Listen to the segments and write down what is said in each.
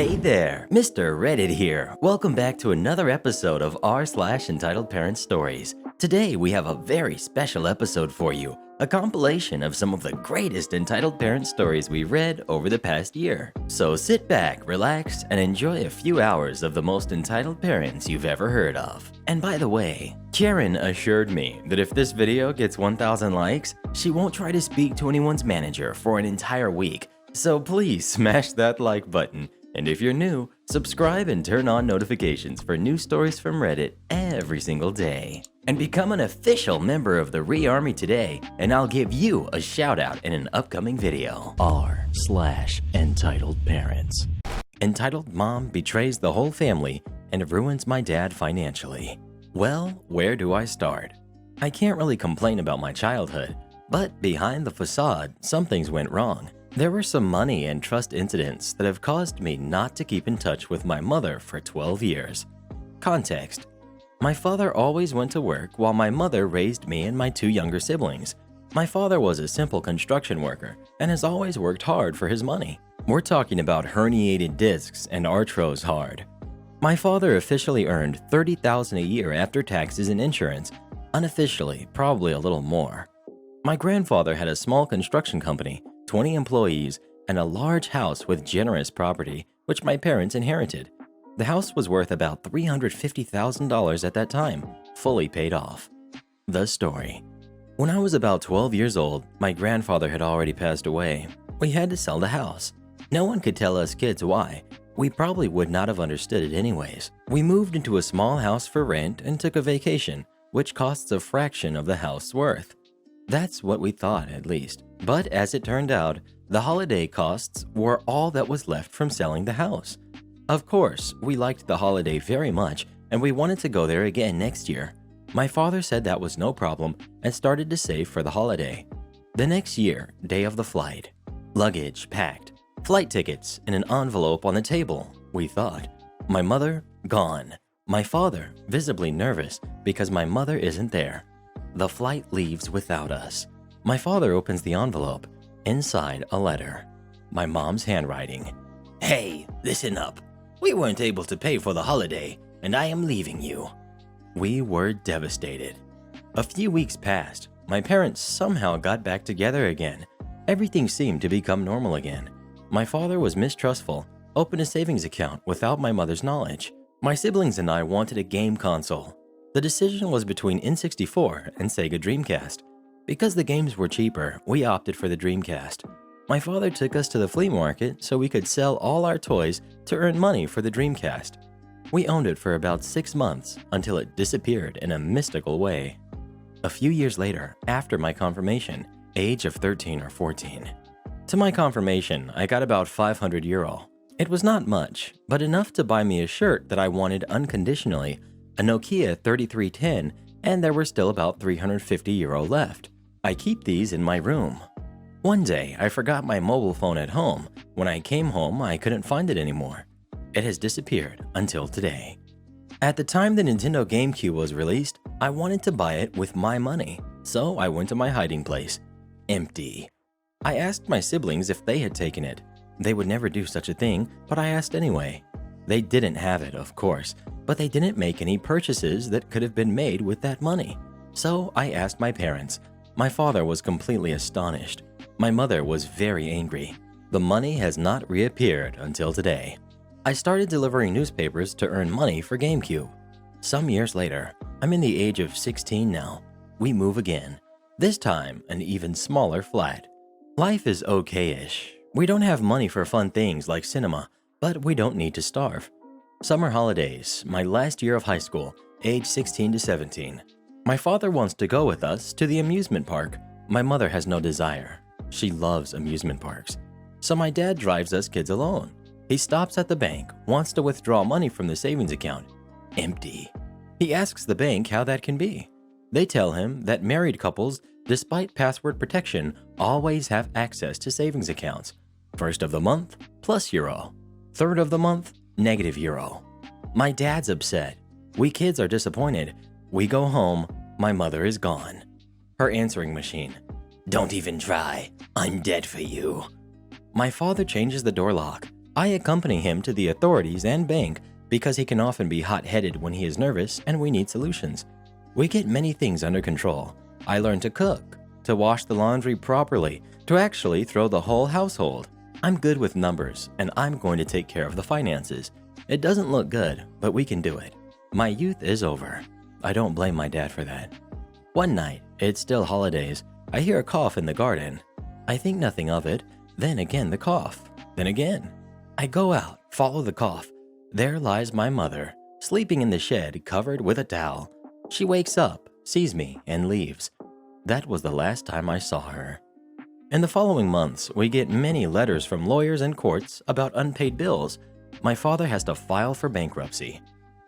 Hey there, Mr. Reddit here. Welcome back to another episode of r/Entitled Parents Stories. Today we have a very special episode for you, a compilation of some of the greatest entitled parent stories we read over the past year. So sit back, relax, and enjoy a few hours of the most entitled parents you've ever heard of. And by the way, Karen assured me that if this video gets 1,000 likes, she won't try to speak to anyone's manager for an entire week. So please smash that like button. And if you're new, subscribe and turn on notifications for new stories from Reddit every single day. And become an official member of the Re-Army today, and I'll give you a shout out in an upcoming video. r/Entitled Parents. Entitled mom betrays the whole family and ruins my dad financially. Well, where do I start? I can't really complain about my childhood, but behind the facade, some things went wrong. There were some money and trust incidents that have caused me not to keep in touch with my mother for 12 years. Context: my father always went to work while my mother raised me and my two younger siblings. My father was a simple construction worker and has always worked hard for his money. We're talking about herniated discs and arthros hard. My father officially earned $30,000 a year after taxes and insurance. Unofficially, probably a little more. My grandfather had a small construction company, 20 employees, and a large house with generous property, which my parents inherited. The house was worth about $350,000 at that time, fully paid off. The story. When I was about 12 years old, my grandfather had already passed away. We had to sell the house. No one could tell us kids why. We probably would not have understood it anyways. We moved into a small house for rent and took a vacation, which costs a fraction of the house's worth. That's what we thought, at least. But as it turned out, the holiday costs were all that was left from selling the house. Of course, we liked the holiday very much and we wanted to go there again next year. My father said that was no problem and started to save for the holiday. The next year, day of the flight. Luggage packed. Flight tickets in an envelope on the table, we thought. My mother, gone. My father, visibly nervous because my mother isn't there. The flight leaves without us. My father opens the envelope. Inside, a letter. My mom's handwriting. "Hey, listen up. We weren't able to pay for the holiday, and I am leaving you." We were devastated. A few weeks passed. My parents somehow got back together again. Everything seemed to become normal again. My father was mistrustful, opened a savings account without my mother's knowledge. My siblings and I wanted a game console. The decision was between N64 and Sega Dreamcast. Because the games were cheaper, we opted for the Dreamcast. My father took us to the flea market so we could sell all our toys to earn money for the Dreamcast. We owned it for about 6 months until it disappeared in a mystical way. A few years later, after my confirmation, age of 13 or 14. To my confirmation, I got about €500. It was not much, but enough to buy me a shirt that I wanted unconditionally, a Nokia 3310, and there were still about €350 left. I keep these in my room. One day, I forgot my mobile phone at home. When I came home, I couldn't find it anymore. It has disappeared until today. At the time the Nintendo GameCube was released, I wanted to buy it with my money, so I went to my hiding place. Empty. I asked my siblings if they had taken it. They would never do such a thing, but I asked anyway. They didn't have it, of course, but they didn't make any purchases that could have been made with that money. So I asked my parents. My father was completely astonished. My mother was very angry. The money has not reappeared until today. I started delivering newspapers to earn money for GameCube. Some years later, I'm in the age of 16 now. We move again. This time, an even smaller flat. Life is okay-ish. We don't have money for fun things like cinema, but we don't need to starve. Summer holidays, my last year of high school, age 16 to 17. My father wants to go with us to the amusement park. My mother has no desire. She loves amusement parks. So my dad drives us kids alone. He stops at the bank, wants to withdraw money from the savings account. Empty. He asks the bank how that can be. They tell him that married couples, despite password protection, always have access to savings accounts. First of the month, plus euro. Third of the month, negative euro. My dad's upset. We kids are disappointed. We go home. My mother is gone. Her answering machine. "Don't even try. I'm dead for you." My father changes the door lock. I accompany him to the authorities and bank because he can often be hot-headed when he is nervous and we need solutions. We get many things under control. I learn to cook, to wash the laundry properly, to actually throw the whole household. I'm good with numbers, and I'm going to take care of the finances. It doesn't look good, but we can do it. My youth is over. I don't blame my dad for that. One night, it's still holidays, I hear a cough in the garden. I think nothing of it, then again the cough, then again. I go out, follow the cough. There lies my mother, sleeping in the shed covered with a towel. She wakes up, sees me, and leaves. That was the last time I saw her. In the following months, we get many letters from lawyers and courts about unpaid bills. My father has to file for bankruptcy.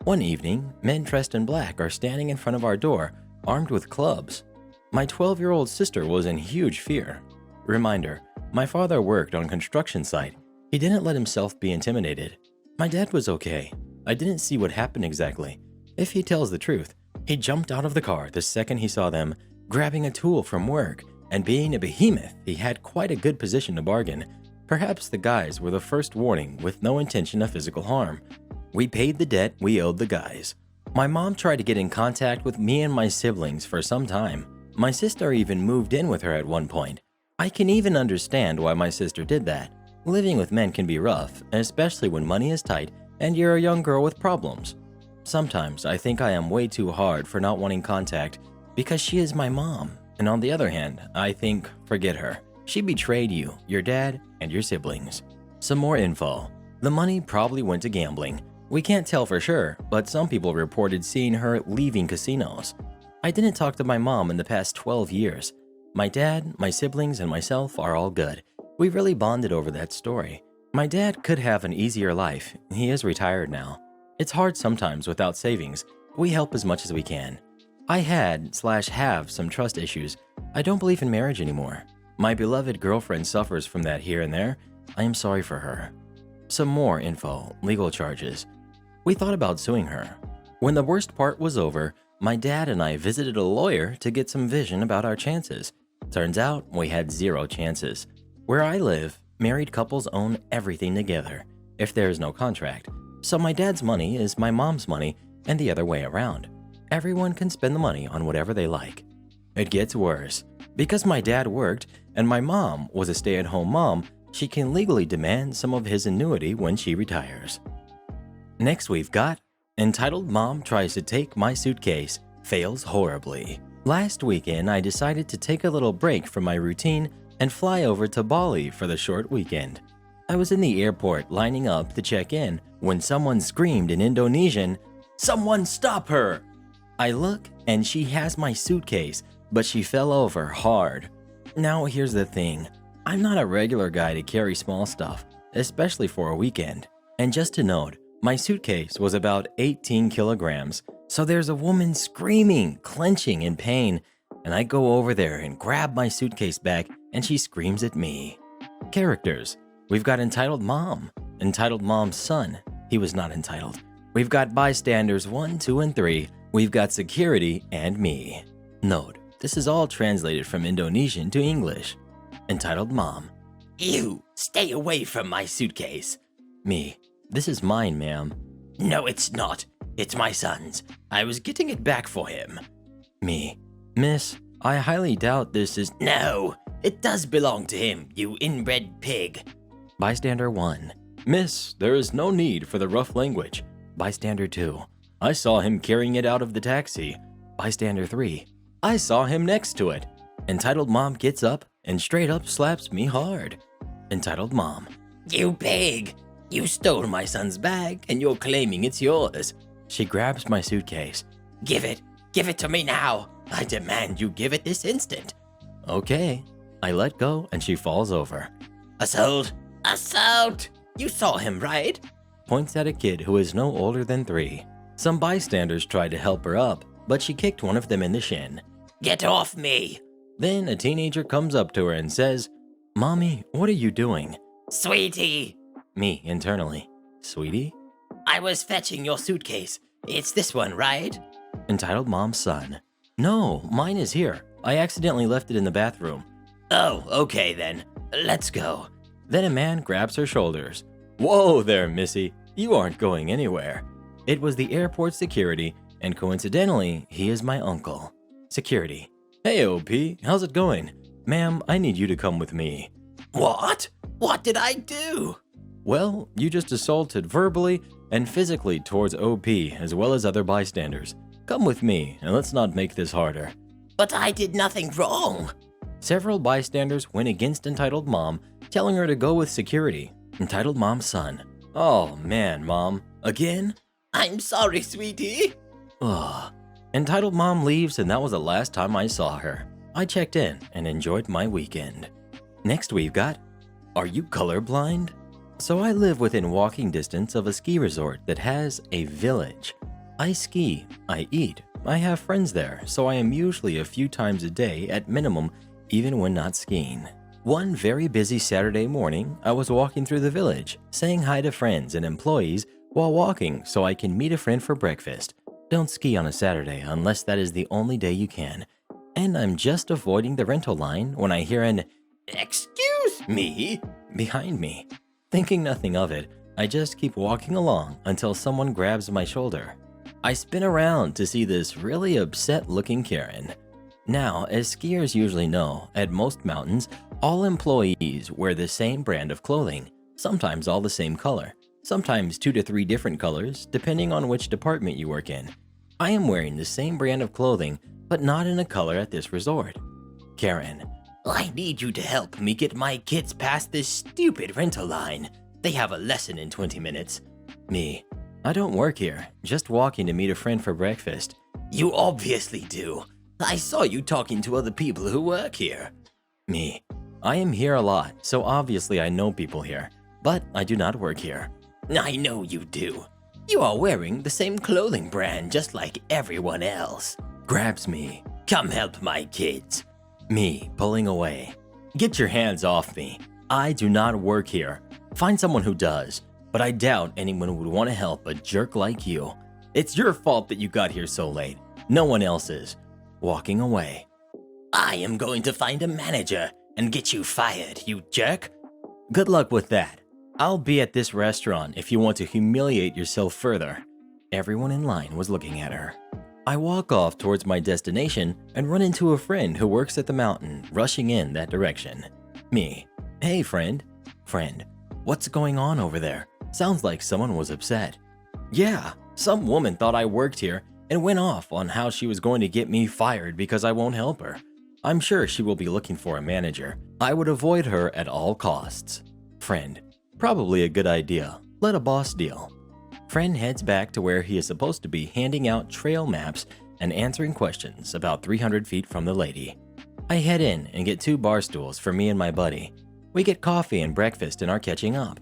One evening, men dressed in black are standing in front of our door, armed with clubs. My 12-year-old sister was in huge fear. Reminder, my father worked on a construction site. He didn't let himself be intimidated. My dad was okay. I didn't see what happened exactly. If he tells the truth, he jumped out of the car the second he saw them, grabbing a tool from work. And being a behemoth, he had quite a good position to bargain. Perhaps the guys were the first warning with no intention of physical harm. We paid the debt we owed the guys. My mom tried to get in contact with me and my siblings for some time. My sister even moved in with her at one point. I can even understand why my sister did that. Living with men can be rough, especially when money is tight and you're a young girl with problems. Sometimes I think I am way too hard for not wanting contact because she is my mom. And on the other hand, I think, forget her. She betrayed you, your dad, and your siblings. Some more info. The money probably went to gambling. We can't tell for sure, but some people reported seeing her leaving casinos. I didn't talk to my mom in the past 12 years. My dad, my siblings, and myself are all good. We really bonded over that story. My dad could have an easier life. He is retired now. It's hard sometimes without savings. We help as much as we can. I have some trust issues. I don't believe in marriage anymore. My beloved girlfriend suffers from that here and there. I am sorry for her. Some more info, legal charges. We thought about suing her. When the worst part was over, my dad and I visited a lawyer to get some vision about our chances. Turns out we had 0 chances. Where I live, married couples own everything together, if there is no contract. So my dad's money is my mom's money and the other way around. Everyone can spend the money on whatever they like. It gets worse. Because my dad worked and my mom was a stay-at-home mom, she can legally demand some of his annuity when she retires. Next we've got Entitled Mom Tries to Take My Suitcase, Fails Horribly. Last weekend, I decided to take a little break from my routine and fly over to Bali for the short weekend. I was in the airport lining up to check in when someone screamed in Indonesian, "Someone stop her!" I look and she has my suitcase, but she fell over hard. Now here's the thing. I'm not a regular guy to carry small stuff, especially for a weekend. And just to note, my suitcase was about 18 kilograms, so there's a woman screaming, clenching in pain, and I go over there and grab my suitcase back and she screams at me. Characters. We've got Entitled Mom, Entitled Mom's son. He was not entitled. We've got bystanders 1, 2, and 3. We've got security and me. Note, this is all translated from Indonesian to English. Entitled Mom. You, stay away from my suitcase. Me. This is mine, ma'am. No, it's not. It's my son's. I was getting it back for him. Me. Miss, I highly doubt this is— No, it does belong to him, you inbred pig. Bystander 1. Miss, there is no need for the rough language. Bystander 2. I saw him carrying it out of the taxi. Bystander 3. I saw him next to it. Entitled Mom gets up and straight up slaps me hard. Entitled Mom. You pig! You stole my son's bag and you're claiming it's yours. She grabs my suitcase. Give it to me now. I demand you give it this instant. Okay. I let go and she falls over. Assault! Assault! You saw him, right? Points at a kid who is no older than 3. Some bystanders tried to help her up, but she kicked one of them in the shin. Get off me! Then a teenager comes up to her and says, Mommy, what are you doing? Sweetie! Me, internally. Sweetie? I was fetching your suitcase. It's this one, right? Entitled Mom's son. No, mine is here. I accidentally left it in the bathroom. Oh, okay then. Let's go. Then a man grabs her shoulders. Whoa there, Missy. You aren't going anywhere. It was the airport security, and coincidentally, he is my uncle. Security. Hey, OP, how's it going? Ma'am, I need you to come with me. What? What did I do? Well, you just assaulted verbally and physically towards OP as well as other bystanders. Come with me, and let's not make this harder. But I did nothing wrong. Several bystanders went against Entitled Mom, telling her to go with security. Entitled Mom's son. Oh man, Mom. Again? I'm sorry, sweetie. Ugh. Entitled Mom leaves, and that was the last time I saw her. I checked in and enjoyed my weekend. Next we've got, are you colorblind? So I live within walking distance of a ski resort that has a village. I ski, I eat, I have friends there, so I am usually a few times a day at minimum, even when not skiing. One very busy Saturday morning, I was walking through the village, saying hi to friends and employees while walking so I can meet a friend for breakfast. Don't ski on a Saturday unless that is the only day you can. And I'm just avoiding the rental line when I hear an "Excuse me" behind me. Thinking nothing of it, I just keep walking along until someone grabs my shoulder. I spin around to see this really upset-looking Karen. Now, as skiers usually know, at most mountains, all employees wear the same brand of clothing, sometimes all the same color, sometimes 2 to 3 different colors, depending on which department you work in. I am wearing the same brand of clothing, but not in a color at this resort. Karen. I need you to help me get my kids past this stupid rental line. They have a lesson in 20 minutes. Me. I don't work here, just walking to meet a friend for breakfast. You obviously do. I saw you talking to other people who work here. Me. I am here a lot, so obviously I know people here, but I do not work here. I know you do. You are wearing the same clothing brand just like everyone else. Grabs me. Come help my kids. Me, pulling away. Get your hands off me. I do not work here. Find someone who does, but I doubt anyone would want to help a jerk like you. It's your fault that you got here so late. No one else's. Walking away. I am going to find a manager and get you fired, you jerk. Good luck with that. I'll be at this restaurant if you want to humiliate yourself further. Everyone in line was looking at her. I walk off towards my destination and run into a friend who works at the mountain, rushing in that direction. Me. Hey, friend. Friend. What's going on over there? Sounds like someone was upset. Yeah, some woman thought I worked here and went off on how she was going to get me fired because I won't help her. I'm sure she will be looking for a manager. I would avoid her at all costs. Friend. Probably a good idea. Let a boss deal. Friend heads back to where he is supposed to be handing out trail maps and answering questions about 300 feet from the lady. I head in and get 2 bar stools for me and my buddy. We get coffee and breakfast and are catching up.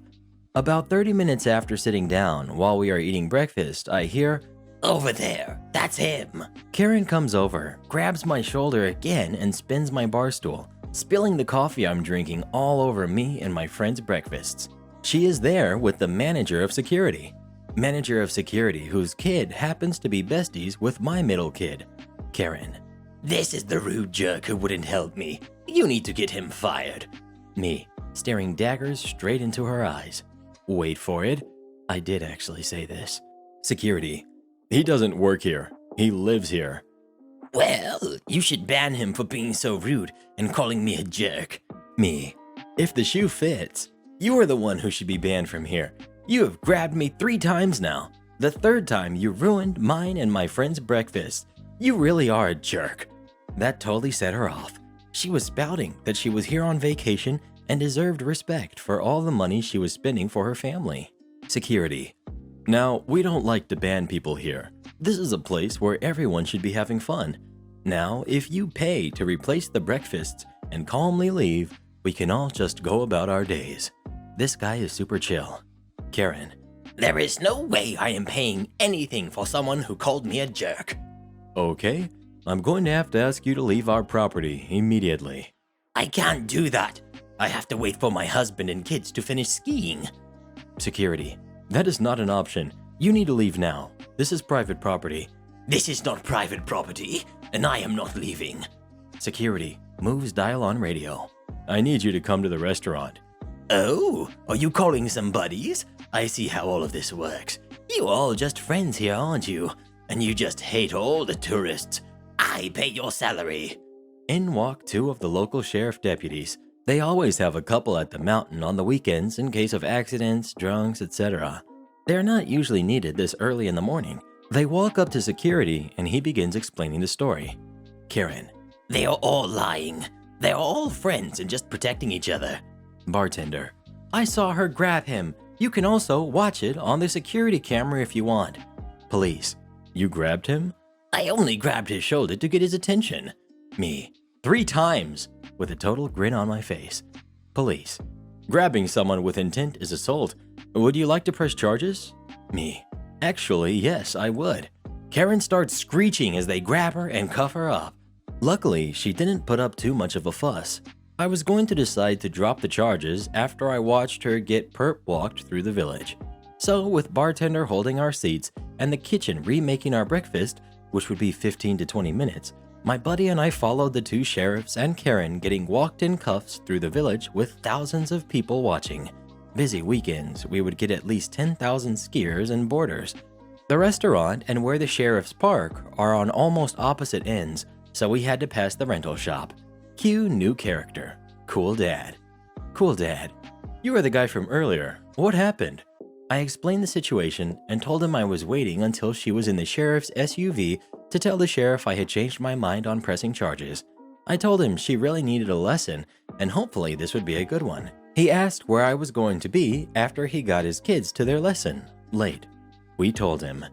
About 30 minutes after sitting down while we are eating breakfast, I hear, "Over there, that's him." Karen comes over, grabs my shoulder again and spins my bar stool, spilling the coffee I'm drinking all over me and my friend's breakfasts. She is there with the manager of security. Manager of security whose kid happens to be besties with my middle kid. Karen. This is the rude jerk who wouldn't help me. You need to get him fired. Me, staring daggers straight into her eyes. Wait for it. I did actually say this. Security. He doesn't work here. He lives here. Well, you should ban him for being so rude and calling me a jerk. Me. If the shoe fits, you are the one who should be banned from here. You have grabbed me 3 times now. The 3rd time you ruined mine and my friend's breakfast. You really are a jerk. That totally set her off. She was spouting that she was here on vacation and deserved respect for all the money she was spending for her family. Security. Now, we don't like to ban people here. This is a place where everyone should be having fun. Now, if you pay to replace the breakfasts and calmly leave, we can all just go about our days. This guy is super chill. Karen. There is no way I am paying anything for someone who called me a jerk. Okay, I'm going to have to ask you to leave our property immediately. I can't do that. I have to wait for my husband and kids to finish skiing. Security. That is not an option. You need to leave now. This is private property. This is not private property, and I am not leaving. Security. Moves dial on radio. I need you to come to the restaurant. Oh, are you calling some buddies? I see how all of this works. You all just friends here, aren't you? And you just hate all the tourists. I pay your salary. In walk two of the local sheriff deputies. They always have a couple at the mountain on the weekends in case of accidents, drunks, etc. They're not usually needed this early in the morning. They walk up to security and he begins explaining the story. Karen, they are all lying. They're all friends and just protecting each other. Bartender, I saw her grab him. You can also watch it on the security camera if you want. Police, you grabbed him? I only grabbed his shoulder to get his attention. Me, 3 times, with a total grin on my face. Police, grabbing someone with intent is assault. Would you like to press charges? Me, actually, yes, I would. Karen starts screeching as they grab her and cuff her up. Luckily, she didn't put up too much of a fuss. I was going to decide to drop the charges after I watched her get perp walked through the village. So with bartender holding our seats and the kitchen remaking our breakfast, which would be 15 to 20 minutes, my buddy and I followed the 2 sheriffs and Karen getting walked in cuffs through the village with thousands of people watching. Busy weekends, we would get at least 10,000 skiers and boarders. The restaurant and where the sheriffs park are on almost opposite ends, so we had to pass the rental shop. Cue new character, Cool Dad. Cool Dad, you are the guy from earlier. What happened? I explained the situation and told him I was waiting until she was in the sheriff's SUV to tell the sheriff I had changed my mind on pressing charges. I told him she really needed a lesson and hopefully this would be a good one. He asked where I was going to be after he got his kids to their lesson, late. We told him.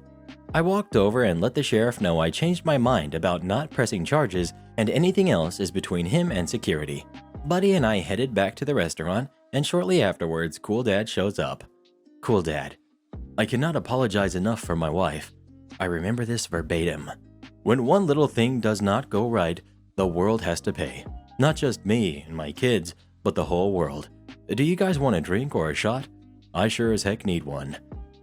I walked over and let the sheriff know I changed my mind about not pressing charges and anything else is between him and security. Buddy and I headed back to the restaurant and shortly afterwards, Cool Dad shows up. Cool Dad, I cannot apologize enough for my wife. I remember this verbatim. When one little thing does not go right, the world has to pay. Not just me and my kids, but the whole world. Do you guys want a drink or a shot? I sure as heck need one.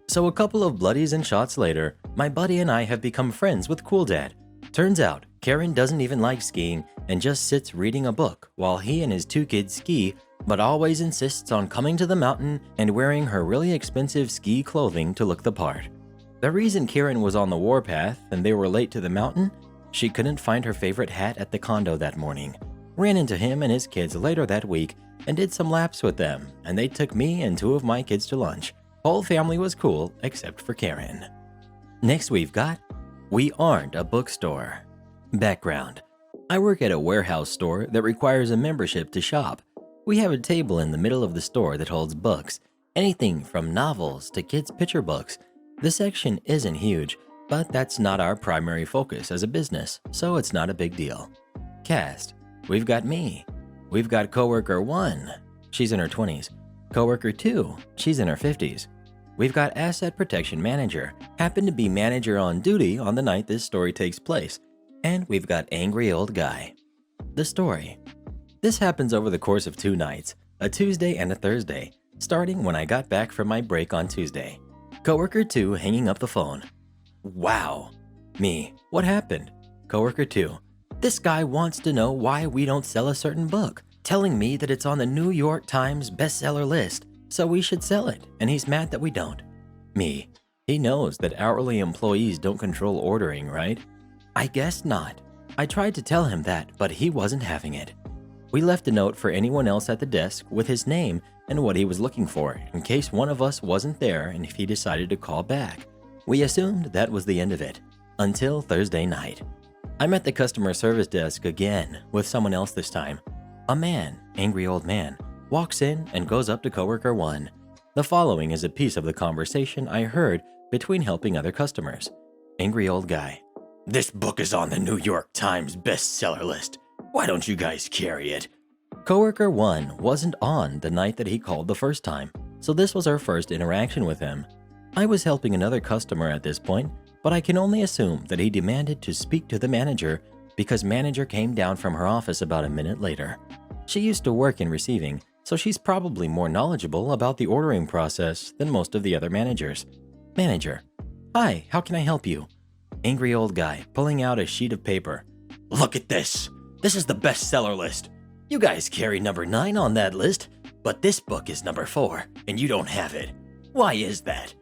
So a couple of bloodies and shots later, my buddy and I have become friends with Cool Dad. Turns out, Karen doesn't even like skiing and just sits reading a book while he and his 2 kids ski, but always insists on coming to the mountain and wearing her really expensive ski clothing to look the part. The reason Karen was on the warpath and they were late to the mountain, she couldn't find her favorite hat at the condo that morning. Ran into him and his kids later that week and did some laps with them, and they took me and 2 of my kids to lunch. Whole family was cool except for Karen. Next we've got, we aren't a bookstore. Background. I work at a warehouse store that requires a membership to shop. We have a table in the middle of the store that holds books, anything from novels to kids' picture books. The section isn't huge, but that's not our primary focus as a business, so it's not a big deal. Cast. We've got me. We've got coworker 1. She's in her 20s. Coworker 2. She's in her 50s. We've got asset protection manager, happened to be manager on duty on the night this story takes place. And we've got angry old guy. The story. This happens over the course of 2 nights, a Tuesday and a Thursday, starting when I got back from my break on Tuesday. Coworker 2 hanging up the phone. Wow. Me. What happened? Coworker 2. This guy wants to know why we don't sell a certain book, telling me that it's on the New York Times bestseller list, so we should sell it, and he's mad that we don't. Me. He knows that hourly employees don't control ordering, right? I guess not. I tried to tell him that, but he wasn't having it. We left a note for anyone else at the desk with his name and what he was looking for in case one of us wasn't there and if he decided to call back. We assumed that was the end of it, until Thursday night. I'm at the customer service desk again with someone else this time. A man, angry old man, walks in and goes up to coworker 1. The following is a piece of the conversation I heard between helping other customers. Angry old guy. This book is on the New York Times bestseller list. Why don't you guys carry it? Coworker 1 wasn't on the night that he called the first time, so this was our first interaction with him. I was helping another customer at this point, but I can only assume that he demanded to speak to the manager because manager came down from her office about a minute later. She used to work in receiving, so she's probably more knowledgeable about the ordering process than most of the other managers. Manager. Hi, how can I help you? Angry old guy pulling out a sheet of paper. Look at this. This is the bestseller list. You guys carry number 9 on that list. But this book is number 4, and you don't have it. Why is that?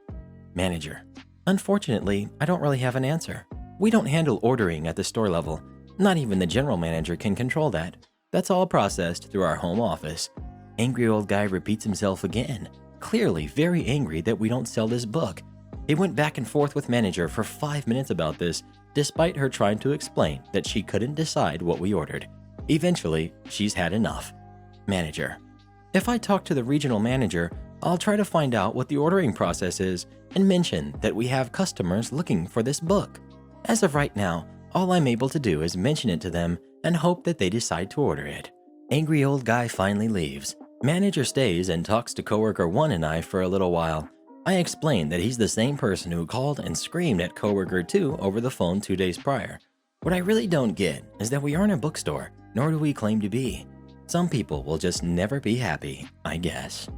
Manager: Unfortunately, I don't really have an answer. We don't handle ordering at the store level. Not even the general manager can control that. That's all processed through our home office. Angry old guy repeats himself again, clearly very angry that we don't sell this book. He went back and forth with manager for 5 minutes about this, despite her trying to explain that she couldn't decide what we ordered. Eventually, she's had enough. Manager: If I talk to the regional manager, I'll try to find out what the ordering process is and mention that we have customers looking for this book. As of right now, all I'm able to do is mention it to them and hope that they decide to order it. Angry old guy finally leaves. Manager stays and talks to coworker 1 and I for a little while. I explain that he's the same person who called and screamed at coworker 2 over the phone 2 days prior. What I really don't get is that we aren't a bookstore, nor do we claim to be. Some people will just never be happy, I guess.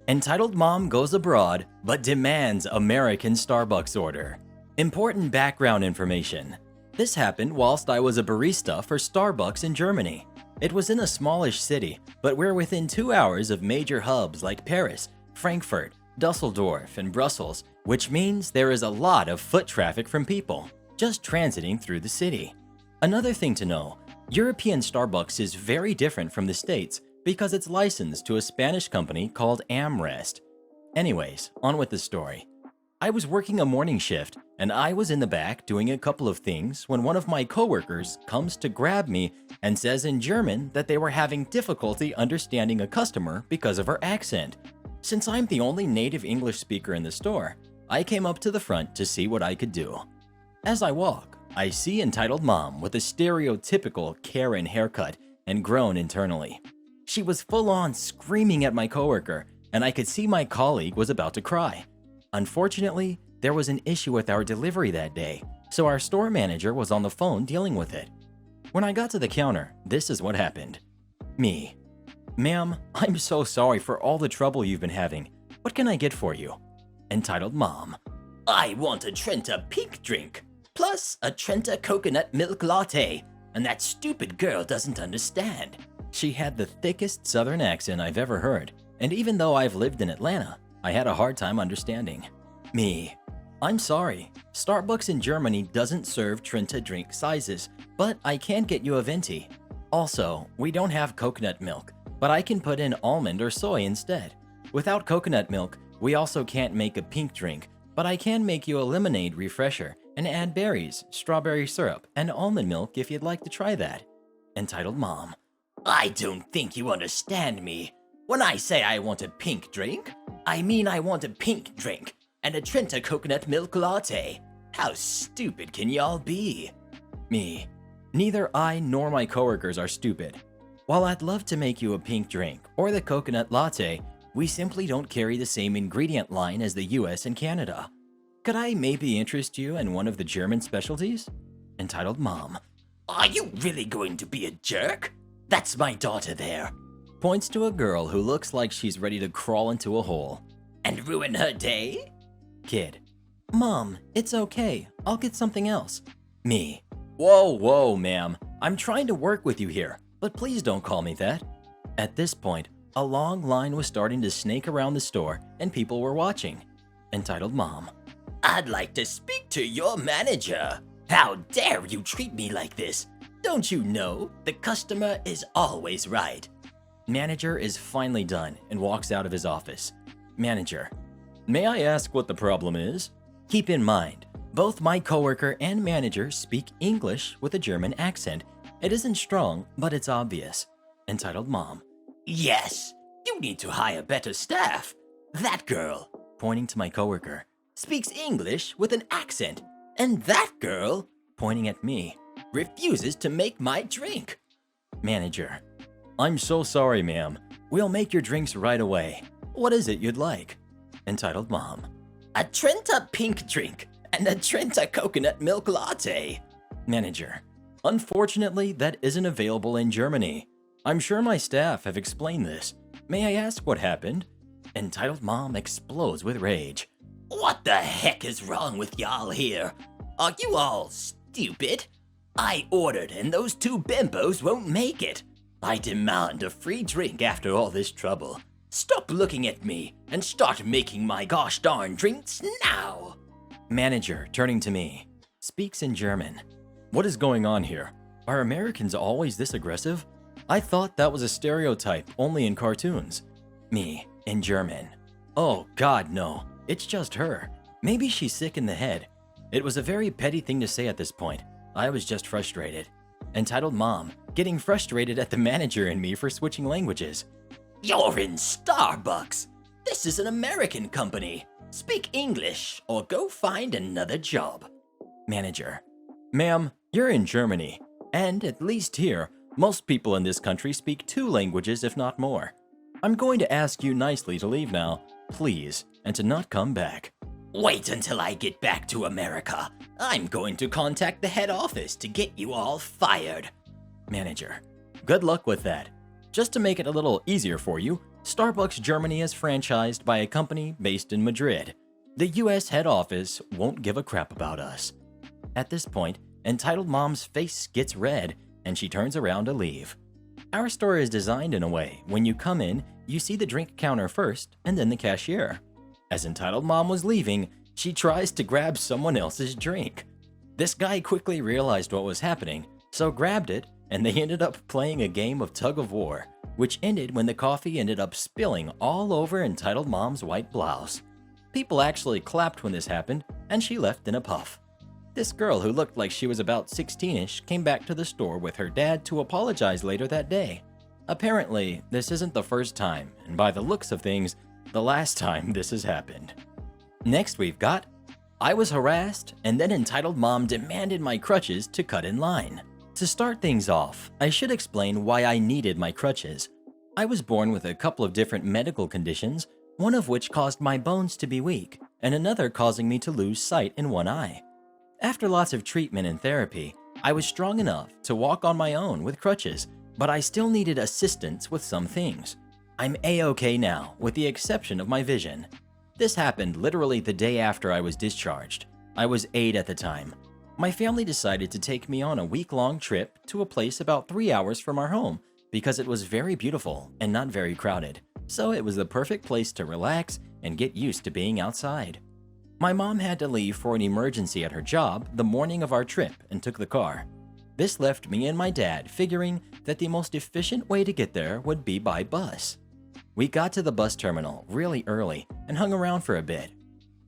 Entitled Mom goes abroad, but demands American Starbucks order. Important background information. This happened whilst I was a barista for Starbucks in Germany. It was in a smallish city, but we're within 2 hours of major hubs like Paris, Frankfurt, Dusseldorf, and Brussels, which means there is a lot of foot traffic from people just transiting through the city. Another thing to know, European Starbucks is very different from the States because it's licensed to a Spanish company called Amrest. Anyways, on with the story. I was working a morning shift, and I was in the back doing a couple of things when one of my coworkers comes to grab me and says in German that they were having difficulty understanding a customer because of her accent. Since I'm the only native English speaker in the store, I came up to the front to see what I could do. As I walk, I see Entitled Mom with a stereotypical Karen haircut and groan internally. She was full-on screaming at my coworker, and I could see my colleague was about to cry. Unfortunately, there was an issue with our delivery that day, so our store manager was on the phone dealing with it. When I got to the counter, this is what happened. Me: Ma'am, I'm so sorry for all the trouble you've been having. What can I get for you? Entitled Mom: I want a Trenta pink drink, plus a Trenta coconut milk latte, and that stupid girl doesn't understand. She had the thickest southern accent I've ever heard, and even though I've lived in Atlanta, I had a hard time understanding. Me: I'm sorry, Starbucks in Germany doesn't serve Trenta drink sizes, but I can get you a venti. Also, we don't have coconut milk, but I can put in almond or soy instead. Without coconut milk, we also can't make a pink drink, but I can make you a lemonade refresher and add berries, strawberry syrup, and almond milk if you'd like to try that. Entitled Mom: I don't think you understand me. When I say I want a pink drink, I mean I want a pink drink and a Trenta coconut milk latte. How stupid can y'all be? Me: Neither I nor my coworkers are stupid. While I'd love to make you a pink drink or the coconut latte, we simply don't carry the same ingredient line as the US and Canada. Could I maybe interest you in one of the German specialties? Entitled Mom: Are you really going to be a jerk? That's my daughter there. Points to a girl who looks like she's ready to crawl into a hole. And ruin her day? Kid: Mom, it's okay. I'll get something else. Me: Whoa, ma'am. I'm trying to work with you here, but please don't call me that. At this point, a long line was starting to snake around the store and people were watching. Entitled Mom: I'd like to speak to your manager. How dare you treat me like this? Don't you know the customer is always right? Manager is finally done and walks out of his office. Manager: May I ask what the problem is? Keep in mind, both my coworker and manager speak English with a German accent. It isn't strong, but it's obvious. Entitled Mom: Yes, you need to hire better staff. That girl, pointing to my coworker, speaks English with an accent, and that girl, pointing at me, refuses to make my drink. Manager: I'm so sorry, ma'am. We'll make your drinks right away. What is it you'd like? Entitled Mom: A Trenta pink drink and a Trenta coconut milk latte. Manager: Unfortunately, that isn't available in Germany. I'm sure my staff have explained this. May I ask what happened? Entitled Mom explodes with rage. What the heck is wrong with y'all here? Are you all stupid? I ordered and those 2 bimbos won't make it. I demand a free drink after all this trouble. Stop looking at me and start making my gosh darn drinks now. Manager, turning to me, speaks in German. What is going on here? Are Americans always this aggressive? I thought that was a stereotype only in cartoons. Me, in German. Oh God, no. It's just her. Maybe she's sick in the head. It was a very petty thing to say at this point. I was just frustrated. Entitled Mom, getting frustrated at the manager and me for switching languages. You're in Starbucks. This is an American company. Speak English or go find another job. Manager, ma'am, you're in Germany. And at least here, most people in this country speak 2 languages if not more. I'm going to ask you nicely to leave now, please, and to not come back. Wait until I get back to America. I'm going to contact the head office to get you all fired. Manager, good luck with that. Just to make it a little easier for you, Starbucks Germany is franchised by a company based in Madrid. The US head office won't give a crap about us. At this point, Entitled Mom's face gets red and she turns around to leave. Our store is designed in a way, when you come in, you see the drink counter first and then the cashier. As Entitled Mom was leaving, she tries to grab someone else's drink. This guy quickly realized what was happening, so grabbed it, and they ended up playing a game of tug of war, which ended when the coffee ended up spilling all over Entitled Mom's white blouse. People actually clapped when this happened, and she left in a puff. This girl, who looked like she was about 16ish, came back to the store with her dad to apologize later that day. Apparently, this isn't the first time, and by the looks of things, the last time this has happened. Next we've got, I was harassed, and then Entitled Mom demanded my crutches to cut in line. To start things off, I should explain why I needed my crutches. I was born with a couple of different medical conditions, one of which caused my bones to be weak, and another causing me to lose sight in one eye. After lots of treatment and therapy, I was strong enough to walk on my own with crutches, but I still needed assistance with some things. I'm A-okay now, with the exception of my vision. This happened literally the day after I was discharged. I was 8 at the time. My family decided to take me on a week-long trip to a place about 3 hours from our home because it was very beautiful and not very crowded, so it was the perfect place to relax and get used to being outside. My mom had to leave for an emergency at her job the morning of our trip and took the car. This left me and my dad figuring that the most efficient way to get there would be by bus. We got to the bus terminal really early and hung around for a bit.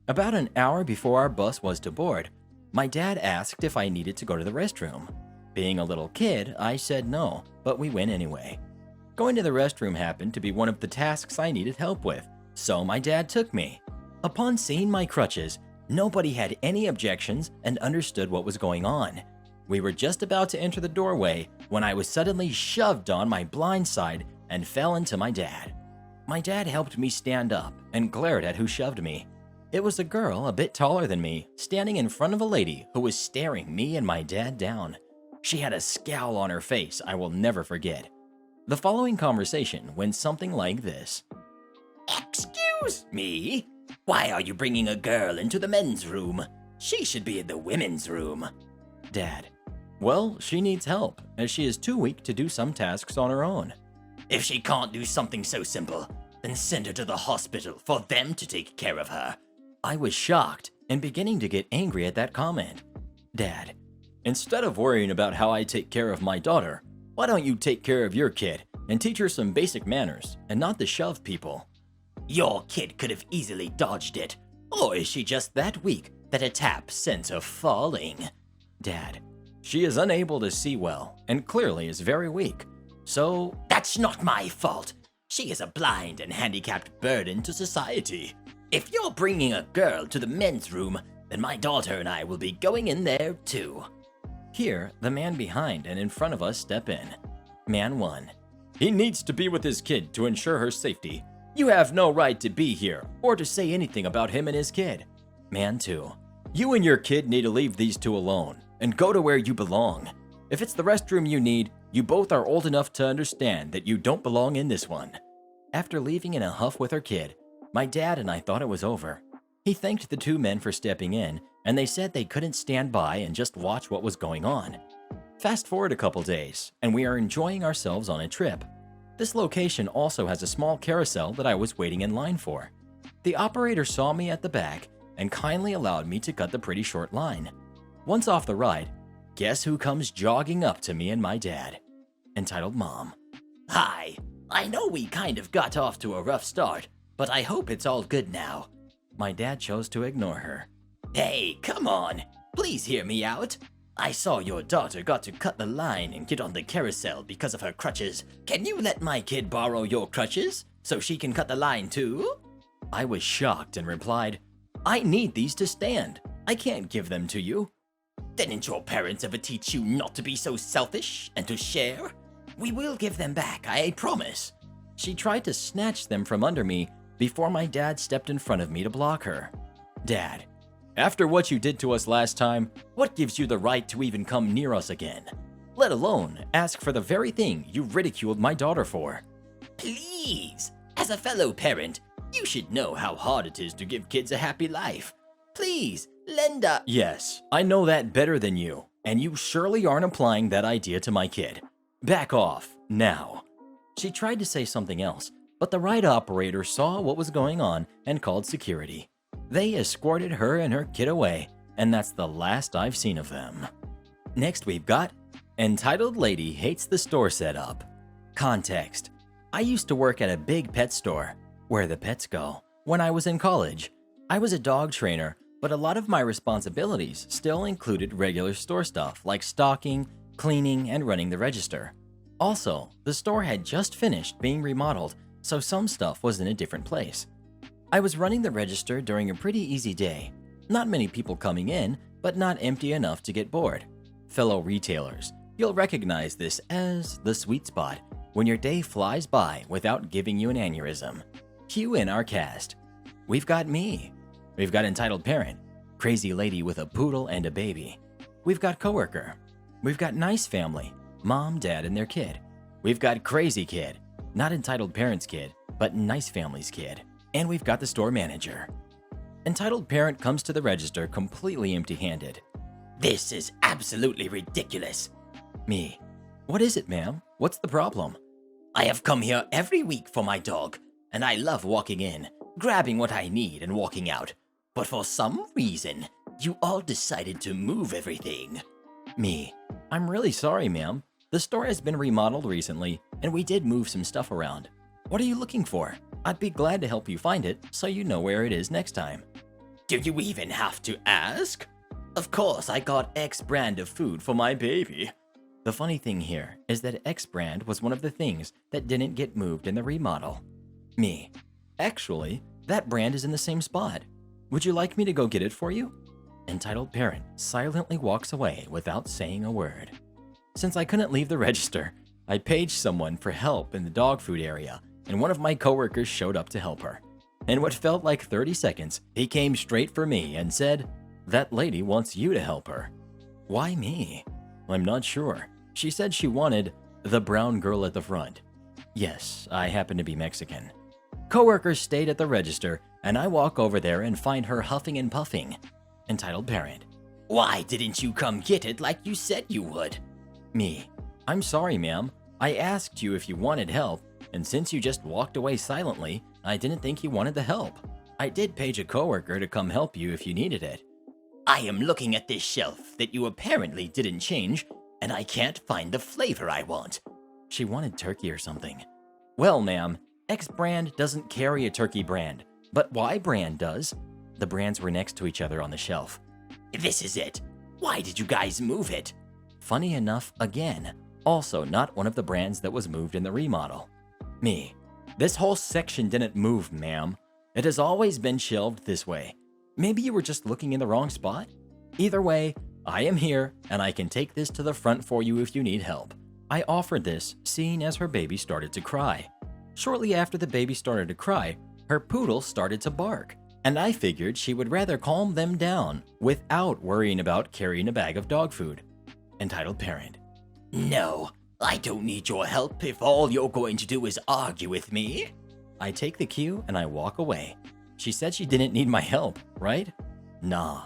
About an hour before our bus was to board, my dad asked if I needed to go to the restroom. Being a little kid, I said no, but we went anyway. Going to the restroom happened to be one of the tasks I needed help with, so my dad took me. Upon seeing my crutches, nobody had any objections and understood what was going on. We were just about to enter the doorway when I was suddenly shoved on my blind side and fell into my dad. My dad helped me stand up and glared at who shoved me. It was a girl a bit taller than me, standing in front of a lady who was staring me and my dad down. She had a scowl on her face I will never forget. The following conversation went something like this. Excuse me? Why are you bringing a girl into the men's room? She should be in the women's room. Dad, well, she needs help, as she is too weak to do some tasks on her own. If she can't do something so simple, then send her to the hospital for them to take care of her. I was shocked and beginning to get angry at that comment. Dad, instead of worrying about how I take care of my daughter, why don't you take care of your kid and teach her some basic manners and not to shove people? Your kid could have easily dodged it. Or is she just that weak that a tap sends her falling? Dad, she is unable to see well and clearly is very weak. So, that's not my fault. She is a blind and handicapped burden to society. If you're bringing a girl to the men's room, then my daughter and I will be going in there too. Here, the man behind and in front of us step in. Man 1. He needs to be with his kid to ensure her safety. You have no right to be here or to say anything about him and his kid. Man 2. You and your kid need to leave these two alone and go to where you belong. If it's the restroom you need, you both are old enough to understand that you don't belong in this one. After leaving in a huff with her kid, my dad and I thought it was over. He thanked the two men for stepping in, and they said they couldn't stand by and just watch what was going on. Fast forward a couple days, and we are enjoying ourselves on a trip. This location also has a small carousel that I was waiting in line for. The operator saw me at the back and kindly allowed me to cut the pretty short line. Once off the ride, guess who comes jogging up to me and my dad? Entitled Mom. Hi, I know we kind of got off to a rough start, but I hope it's all good now. My dad chose to ignore her. Hey, come on, please hear me out. I saw your daughter got to cut the line and get on the carousel because of her crutches. Can you let my kid borrow your crutches so she can cut the line too? I was shocked and replied, I need these to stand. I can't give them to you. Didn't your parents ever teach you not to be so selfish and to share? We will give them back, I promise. She tried to snatch them from under me before my dad stepped in front of me to block her. Dad, after what you did to us last time, what gives you the right to even come near us again? Let alone ask for the very thing you ridiculed my daughter for. Please, as a fellow parent, you should know how hard it is to give kids a happy life. Please, lend a— Yes, I know that better than you, and you surely aren't applying that idea to my kid. Back off, now. She tried to say something else, but the ride operator saw what was going on and called security. They escorted her and her kid away, and that's the last I've seen of them. Next we've got Entitled Lady Hates the Store Setup. Context: I used to work at a big pet store, where the pets go, when I was in college. I was a dog trainer, but a lot of my responsibilities still included regular store stuff like stocking, cleaning, and running the register. Also, the store had just finished being remodeled, so some stuff was in a different place. I was running the register during a pretty easy day. Not many people coming in, but not empty enough to get bored. Fellow retailers, you'll recognize this as the sweet spot, when your day flies by without giving you an aneurysm. Cue in our cast. We've got me. We've got Entitled Parent, crazy lady with a poodle and a baby. We've got Coworker. We've got Nice Family, mom, dad, and their kid. We've got Crazy Kid, not Entitled Parent's kid, but Nice Family's kid. And we've got the store manager. Entitled Parent comes to the register completely empty-handed. This is absolutely ridiculous. Me. What is it, ma'am? What's the problem? I have come here every week for my dog, and I love walking in, grabbing what I need and walking out. But for some reason, you all decided to move everything. Me. I'm really sorry, ma'am. The store has been remodeled recently, and we did move some stuff around. What are you looking for? I'd be glad to help you find it so you know where it is next time. Do you even have to ask? Of course, I got X brand of food for my baby. The funny thing here is that X brand was one of the things that didn't get moved in the remodel. Me. Actually, that brand is in the same spot. Would you like me to go get it for you? Entitled Parent silently walks away without saying a word. Since I couldn't leave the register, I paged someone for help in the dog food area, and one of my coworkers showed up to help her. In what felt like 30 seconds, he came straight for me and said, "That lady wants you to help her." Why me? I'm not sure. She said she wanted the brown girl at the front. Yes, I happen to be Mexican. Coworkers stayed at the register, and I walk over there and find her huffing and puffing. Entitled Parent. Why didn't you come get it like you said you would? Me. I'm sorry, ma'am. I asked you if you wanted help, and since you just walked away silently, I didn't think you wanted the help. I did page a coworker to come help you if you needed it. I am looking at this shelf that you apparently didn't change, and I can't find the flavor I want. She wanted turkey or something. Well, ma'am, X brand doesn't carry a turkey brand, but Y brand does. The brands were next to each other on the shelf. This is it. Why did you guys move it? Funny enough, again, also not one of the brands that was moved in the remodel. Me. This whole section didn't move, ma'am. It has always been shelved this way. Maybe you were just looking in the wrong spot? Either way, I am here, and I can take this to the front for you if you need help. I offered this, seeing as her baby started to cry. Shortly after the baby started to cry, her poodle started to bark, and I figured she would rather calm them down without worrying about carrying a bag of dog food. Entitled Parent. No, I don't need your help if all you're going to do is argue with me. I take the cue and I walk away. She said she didn't need my help, right? Nah.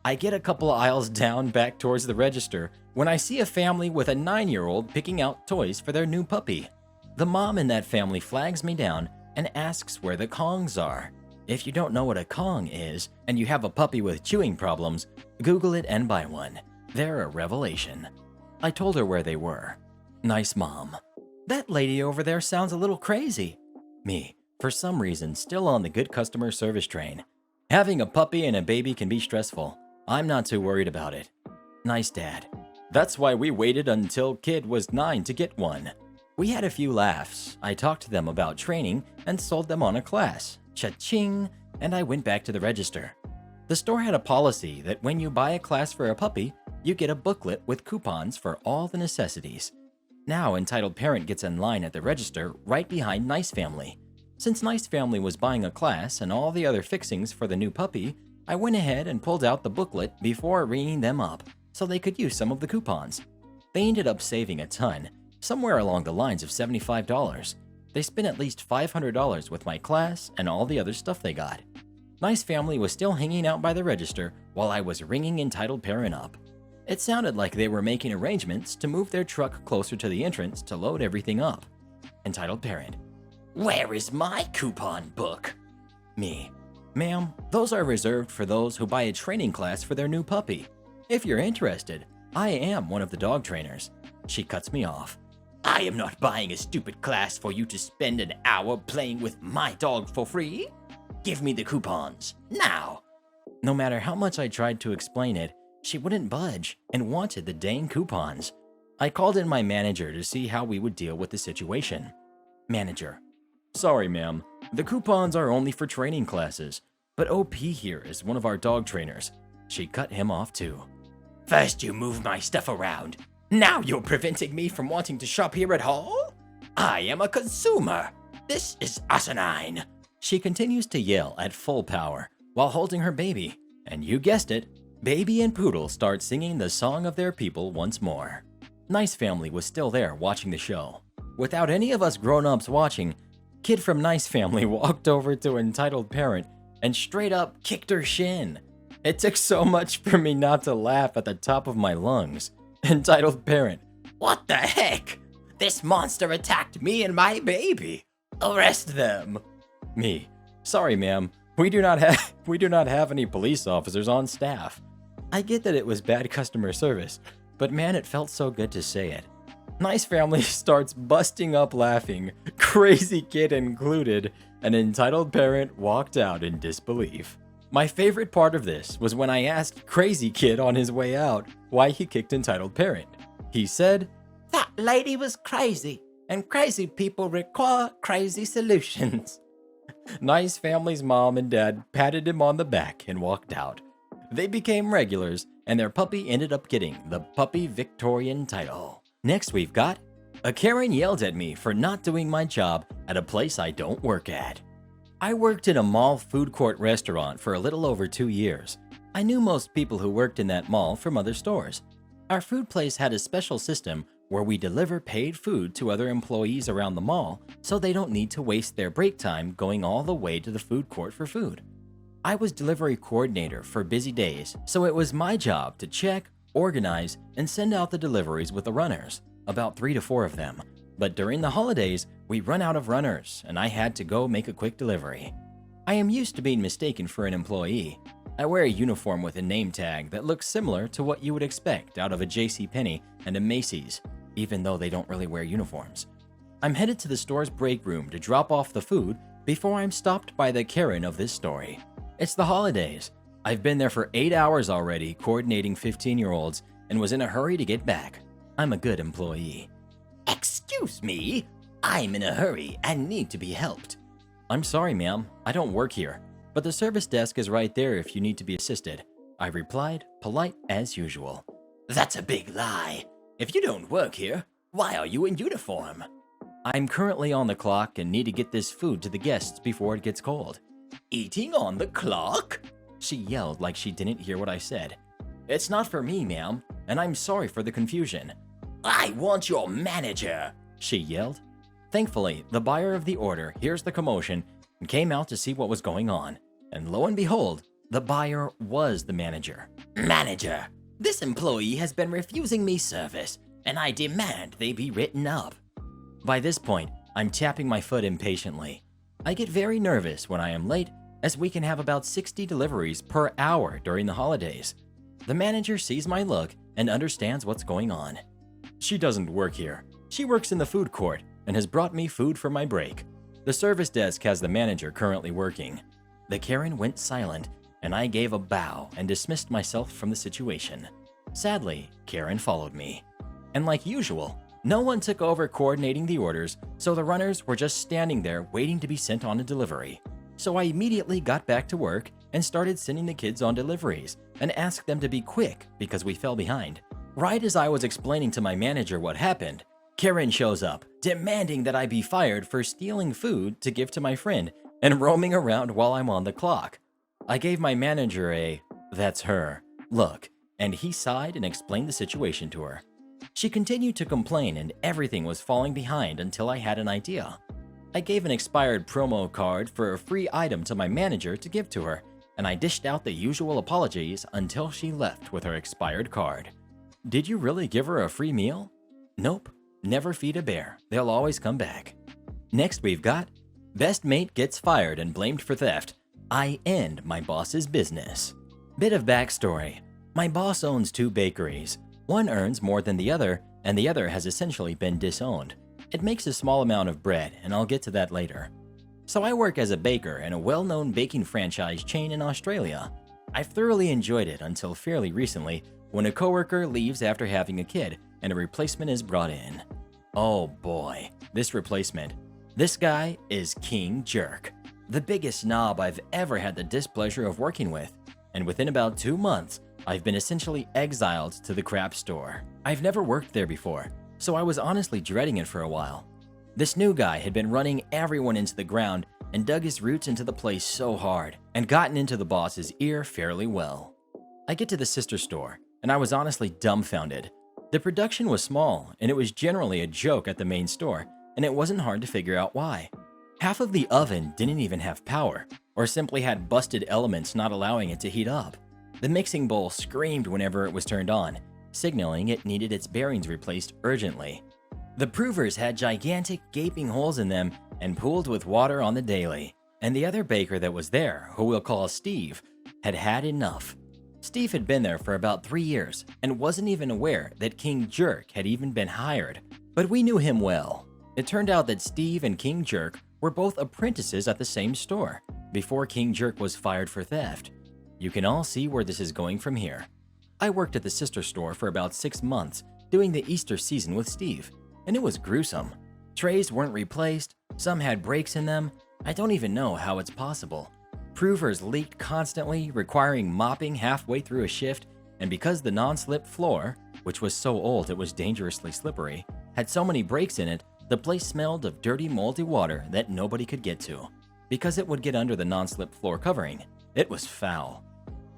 I get a couple of aisles down back towards the register when I see a family with a 9-year-old picking out toys for their new puppy. The mom in that family flags me down and asks where the Kongs are. If you don't know what a Kong is and you have a puppy with chewing problems, Google it and buy one. They're a revelation. I told her where they were. Nice mom. That lady over there sounds a little crazy. Me, for some reason, still on the good customer service train. Having a puppy and a baby can be stressful. I'm not too worried about it. Nice dad. That's why we waited until kid was 9 to get one. We had a few laughs. I talked to them about training and sold them on a class. Cha-ching! And I went back to the register. The store had a policy that when you buy a class for a puppy, you get a booklet with coupons for all the necessities. Now Entitled Parent gets in line at the register right behind Nice Family. Since Nice Family was buying a class and all the other fixings for the new puppy, I went ahead and pulled out the booklet before ringing them up so they could use some of the coupons. They ended up saving a ton, somewhere along the lines of $75. They spent at least $500 with my class and all the other stuff they got. Nice Family was still hanging out by the register while I was ringing Entitled Parent up. It sounded like they were making arrangements to move their truck closer to the entrance to load everything up. Entitled Parent. Where is my coupon book? Me. Ma'am, those are reserved for those who buy a training class for their new puppy. If you're interested, I am one of the dog trainers. She cuts me off. I am not buying a stupid class for you to spend an hour playing with my dog for free. Give me the coupons, now. No matter how much I tried to explain it, she wouldn't budge and wanted the dang coupons. I called in my manager to see how we would deal with the situation. Manager. Sorry, ma'am. The coupons are only for training classes, but OP here is one of our dog trainers. She cut him off too. First you move my stuff around. Now you're preventing me from wanting to shop here at all? I am a consumer. This is asinine. She continues to yell at full power while holding her baby. And you guessed it, Baby and Poodle start singing the song of their people once more. Nice Family was still there watching the show. Without any of us grown-ups watching, kid from Nice Family walked over to Entitled Parent and straight up kicked her shin. It took so much for me not to laugh at the top of my lungs. Entitled Parent. What the heck? This monster attacked me and my baby. Arrest them. Me. Sorry, ma'am. We do not have any police officers on staff. I get that it was bad customer service, but man, it felt so good to say it. Nice Family starts busting up laughing, crazy kid included, and Entitled Parent walked out in disbelief. My favorite part of this was when I asked Crazy Kid on his way out why he kicked Entitled Parent. He said, "That lady was crazy, and crazy people require crazy solutions." Nice Family's mom and dad patted him on the back and walked out. They became regulars, and their puppy ended up getting the Puppy Victorian title. Next we've got, a Karen yelled at me for not doing my job at a place I don't work at. I worked in a mall food court restaurant for a little over 2 years. I knew most people who worked in that mall from other stores. Our food place had a special system where we deliver paid food to other employees around the mall so they don't need to waste their break time going all the way to the food court for food. I was delivery coordinator for busy days, so it was my job to check, organize, and send out the deliveries with the runners, about 3 to 4 of them. But during the holidays, we run out of runners, and I had to go make a quick delivery. I am used to being mistaken for an employee. I wear a uniform with a name tag that looks similar to what you would expect out of a JCPenney and a Macy's, even though they don't really wear uniforms. I'm headed to the store's break room to drop off the food before I'm stopped by the Karen of this story. It's the holidays. I've been there for 8 hours already coordinating 15-year-olds and was in a hurry to get back. I'm a good employee. Excuse me, I'm in a hurry and need to be helped. I'm sorry, ma'am. I don't work here, but the service desk is right there if you need to be assisted. I replied, polite as usual. That's a big lie. If you don't work here, why are you in uniform? I'm currently on the clock and need to get this food to the guests before it gets cold. Eating on the clock? She yelled like she didn't hear what I said. It's not for me, ma'am, and I'm sorry for the confusion. I want your manager, she yelled. Thankfully, the buyer of the order hears the commotion and came out to see what was going on. And lo and behold, the buyer was the manager. Manager, this employee has been refusing me service, and I demand they be written up. By this point, I'm tapping my foot impatiently. I get very nervous when I am late, as we can have about 60 deliveries per hour during the holidays. The manager sees my look and understands what's going on. She doesn't work here. She works in the food court and has brought me food for my break. The service desk has the manager currently working. The Karen went silent, and I gave a bow and dismissed myself from the situation. Sadly, Karen followed me. And like usual, no one took over coordinating the orders, so the runners were just standing there waiting to be sent on a delivery. So I immediately got back to work and started sending the kids on deliveries and asked them to be quick because we fell behind. Right as I was explaining to my manager what happened, Karen shows up, demanding that I be fired for stealing food to give to my friend and roaming around while I'm on the clock. I gave my manager a "that's her" look, and he sighed and explained the situation to her. She continued to complain and everything was falling behind until I had an idea. I gave an expired promo card for a free item to my manager to give to her, and I dished out the usual apologies until she left with her expired card. Did you really give her a free meal? Nope. Never feed a bear. They'll always come back. Next we've got best mate gets fired and blamed for theft. I end my boss's business. Bit of backstory. My boss owns 2 bakeries. One earns more than the other, and the other has essentially been disowned. It makes a small amount of bread, and I'll get to that later. So I work as a baker in a well-known baking franchise chain in Australia. I've thoroughly enjoyed it until fairly recently when a coworker leaves after having a kid and a replacement is brought in. Oh boy, this replacement. This guy is King Jerk, the biggest snob I've ever had the displeasure of working with, and within about 2 months, I've been essentially exiled to the crap store. I've never worked there before, so I was honestly dreading it for a while. This new guy had been running everyone into the ground and dug his roots into the place so hard and gotten into the boss's ear fairly well. I get to the sister store, and I was honestly dumbfounded. The production was small, and it was generally a joke at the main store, and it wasn't hard to figure out why. Half of the oven didn't even have power, or simply had busted elements not allowing it to heat up. The mixing bowl screamed whenever it was turned on, signaling it needed its bearings replaced urgently. The provers had gigantic gaping holes in them and pooled with water on the daily, and the other baker that was there, who we'll call Steve, had had enough. Steve had been there for about 3 years and wasn't even aware that King Jerk had even been hired, but we knew him well. It turned out that Steve and King Jerk were both apprentices at the same store before King Jerk was fired for theft. You can all see where this is going from here. I worked at the sister store for about 6 months doing the Easter season with Steve, and it was gruesome. Trays weren't replaced, some had breaks in them. I don't even know how it's possible. Provers leaked constantly, requiring mopping halfway through a shift, and because the non-slip floor, which was so old it was dangerously slippery, had so many breaks in it, the place smelled of dirty, moldy water that nobody could get to. Because it would get under the non-slip floor covering, it was foul.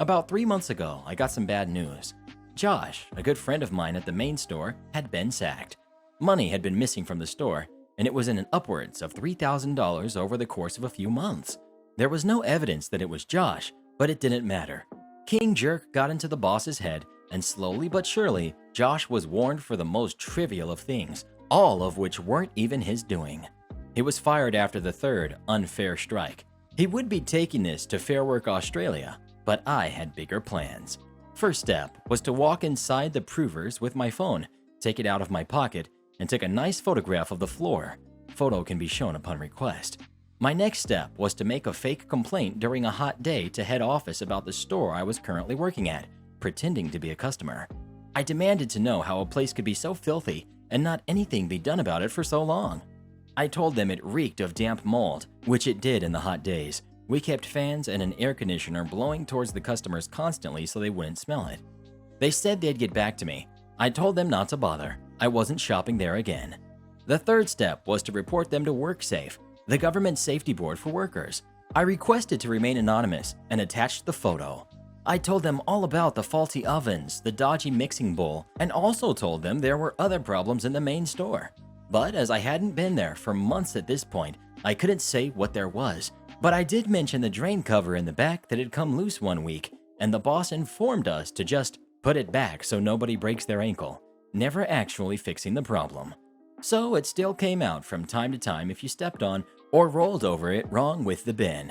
About 3 months ago, I got some bad news. Josh, a good friend of mine at the main store, had been sacked. Money had been missing from the store, and it was in an upwards of $3,000 over the course of a few months. There was no evidence that it was Josh, but it didn't matter. King Jerk got into the boss's head, and slowly but surely, Josh was warned for the most trivial of things, all of which weren't even his doing. He was fired after the 3rd unfair strike. He would be taking this to Fair Work Australia, but I had bigger plans. First step was to walk inside the provers with my phone, take it out of my pocket, and take a nice photograph of the floor. Photo can be shown upon request. My next step was to make a fake complaint during a hot day to head office about the store I was currently working at, pretending to be a customer. I demanded to know how a place could be so filthy and not anything be done about it for so long. I told them it reeked of damp mold, which it did in the hot days. We kept fans and an air conditioner blowing towards the customers constantly so they wouldn't smell it. They said they'd get back to me. I told them not to bother. I wasn't shopping there again. The third step was to report them to WorkSafe, the government safety board for workers. I requested to remain anonymous and attached the photo. I told them all about the faulty ovens, the dodgy mixing bowl, and also told them there were other problems in the main store. But as I hadn't been there for months at this point, I couldn't say what there was. But I did mention the drain cover in the back that had come loose one week, and the boss informed us to just put it back so nobody breaks their ankle, never actually fixing the problem. so it still came out from time to time if you stepped on or rolled over it wrong with the bin.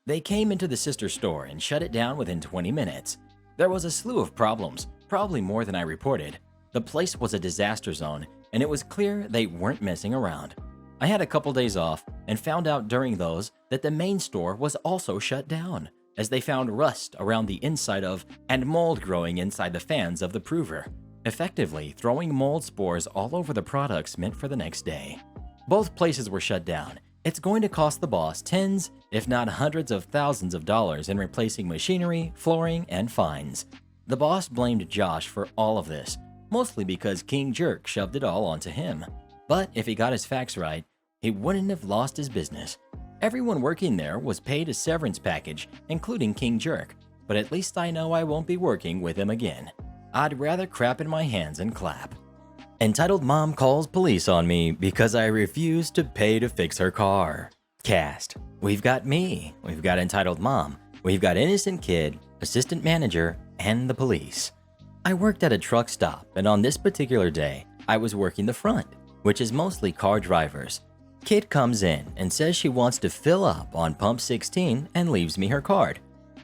They came into the sister store and shut it down within 20 minutes. There was a slew of problems, probably more than I reported. The place was a disaster zone, and it was clear they weren't messing around. I had a couple days off and found out during those that the main store was also shut down, as they found rust around the inside of and mold growing inside the fans of the prover, effectively throwing mold spores all over the products meant for the next day. Both places were shut down. It's going to cost the boss tens, if not hundreds of thousands of dollars in replacing machinery, flooring, and fines. The boss blamed Josh for all of this, mostly because King Jerk shoved it all onto him. But if he got his facts right, he wouldn't have lost his business. Everyone working there was paid a severance package, including King Jerk, but at least I know I won't be working with him again. I'd rather crap in my hands and clap. Entitled Mom calls police on me because I refuse to pay to fix her car. Cast. We've got me, we've got Entitled Mom, we've got Innocent Kid, Assistant Manager, and the police. I worked at a truck stop, and on this particular day, I was working the front, which is mostly car drivers. Kid comes in and says she wants to fill up on pump 16 and leaves me her card.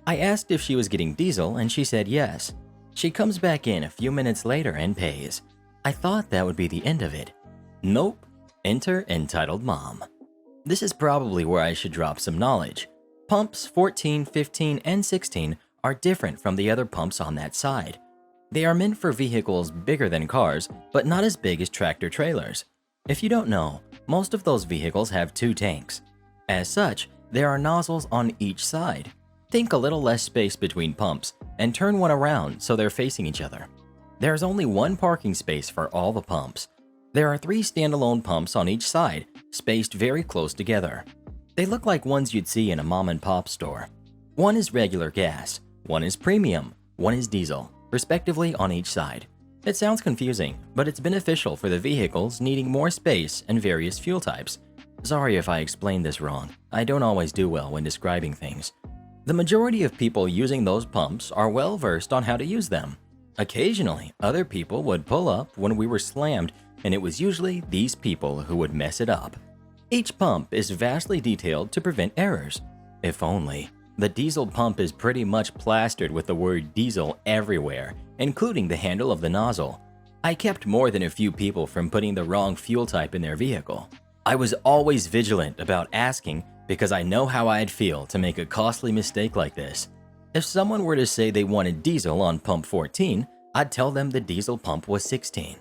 I asked if she was getting diesel, and she said yes. She comes back in a few minutes later and pays. I thought that would be the end of it. Nope. Enter Entitled Mom. This is probably where I should drop some knowledge. Pumps 14, 15, and 16 are different from the other pumps on that side. They are meant for vehicles bigger than cars, but not as big as tractor trailers. If you don't know, most of those vehicles have 2 tanks. As such, there are nozzles on each side. Think a little less space between pumps and turn one around so they're facing each other. There's only one parking space for all the pumps. There are 3 standalone pumps on each side, spaced very close together. They look like ones you'd see in a mom and pop store. One is regular gas, one is premium, one is diesel, respectively on each side. It sounds confusing, but it's beneficial for the vehicles needing more space and various fuel types. Sorry if I explained this wrong. I don't always do well when describing things. The majority of people using those pumps are well versed on how to use them. Occasionally, other people would pull up when we were slammed, and it was usually these people who would mess it up. Each pump is vastly detailed to prevent errors. If only. The diesel pump is pretty much plastered with the word diesel everywhere, including the handle of the nozzle. I kept more than a few people from putting the wrong fuel type in their vehicle. I was always vigilant about asking because I know how I'd feel to make a costly mistake like this. If someone were to say they wanted diesel on pump 14, I'd tell them the diesel pump was 16.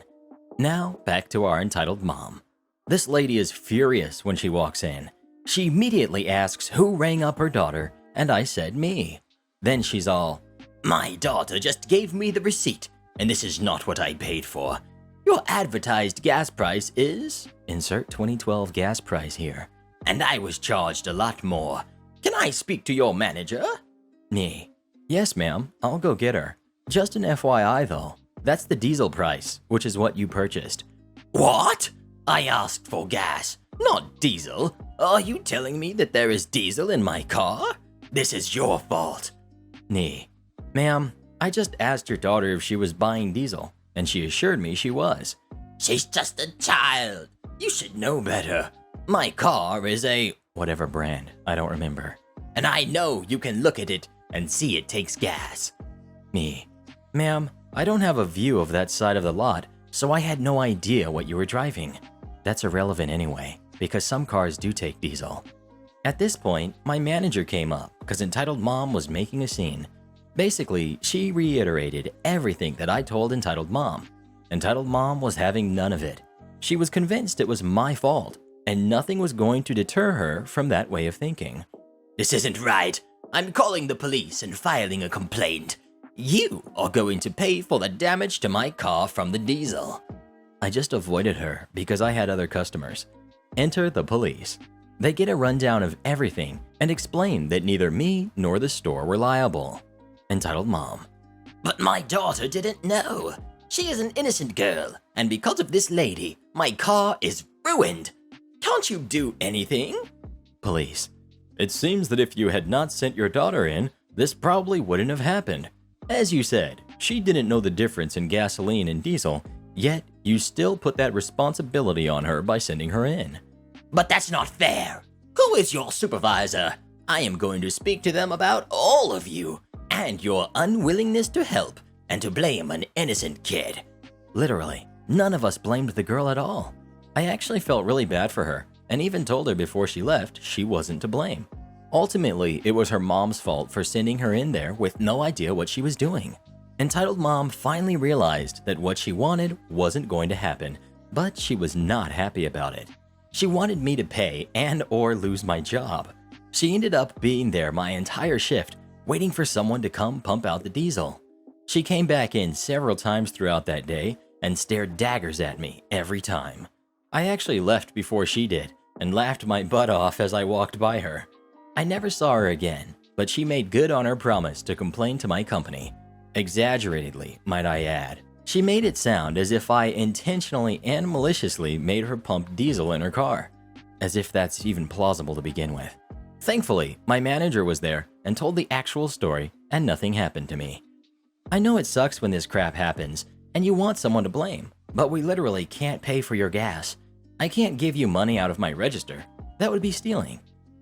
Now, back to our Entitled Mom. This lady is furious when she walks in. She immediately asks who rang up her daughter, and I said me. Then she's all, "My daughter just gave me the receipt, and this is not what I paid for. Your advertised gas price is," insert 2012 gas price here, "and I was charged a lot more. Can I speak to your manager?" Me. Yes, ma'am, I'll go get her. Just an FYI though, that's the diesel price, which is what you purchased. What? I asked for gas, not diesel. Are you telling me that there is diesel in my car? This is your fault. Nee. Ma'am, I just asked your daughter if she was buying diesel, and she assured me she was. She's just a child. You should know better. My car is a whatever brand, I don't remember. And I know you can look at it and see it takes gas. Me. Ma'am, I don't have a view of that side of the lot, so I had no idea what you were driving. That's irrelevant anyway, because some cars do take diesel. At this point, my manager came up because Entitled Mom was making a scene. Basically, she reiterated everything that I told Entitled Mom. Entitled Mom was having none of it. She was convinced it was my fault, and nothing was going to deter her from that way of thinking. This isn't right. I'm calling the police and filing a complaint. You are going to pay for the damage to my car from the diesel. I just avoided her because I had other customers. Enter the police. They get a rundown of everything and explain that neither me nor the store were liable. Entitled Mom. But my daughter didn't know. She is an innocent girl, and because of this lady, my car is ruined. Can't you do anything? Police. It seems that if you had not sent your daughter in, this probably wouldn't have happened. As you said, she didn't know the difference in gasoline and diesel, yet you still put that responsibility on her by sending her in. But that's not fair. Who is your supervisor? I am going to speak to them about all of you and your unwillingness to help and to blame an innocent kid. Literally, none of us blamed the girl at all. I actually felt really bad for her and even told her before she left she wasn't to blame. Ultimately, it was her mom's fault for sending her in there with no idea what she was doing. Entitled Mom finally realized that what she wanted wasn't going to happen, but she was not happy about it. She wanted me to pay and or lose my job. She ended up being there my entire shift, waiting for someone to come pump out the diesel. She came back in several times throughout that day and stared daggers at me every time. I actually left before she did and laughed my butt off as I walked by her. I never saw her again, but she made good on her promise to complain to my company. Exaggeratedly, might I add. She made it sound as if I intentionally and maliciously made her pump diesel in her car. As if that's even plausible to begin with. Thankfully, my manager was there and told the actual story, and nothing happened to me. I know it sucks when this crap happens, and you want someone to blame, but we literally can't pay for your gas. I can't give you money out of my register. That would be stealing.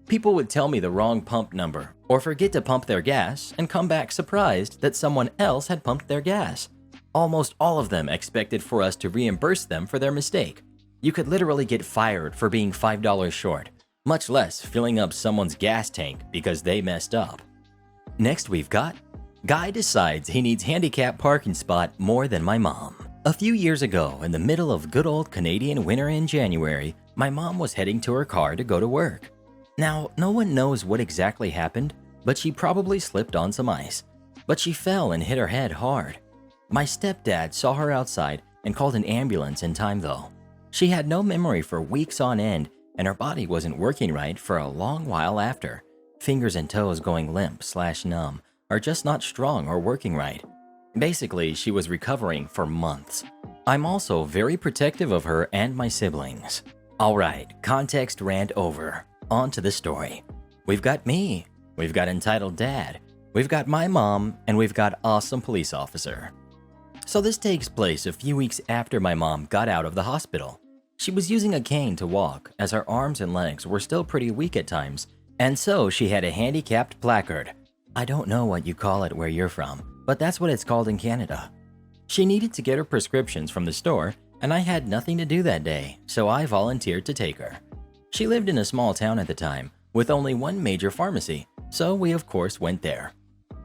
People would tell me the wrong pump number, or forget to pump their gas and come back surprised that someone else had pumped their gas. Almost all of them expected for us to reimburse them for their mistake. You could literally get fired for being $5 short, much less filling up someone's gas tank because they messed up. Next we've got, guy decides he needs handicap parking spot more than my mom. A few years ago, in the middle of good old Canadian winter in January, my mom was heading to her car to go to work. Now, no one knows what exactly happened, but she probably slipped on some ice. But she fell and hit her head hard. My stepdad saw her outside and called an ambulance in time though. She had no memory for weeks on end, and her body wasn't working right for a long while after. Fingers and toes going limp/numb, or just not strong or working right. Basically, she was recovering for months. I'm also very protective of her and my siblings. Alright, context rant over. On to the story. We've got me, we've got entitled dad, we've got my mom, and we've got awesome police officer. So this takes place a few weeks after my mom got out of the hospital. She was using a cane to walk as her arms and legs were still pretty weak at times, and so she had a handicapped placard. I don't know what you call it where you're from, but that's what it's called in Canada. She needed to get her prescriptions from the store, and I had nothing to do that day, so I volunteered to take her. She lived in a small town at the time, with only one major pharmacy, so we of course went there.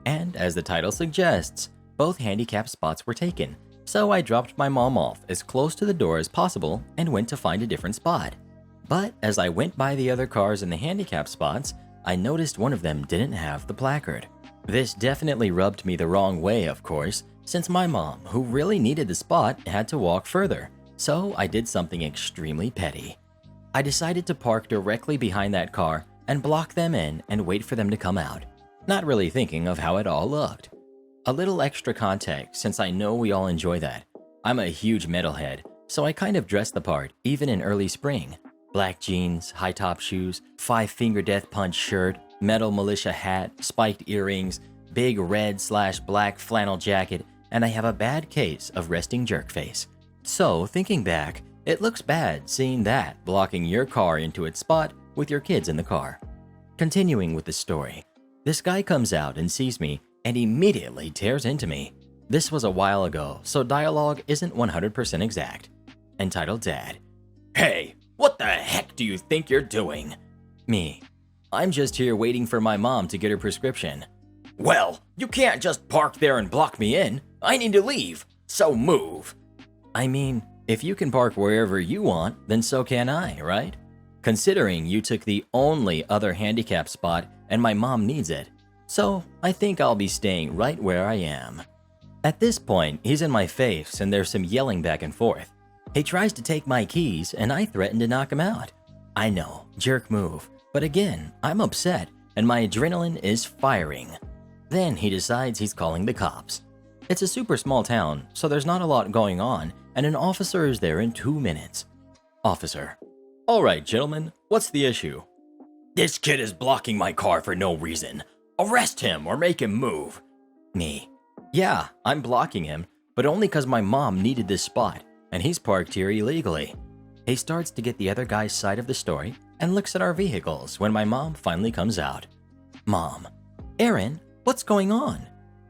And as the title suggests, both handicap spots were taken, so I dropped my mom off as close to the door as possible and went to find a different spot. But as I went by the other cars in the handicap spots, I noticed one of them didn't have the placard. This definitely rubbed me the wrong way, of course, since my mom, who really needed the spot, had to walk further, so I did something extremely petty. I decided to park directly behind that car and block them in and wait for them to come out, not really thinking of how it all looked. A little extra context since I know we all enjoy that. I'm a huge metalhead, so I kind of dressed the part even in early spring. Black jeans, high-top shoes, 5-finger death punch shirt, metal militia hat, spiked earrings, big red/black flannel jacket, and I have a bad case of resting jerk face. So, thinking back, it looks bad seeing that blocking your car into its spot with your kids in the car. Continuing with the story, this guy comes out and sees me and immediately tears into me. This was a while ago, so dialogue isn't 100% exact. Entitled Dad. Hey, what the heck do you think you're doing? Me. I'm just here waiting for my mom to get her prescription. Well, you can't just park there and block me in. I need to leave, so move. I mean, if you can park wherever you want, then so can I, right? Considering you took the only other handicap spot and my mom needs it. So, I think I'll be staying right where I am. At this point, he's in my face and there's some yelling back and forth. He tries to take my keys and I threaten to knock him out. I know, jerk move, but again, I'm upset and my adrenaline is firing. Then he decides he's calling the cops. It's a super small town, so there's not a lot going on, and an officer is there in 2 minutes. Officer. All right, gentlemen, what's the issue? This kid is blocking my car for no reason. Arrest him or make him move. Me. Yeah, I'm blocking him, but only because my mom needed this spot, and he's parked here illegally. He starts to get the other guy's side of the story and looks at our vehicles when my mom finally comes out. Mom: Aaron, what's going on?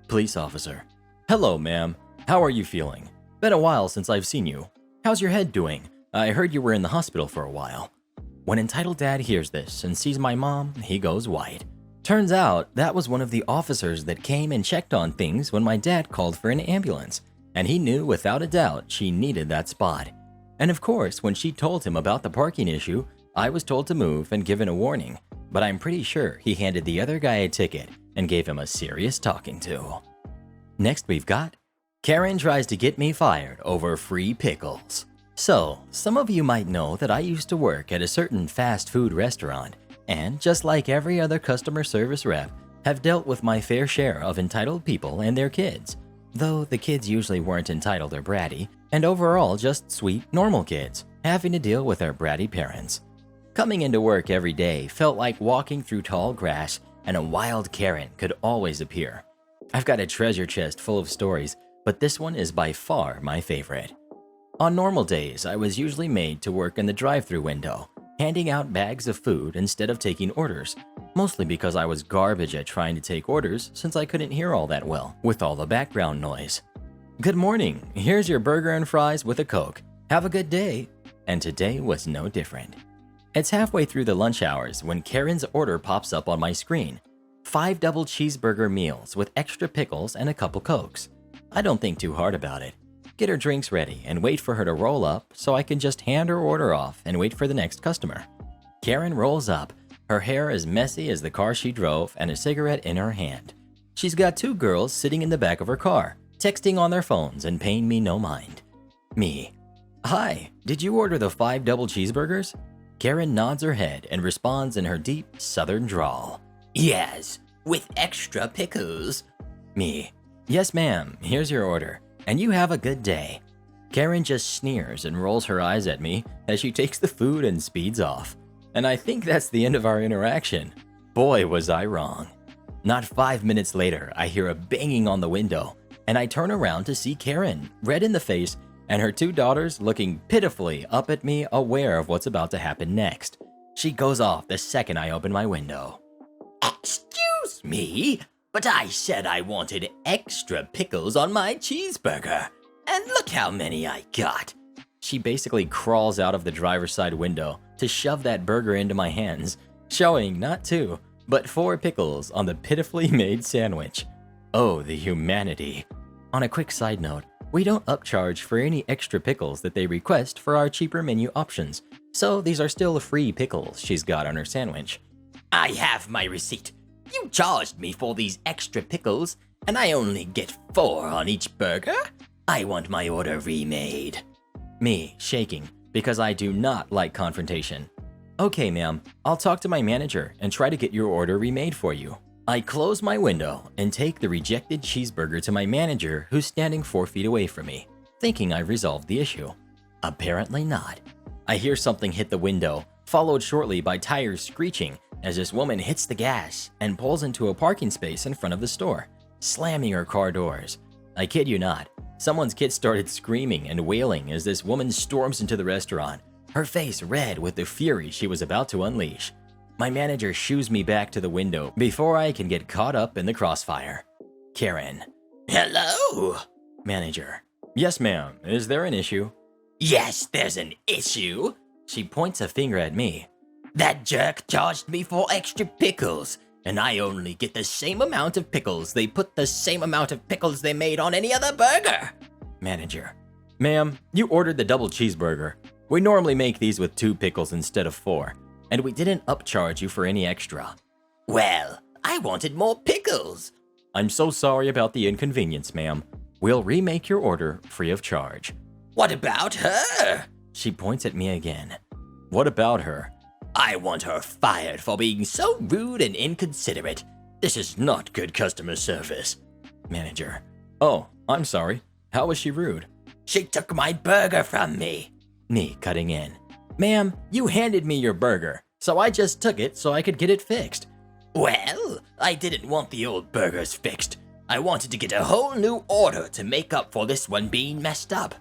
Police officer: Hello, ma'am. How are you feeling? Been a while since I've seen you. How's your head doing? I heard you were in the hospital for a while. When Entitled Dad hears this and sees my mom, he goes white. Turns out that was one of the officers that came and checked on things when my dad called for an ambulance, and he knew without a doubt she needed that spot. And of course, when she told him about the parking issue, I was told to move and given a warning, but I'm pretty sure he handed the other guy a ticket and gave him a serious talking to. Next we've got Karen tries to get me fired over free pickles. So, some of you might know that I used to work at a certain fast food restaurant, and just like every other customer service rep, have dealt with my fair share of entitled people and their kids. Though the kids usually weren't entitled or bratty, and overall just sweet, normal kids, having to deal with their bratty parents. Coming into work every day felt like walking through tall grass, and a wild Karen could always appear. I've got a treasure chest full of stories, but this one is by far my favorite. On normal days, I was usually made to work in the drive-thru window, handing out bags of food instead of taking orders, mostly because I was garbage at trying to take orders since I couldn't hear all that well with all the background noise. Good morning, here's your burger and fries with a Coke. Have a good day. And today was no different. It's halfway through the lunch hours when Karen's order pops up on my screen. 5 double cheeseburger meals with extra pickles and a couple Cokes. I don't think too hard about it. Get her drinks ready and wait for her to roll up so I can just hand her order off and wait for the next customer. Karen rolls up, her hair as messy as the car she drove and a cigarette in her hand. She's got 2 girls sitting in the back of her car, texting on their phones and paying me no mind. Me: Hi, did you order the 5 double cheeseburgers? Karen nods her head and responds in her deep southern drawl. Yes, with extra pickles. Me: Yes, ma'am, here's your order. And you have a good day. Karen just sneers and rolls her eyes at me as she takes the food and speeds off. And I think that's the end of our interaction. Boy, was I wrong. Not 5 minutes later, I hear a banging on the window, and I turn around to see Karen, red in the face, and her 2 daughters looking pitifully up at me, aware of what's about to happen next. She goes off the second I open my window. Excuse me, but I said I wanted extra pickles on my cheeseburger. And look how many I got. She basically crawls out of the driver's side window to shove that burger into my hands, showing not 2, but 4 pickles on the pitifully made sandwich. Oh, the humanity. On a quick side note, we don't upcharge for any extra pickles that they request for our cheaper menu options, so these are still free pickles she's got on her sandwich. I have my receipt. You charged me for these extra pickles, and I only get 4 on each burger? I want my order remade. Me, shaking, because I do not like confrontation. Okay, ma'am, I'll talk to my manager and try to get your order remade for you. I close my window and take the rejected cheeseburger to my manager, who's standing 4 feet away from me, thinking I've resolved the issue. Apparently not. I hear something hit the window, followed shortly by tires screeching as this woman hits the gas and pulls into a parking space in front of the store, slamming her car doors. I kid you not, someone's kid started screaming and wailing as this woman storms into the restaurant, her face red with the fury she was about to unleash. My manager shoos me back to the window before I can get caught up in the crossfire. Karen. Hello? Manager. Yes, ma'am. Is there an issue? Yes, there's an issue. She points a finger at me. That jerk charged me for extra pickles, and I only get the same amount of pickles they put the same amount of pickles they made on any other burger. Manager. Ma'am, you ordered the double cheeseburger. We normally make these with 2 pickles instead of 4, and we didn't upcharge you for any extra. Well, I wanted more pickles. I'm so sorry about the inconvenience, ma'am. We'll remake your order free of charge. What about her? She points at me again. What about her? I want her fired for being so rude and inconsiderate. This is not good customer service. Manager. Oh, I'm sorry. How was she rude? She took my burger from me. Me cutting in. Ma'am, you handed me your burger, so I just took it so I could get it fixed. Well, I didn't want the old burgers fixed. I wanted to get a whole new order to make up for this one being messed up.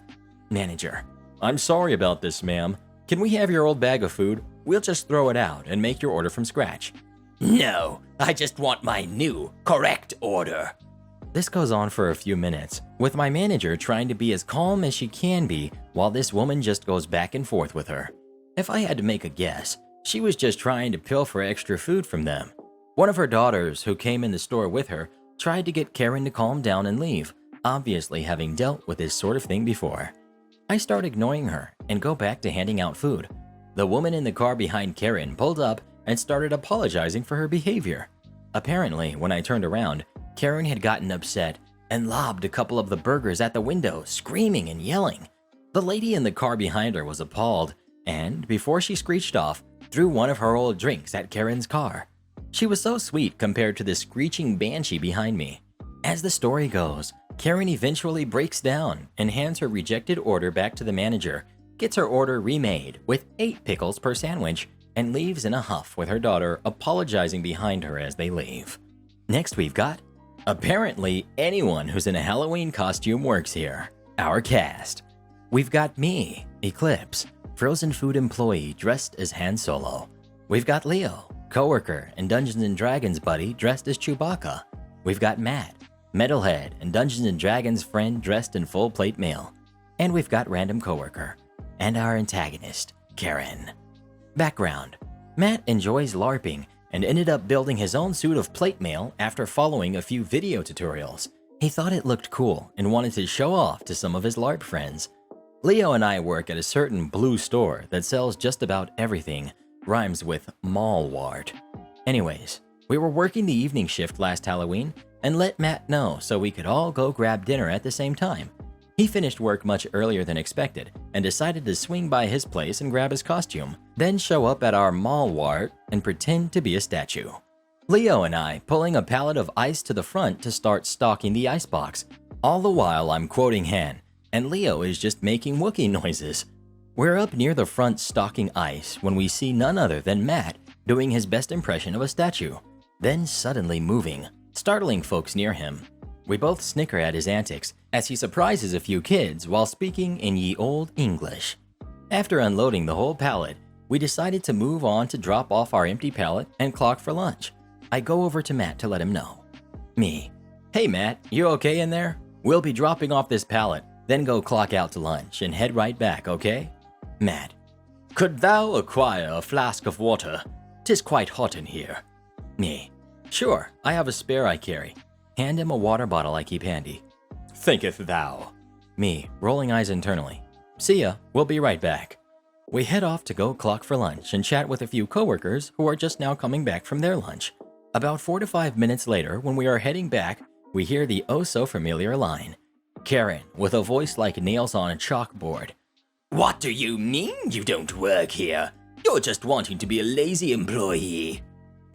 Manager. I'm sorry about this, ma'am. Can we have your old bag of food? We'll just throw it out and make your order from scratch. No, I just want my new, correct order. This goes on for a few minutes, with my manager trying to be as calm as she can be while this woman just goes back and forth with her. If I had to make a guess, she was just trying to pilfer extra food from them. One of her daughters, who came in the store with her, tried to get Karen to calm down and leave, obviously having dealt with this sort of thing before. I start ignoring her and go back to handing out food. The woman in the car behind Karen pulled up and started apologizing for her behavior. Apparently, when I turned around, Karen had gotten upset and lobbed a couple of the burgers at the window, screaming and yelling. The lady in the car behind her was appalled and, before she screeched off, threw one of her old drinks at Karen's car. She was so sweet compared to the screeching banshee behind me. As the story goes, Karen eventually breaks down and hands her rejected order back to the manager, gets her order remade with 8 pickles per sandwich, and leaves in a huff with her daughter apologizing behind her as they leave. Next we've got, apparently anyone who's in a Halloween costume works here. Our cast. We've got me, Eclipse, frozen food employee dressed as Han Solo. We've got Leo, coworker and Dungeons & Dragons buddy dressed as Chewbacca. We've got Matt, metalhead and Dungeons & Dragons friend dressed in full plate mail. And we've got random coworker. And our antagonist, Karen. Background: Matt enjoys LARPing and ended up building his own suit of plate mail after following a few video tutorials. He thought it looked cool and wanted to show off to some of his LARP friends. Leo and I work at a certain blue store that sells just about everything, rhymes with mallwart. Anyways, we were working the evening shift last Halloween and let Matt know so we could all go grab dinner at the same time. He finished work much earlier than expected and decided to swing by his place and grab his costume, then show up at our mallwart and pretend to be a statue. Leo and I pulling a pallet of ice to the front to start stocking the icebox. All the while I'm quoting Han, and Leo is just making Wookiee noises. We're up near the front stocking ice when we see none other than Matt doing his best impression of a statue, then suddenly moving, startling folks near him. We both snicker at his antics as he surprises a few kids while speaking in ye old English. After unloading the whole pallet, we decided to move on to drop off our empty pallet and clock for lunch. I go over to Matt to let him know. Me: "Hey Matt, you okay in there? We'll be dropping off this pallet, then go clock out to lunch and head right back, okay?" Matt: "Could thou acquire a flask of water? 'Tis quite hot in here." Me: "Sure, I have a spare I carry." Hand him a water bottle I keep handy. "Thinketh thou." Me, rolling eyes internally. "See ya, we'll be right back." We head off to go clock for lunch and chat with a few coworkers who are just now coming back from their lunch. About 4 to 5 minutes later, when we are heading back, we hear the oh-so-familiar line. Karen, with a voice like nails on a chalkboard. What do you mean you don't work here? You're just wanting to be a lazy employee.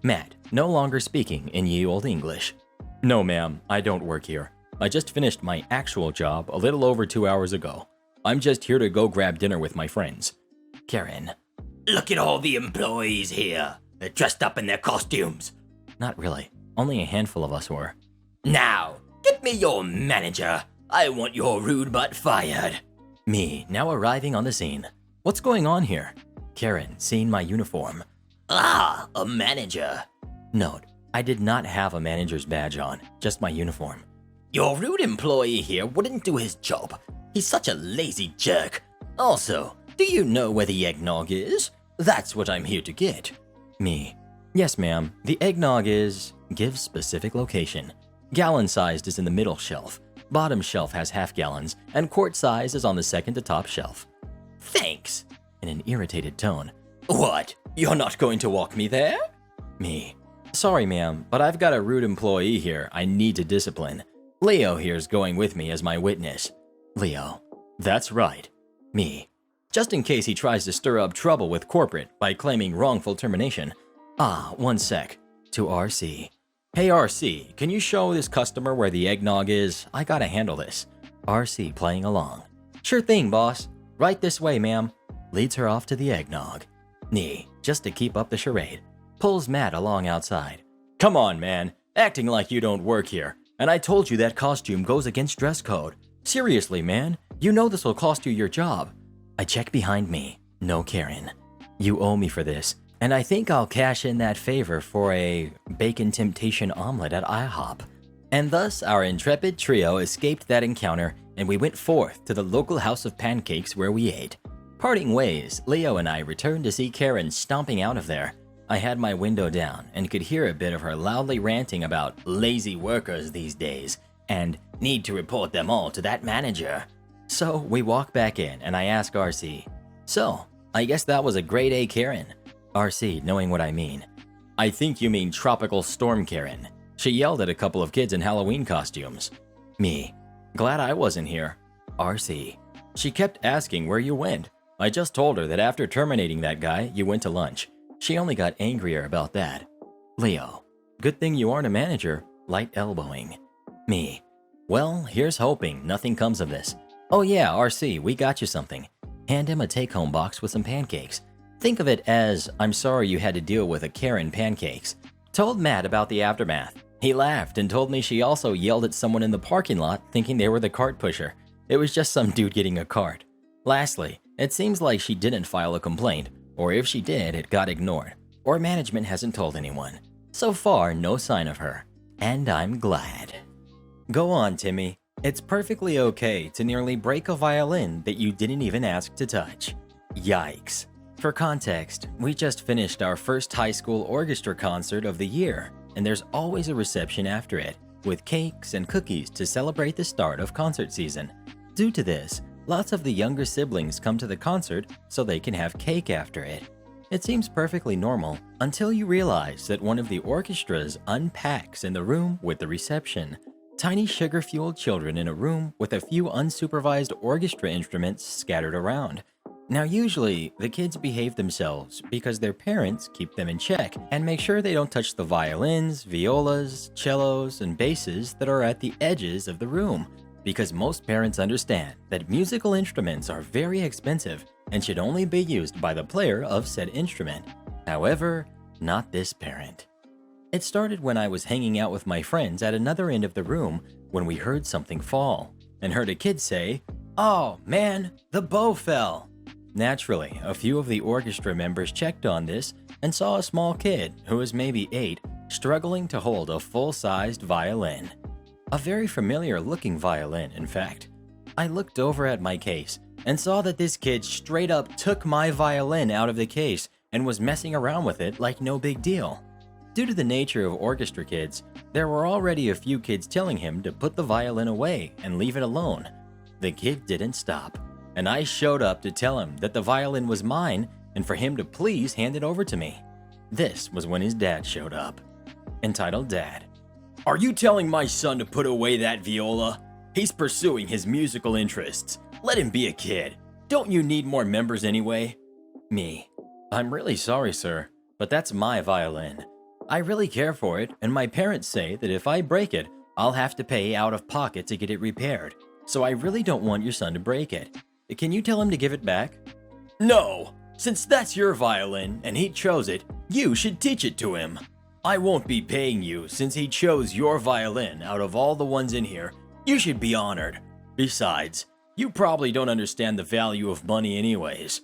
Matt, no longer speaking in ye old English. "No ma'am, I don't work here. I just finished my actual job a little over 2 hours ago. I'm just here to go grab dinner with my friends." Karen: "Look at all the employees here. They're dressed up in their costumes." Not really. Only a handful of us were. "Now, get me your manager. I want your rude butt fired." Me, now arriving on the scene. "What's going on here?" Karen, seeing my uniform. "Ah, a manager." Note: I did not have a manager's badge on, just my uniform. "Your rude employee here wouldn't do his job. He's such a lazy jerk. Also, do you know where the eggnog is? That's what I'm here to get." Me: "Yes ma'am, the eggnog is..." Give specific location. Gallon sized is in the middle shelf. Bottom shelf has half gallons, and quart size is on the second to top shelf. "Thanks." In an irritated tone. "What? You're not going to walk me there?" Me: "Sorry ma'am, but I've got a rude employee here I need to discipline. Leo here's going with me as my witness." Leo: "That's right." Me: "Just in case he tries to stir up trouble with corporate by claiming wrongful termination. Ah, one sec." To RC: "Hey RC, can you show this customer where the eggnog is? I gotta handle this." RC playing along. "Sure thing, boss. Right this way, ma'am." Leads her off to the eggnog. Me, just to keep up the charade, pulls Matt along outside. "Come on, man. Acting like you don't work here. And I told you that costume goes against dress code. Seriously, man. You know this will cost you your job." I check behind me. No Karen. You owe me for this, and I think I'll cash in that favor for a bacon temptation omelet at IHOP. And thus, our intrepid trio escaped that encounter, and we went forth to the local house of pancakes where we ate. Parting ways, Leo and I returned to see Karen stomping out of there. I had my window down and could hear a bit of her loudly ranting about lazy workers these days and need to report them all to that manager. So we walk back in and I ask RC, "So, I guess that was a grade A Karen." RC, knowing what I mean, "I think you mean tropical storm Karen. She yelled at a couple of kids in Halloween costumes." Me, "Glad I wasn't here." RC, "She kept asking where you went. I just told her that after terminating that guy, you went to lunch. She only got angrier about that." Leo, "Good thing you aren't a manager." Light elbowing. Me, "Well, here's hoping nothing comes of this. Oh yeah, RC, we got you something." Hand him a take-home box with some pancakes. Think of it as, "I'm sorry you had to deal with a Karen pancakes." Told Matt about the aftermath. He laughed and told me she also yelled at someone in the parking lot thinking they were the cart pusher. It was just some dude getting a cart. Lastly, it seems like she didn't file a complaint, or if she did, it got ignored, or management hasn't told anyone. So far, no sign of her. And I'm glad. Go on, Timmy. It's perfectly okay to nearly break a violin that you didn't even ask to touch. Yikes. For context, we just finished our first high school orchestra concert of the year, and there's always a reception after it, with cakes and cookies to celebrate the start of concert season. Due to this, lots of the younger siblings come to the concert so they can have cake after it. It seems perfectly normal until you realize that one of the orchestras unpacks in the room with the reception. Tiny sugar-fueled children in a room with a few unsupervised orchestra instruments scattered around. Now usually, the kids behave themselves because their parents keep them in check and make sure they don't touch the violins, violas, cellos, and basses that are at the edges of the room, because most parents understand that musical instruments are very expensive and should only be used by the player of said instrument. However, not this parent. It started when I was hanging out with my friends at another end of the room when we heard something fall and heard a kid say, "Oh man, the bow fell." Naturally, a few of the orchestra members checked on this and saw a small kid, who was maybe 8, struggling to hold a full-sized violin. A very familiar-looking violin, in fact. I looked over at my case and saw that this kid straight up took my violin out of the case and was messing around with it like no big deal. Due to the nature of orchestra kids, there were already a few kids telling him to put the violin away and leave it alone. The kid didn't stop, and I showed up to tell him that the violin was mine and for him to please hand it over to me. This was when his dad showed up. Entitled Dad. "Are you telling my son to put away that viola? He's pursuing his musical interests. Let him be a kid. Don't you need more members anyway?" Me. "I'm really sorry, sir, but that's my violin. I really care for it, and my parents say that if I break it, I'll have to pay out of pocket to get it repaired. So I really don't want your son to break it. Can you tell him to give it back?" "No! Since that's your violin and he chose it, you should teach it to him. I won't be paying you since he chose your violin out of all the ones in here. You should be honored. Besides, you probably don't understand the value of money anyways."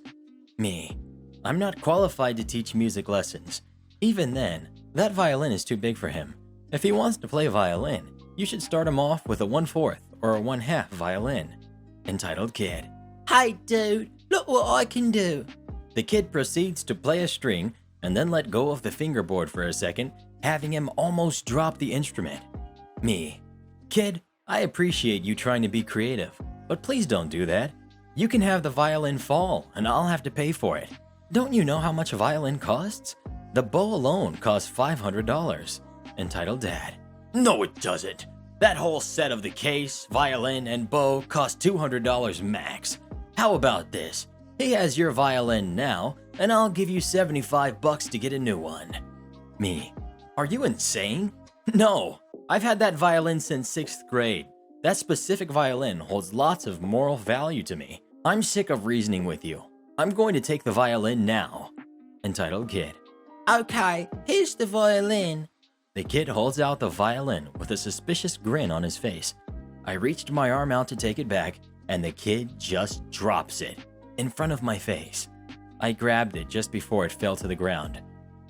Me. "I'm not qualified to teach music lessons. Even then, that violin is too big for him. If he wants to play violin, you should start him off with a 1/4 or a 1/2 violin." Entitled Kid. "Hey dude, look what I can do." The kid proceeds to play a string and then let go of the fingerboard for a second, having him almost drop the instrument. Me. "Kid, I appreciate you trying to be creative, but please don't do that. You can have the violin fall and I'll have to pay for it. Don't you know how much a violin costs? The bow alone costs $500. Entitled Dad. "No it doesn't. That whole set of the case, violin, and bow costs $200 max. How about this? He has your violin now, and I'll give you $75 to get a new one." Me. "Are you insane? No, I've had that violin since 6th grade. That specific violin holds lots of moral value to me. I'm sick of reasoning with you. I'm going to take the violin now." Entitled Kid. "Okay, here's the violin." The kid holds out the violin with a suspicious grin on his face. I reached my arm out to take it back, and the kid just drops it. in front of my face. I grabbed it just before it fell to the ground.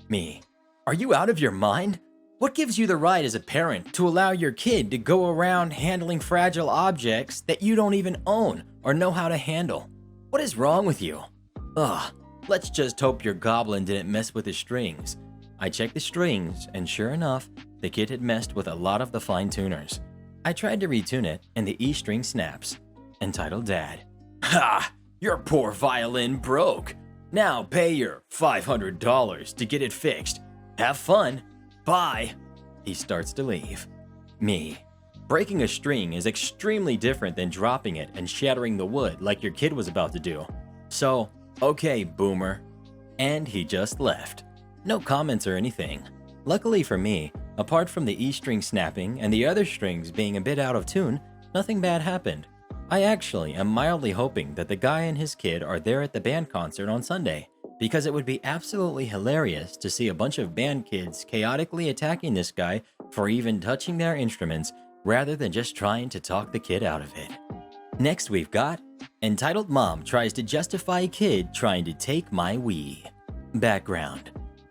Me, are you out of your mind? What gives you the right as a parent to allow your kid to go around handling fragile objects that you don't even own or know how to handle? What is wrong with you? Ugh, let's just hope your goblin didn't mess with the strings. I checked the strings, and sure enough, the kid had messed with a lot of the fine tuners. I tried to retune it, and the E string snaps. Entitled Dad. Ha! Your poor violin broke. Now pay your $500 to get it fixed. Have fun. Bye. He starts to leave. Me. Breaking a string is extremely different than dropping it and shattering the wood like your kid was about to do. So, okay, boomer. And he just left. No comments or anything. Luckily for me, apart from the E string snapping and the other strings being a bit out of tune, nothing bad happened. I actually am mildly hoping that the guy and his kid are there at the band concert on Sunday, because it would be absolutely hilarious to see a bunch of band kids chaotically attacking this guy for even touching their instruments rather than just trying to talk the kid out of it. Next we've got Entitled Mom Tries to Justify Kid Trying to Take My Wii. Background.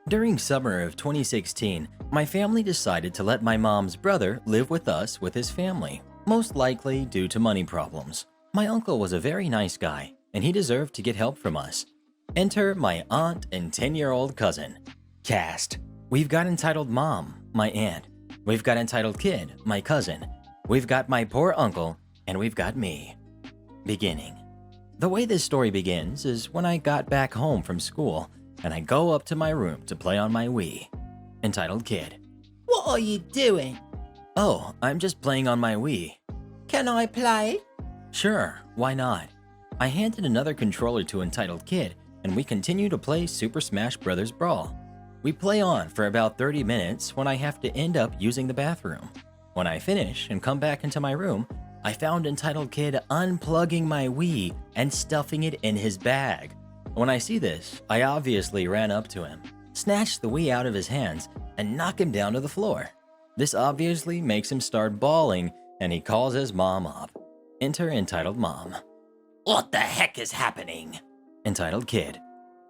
During summer of 2016, my family decided to let my mom's brother live with us with his family, most likely due to money problems. My uncle was a very nice guy, and he deserved to get help from us. Enter my aunt and 10-year-old cousin. Cast. We've got Entitled Mom, my aunt. We've got Entitled Kid, my cousin. We've got my poor uncle, and we've got me. Beginning. The way this story begins is when I got back home from school, and I go up to my room to play on my Wii. Entitled Kid. What are you doing? Oh, I'm just playing on my Wii. Can I play? Sure, why not? I handed another controller to Entitled Kid, and we continue to play Super Smash Bros. Brawl. We play on for about 30 minutes when I have to end up using the bathroom. When I finish and come back into my room, I found Entitled Kid unplugging my Wii and stuffing it in his bag. When I see this, I obviously ran up to him, snatched the Wii out of his hands, and knocked him down to the floor. This obviously makes him start bawling, and he calls his mom up. Enter Entitled Mom. What the heck is happening? Entitled Kid.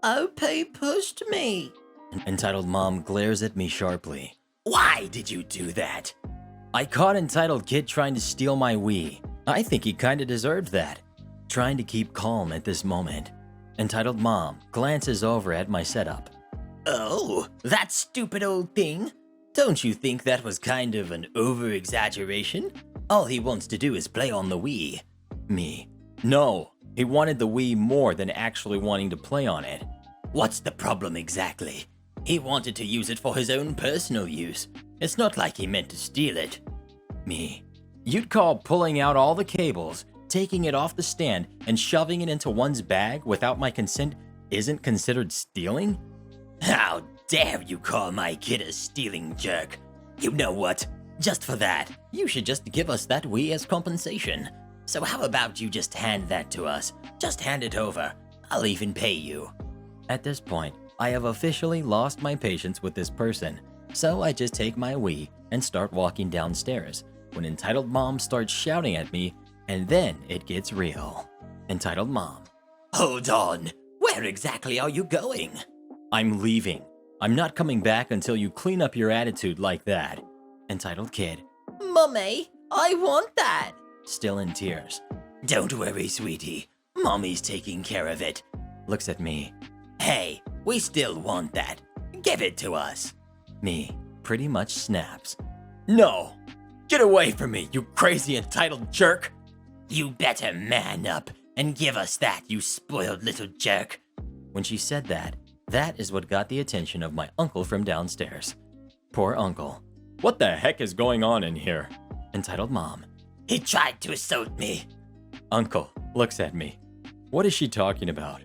OP pushed me. Entitled Mom glares at me sharply. Why did you do that? I caught Entitled Kid trying to steal my Wii. I think he kinda deserved that. Trying to keep calm at this moment. Entitled Mom glances over at my setup. Oh, that stupid old thing? Don't you think that was kind of an over-exaggeration? All he wants to do is play on the Wii. Me. No, he wanted the Wii more than actually wanting to play on it. What's the problem exactly? He wanted to use it for his own personal use. It's not like he meant to steal it. Me. You'd call pulling out all the cables, taking it off the stand, and shoving it into one's bag without my consent isn't considered stealing? How dare you call my kid a stealing jerk? You know what? Just for that, you should just give us that Wii as compensation. So how about you just hand that to us? Just hand it over. I'll even pay you. At this point, I have officially lost my patience with this person, so I just take my Wii and start walking downstairs when Entitled Mom starts shouting at me, and then it gets real. Entitled Mom. Hold on. Where exactly are you going? I'm leaving. I'm not coming back until you clean up your attitude like that. Entitled Kid. Mummy, I want that. Still in tears. Don't worry, sweetie. Mommy's taking care of it. Looks at me. Hey, we still want that. Give it to us. Me pretty much snaps. No! Get away from me, you crazy entitled jerk! You better man up and give us that, you spoiled little jerk. When she said that, that is what got the attention of my uncle from downstairs. Poor uncle. What the heck is going on in here? Entitled Mom. He tried to assault me. Uncle looks at me. What is she talking about?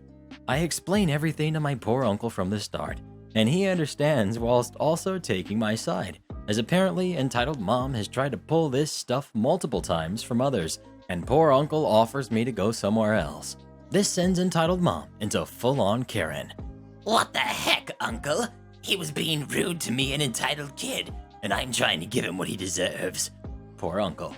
I explain everything to my poor uncle from the start, and he understands whilst also taking my side, as apparently Entitled Mom has tried to pull this stuff multiple times from others, and poor uncle offers me to go somewhere else. This sends Entitled Mom into full-on Karen. What the heck, uncle? He was being rude to me, an entitled kid, and I'm trying to give him what he deserves. Poor uncle.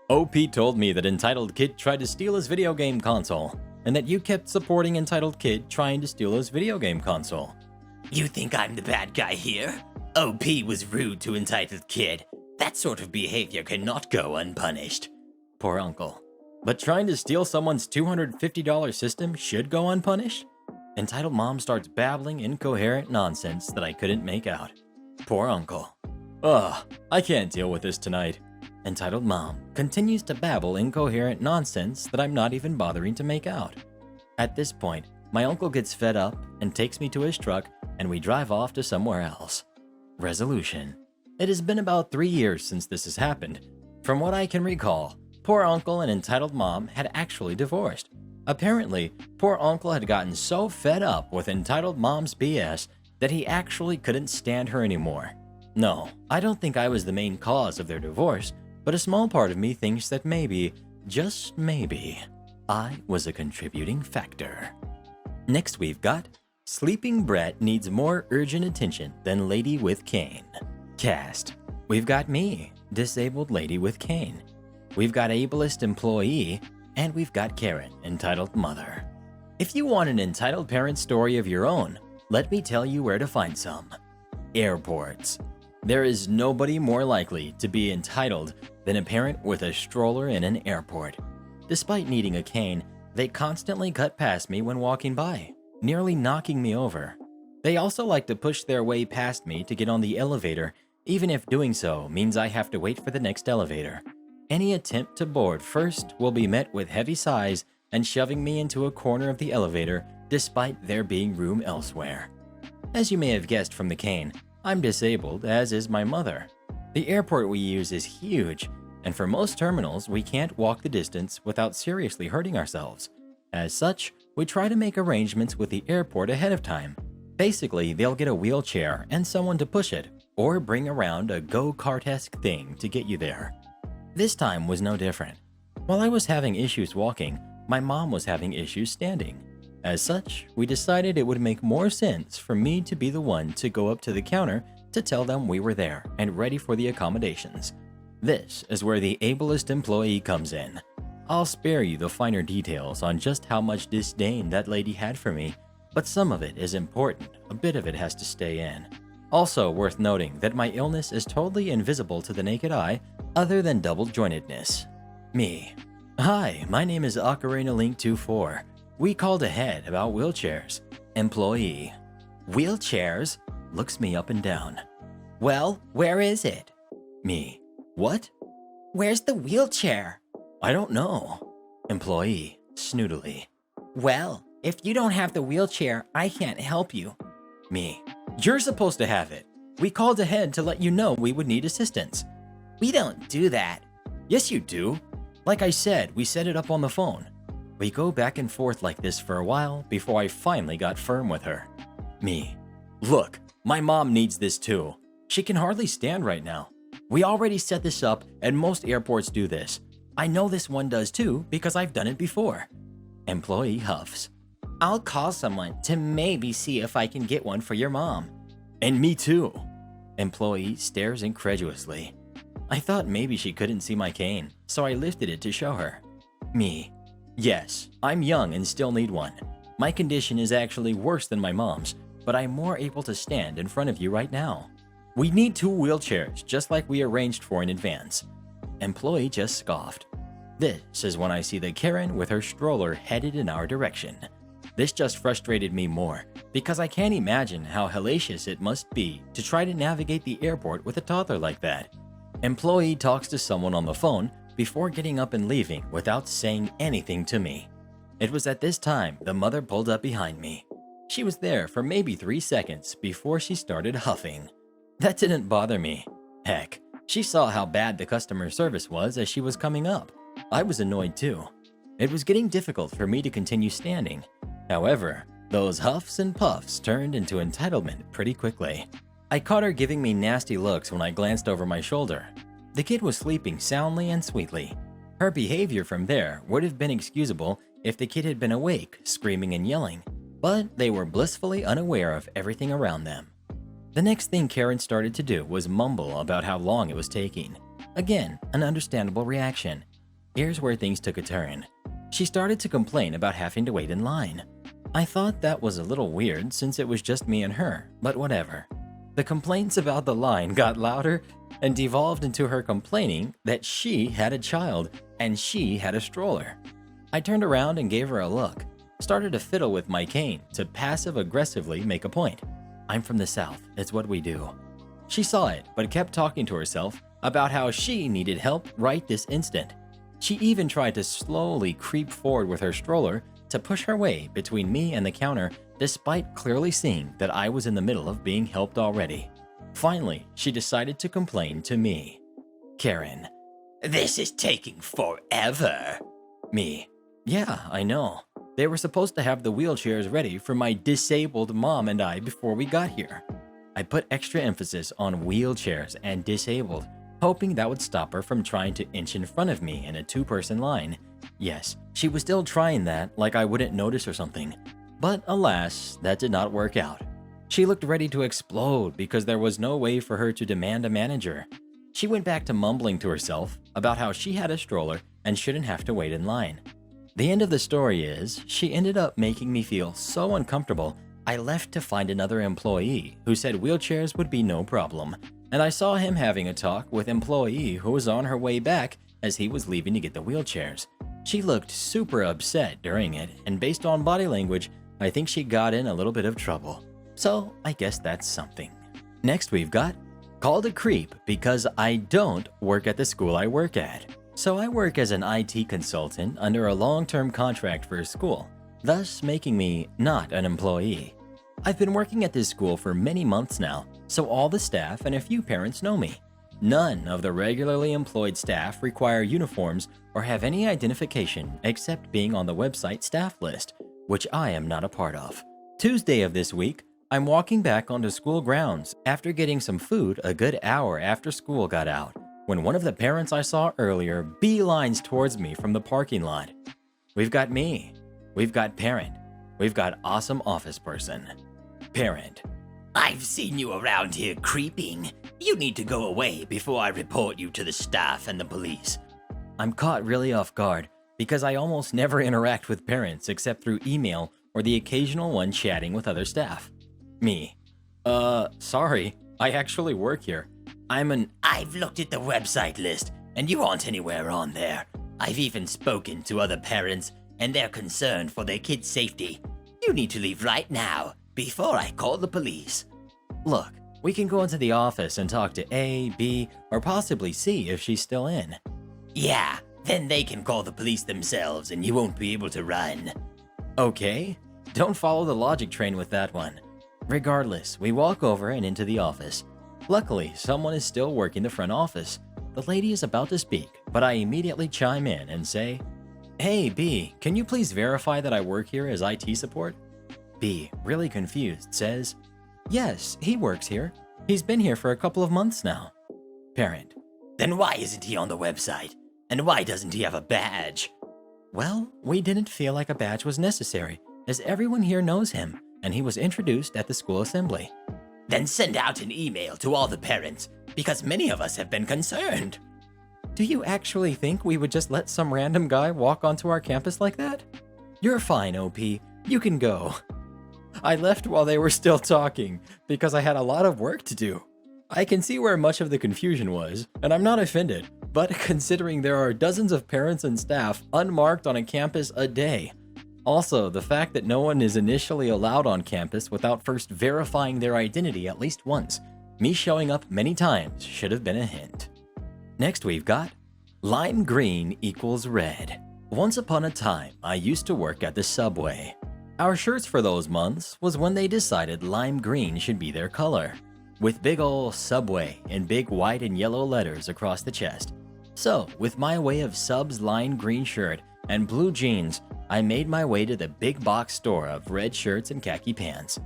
OP told me that Entitled Kid tried to steal his video game console. and that you kept supporting entitled kid trying to steal his video game console. You think I'm the bad guy here? OP was rude to entitled kid. That sort of behavior cannot go unpunished. Poor uncle. But trying to steal someone's $250 system should go unpunished? Entitled mom starts babbling incoherent nonsense that I couldn't make out. Poor uncle. Ugh, I can't deal with this tonight. Entitled mom continues to babble incoherent nonsense that I'm not even bothering to make out. At this point, my uncle gets fed up and takes me to his truck, and we drive off to somewhere else. Resolution. It has been about 3 years since this has happened. From what I can recall, poor uncle and entitled mom had actually divorced. Apparently, poor uncle had gotten so fed up with entitled mom's BS that he actually couldn't stand her anymore. No, I don't think I was the main cause of their divorce, but a small part of me thinks that maybe, just maybe, I was a contributing factor. Next we've got Sleeping Brett needs more urgent attention than lady with cane. Cast. We've got me, disabled lady with cane. We've got ableist employee, and we've got Karen, entitled mother. If you want an entitled parent story of your own, let me tell you where to find some. Airports. There is nobody more likely to be entitled than a parent with a stroller in an airport. Despite needing a cane, they constantly cut past me when walking by, nearly knocking me over. They also like to push their way past me to get on the elevator, even if doing so means I have to wait for the next elevator. Any attempt to board first will be met with heavy sighs and shoving me into a corner of the elevator despite there being room elsewhere. As you may have guessed from the cane, I'm disabled, as is my mother. The airport we use is huge, and for most terminals we can't walk the distance without seriously hurting ourselves. As such, we try to make arrangements with the airport ahead of time. Basically, they'll get a wheelchair and someone to push it, or bring around a go-kart-esque thing to get you there. This time was no different. While I was having issues walking, my mom was having issues standing. As such, we decided it would make more sense for me to be the one to go up to the counter to tell them we were there and ready for the accommodations. This is where the ableist employee comes in. I'll spare you the finer details on just how much disdain that lady had for me, but some of it is important, a bit of it has to stay in. Also worth noting that my illness is totally invisible to the naked eye, other than double-jointedness. Me. Hi, my name is Ocarina Link 24. We called ahead about wheelchairs. Employee. Wheelchairs? Looks me up and down. Well, where is it? Me. What? Where's the wheelchair? I don't know. Employee. Snootily. Well, if you don't have the wheelchair, I can't help you. Me. You're supposed to have it. We called ahead to let you know we would need assistance. We don't do that. Yes, you do. Like I said, we set it up on the phone. We go back and forth like this for a while before I finally got firm with her. Me. Look, my mom needs this too. She can hardly stand right now. We already set this up and most airports do this. I know this one does too because I've done it before. Employee huffs. I'll call someone to maybe see if I can get one for your mom. And me too. Employee stares incredulously. I thought maybe she couldn't see my cane, so I lifted it to show her. Me. Yes, I'm young and still need one. My condition is actually worse than my mom's, but I'm more able to stand in front of you right now. We need 2 wheelchairs, just like we arranged for in advance. Employee just scoffed. This is when I see the Karen with her stroller headed in our direction. This just frustrated me more, because I can't imagine how hellacious it must be to try to navigate the airport with a toddler like that. Employee talks to someone on the phone before getting up and leaving without saying anything to me. It was at this time the mother pulled up behind me. She was there for maybe 3 seconds before she started huffing. That didn't bother me. Heck, she saw how bad the customer service was as she was coming up. I was annoyed too. It was getting difficult for me to continue standing. However, those huffs and puffs turned into entitlement pretty quickly. I caught her giving me nasty looks when I glanced over my shoulder. The kid was sleeping soundly and sweetly. Her behavior from there would have been excusable if the kid had been awake, screaming and yelling, but they were blissfully unaware of everything around them. The next thing Karen started to do was mumble about how long it was taking. Again, an understandable reaction. Here's where things took a turn. She started to complain about having to wait in line. I thought that was a little weird since it was just me and her, but whatever. The complaints about the line got louder and devolved into her complaining that she had a child and she had a stroller. I turned around and gave her a look, started to fiddle with my cane to passive-aggressively make a point. I'm from the South, it's what we do. She saw it, but kept talking to herself about how she needed help right this instant. She even tried to slowly creep forward with her stroller to push her way between me and the counter, despite clearly seeing that I was in the middle of being helped already. Finally, she decided to complain to me. Karen. This is taking forever. Me. Yeah, I know. They were supposed to have the wheelchairs ready for my disabled mom and I before we got here. I put extra emphasis on wheelchairs and disabled, hoping that would stop her from trying to inch in front of me in a two-person line. Yes, she was still trying that like I wouldn't notice or something. But alas, that did not work out. She looked ready to explode because there was no way for her to demand a manager. She went back to mumbling to herself about how she had a stroller and shouldn't have to wait in line. The end of the story is, she ended up making me feel so uncomfortable, I left to find another employee who said wheelchairs would be no problem, and I saw him having a talk with employee who was on her way back as he was leaving to get the wheelchairs. She looked super upset during it, and based on body language, I think she got in a little bit of trouble. So I guess that's something. Next we've got, called a creep because I don't work at the school I work at. So I work as an IT consultant under a long-term contract for a school, thus making me not an employee. I've been working at this school for many months now, so all the staff and a few parents know me. None of the regularly employed staff require uniforms or have any identification except being on the website staff list, which I am not a part of. Tuesday of this week, I'm walking back onto school grounds after getting some food a good hour after school got out, when one of the parents I saw earlier beelines towards me from the parking lot. We've got me. We've got parent. We've got awesome office person. Parent. I've seen you around here creeping. You need to go away before I report you to the staff and the police. I'm caught really off guard because I almost never interact with parents except through email or the occasional one chatting with other staff. Me. Sorry. I actually work here. I've looked at the website list, and you aren't anywhere on there. I've even spoken to other parents, and they're concerned for their kids' safety. You need to leave right now, before I call the police. Look, we can go into the office and talk to A, B, or possibly C if she's still in. Yeah, then they can call the police themselves, and you won't be able to run. Okay, don't follow the logic train with that one. Regardless, we walk over and into the office. Luckily, someone is still working the front office. The lady is about to speak, but I immediately chime in and say, Hey, B, can you please verify that I work here as IT support? B, really confused, says, Yes, he works here. He's been here for a couple of months now. Parent. Then why isn't he on the website? And why doesn't he have a badge? Well, we didn't feel like a badge was necessary, as everyone here knows him, and he was introduced at the school assembly. Then send out an email to all the parents, because many of us have been concerned. Do you actually think we would just let some random guy walk onto our campus like that? You're fine, OP. You can go. I left while they were still talking, because I had a lot of work to do. I can see where much of the confusion was, and I'm not offended, but considering there are dozens of parents and staff unmarked on a campus a day. Also, the fact that no one is initially allowed on campus without first verifying their identity at least once, me showing up many times should have been a hint. Next we've got lime green equals red. Once upon a time, I used to work at the subway. Our shirts for those months was when they decided lime green should be their color, with big ol' Subway in big white and yellow letters across the chest. So, with my way of Sub's lime green shirt and blue jeans, I made my way to the big box store of red shirts and khaki pants.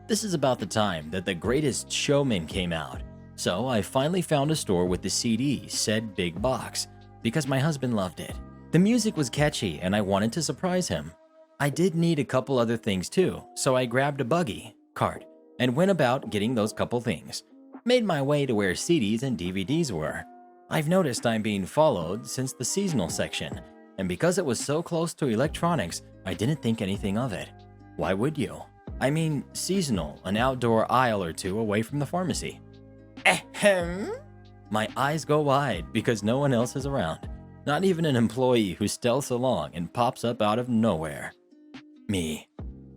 This is about the time that The Greatest Showman came out, so I finally found a store with the CD said big box, because my husband loved it. The music was catchy and I wanted to surprise him. I did need a couple other things too, so I grabbed a buggy, cart, and went about getting those couple things. Made my way to where CDs and DVDs were. I've noticed I'm being followed since the seasonal section, and because it was so close to electronics, I didn't think anything of it. Why would you? I mean, seasonal, an outdoor aisle or two away from the pharmacy. Ahem. My eyes go wide because no one else is around. Not even an employee who stealths along and pops up out of nowhere. Me.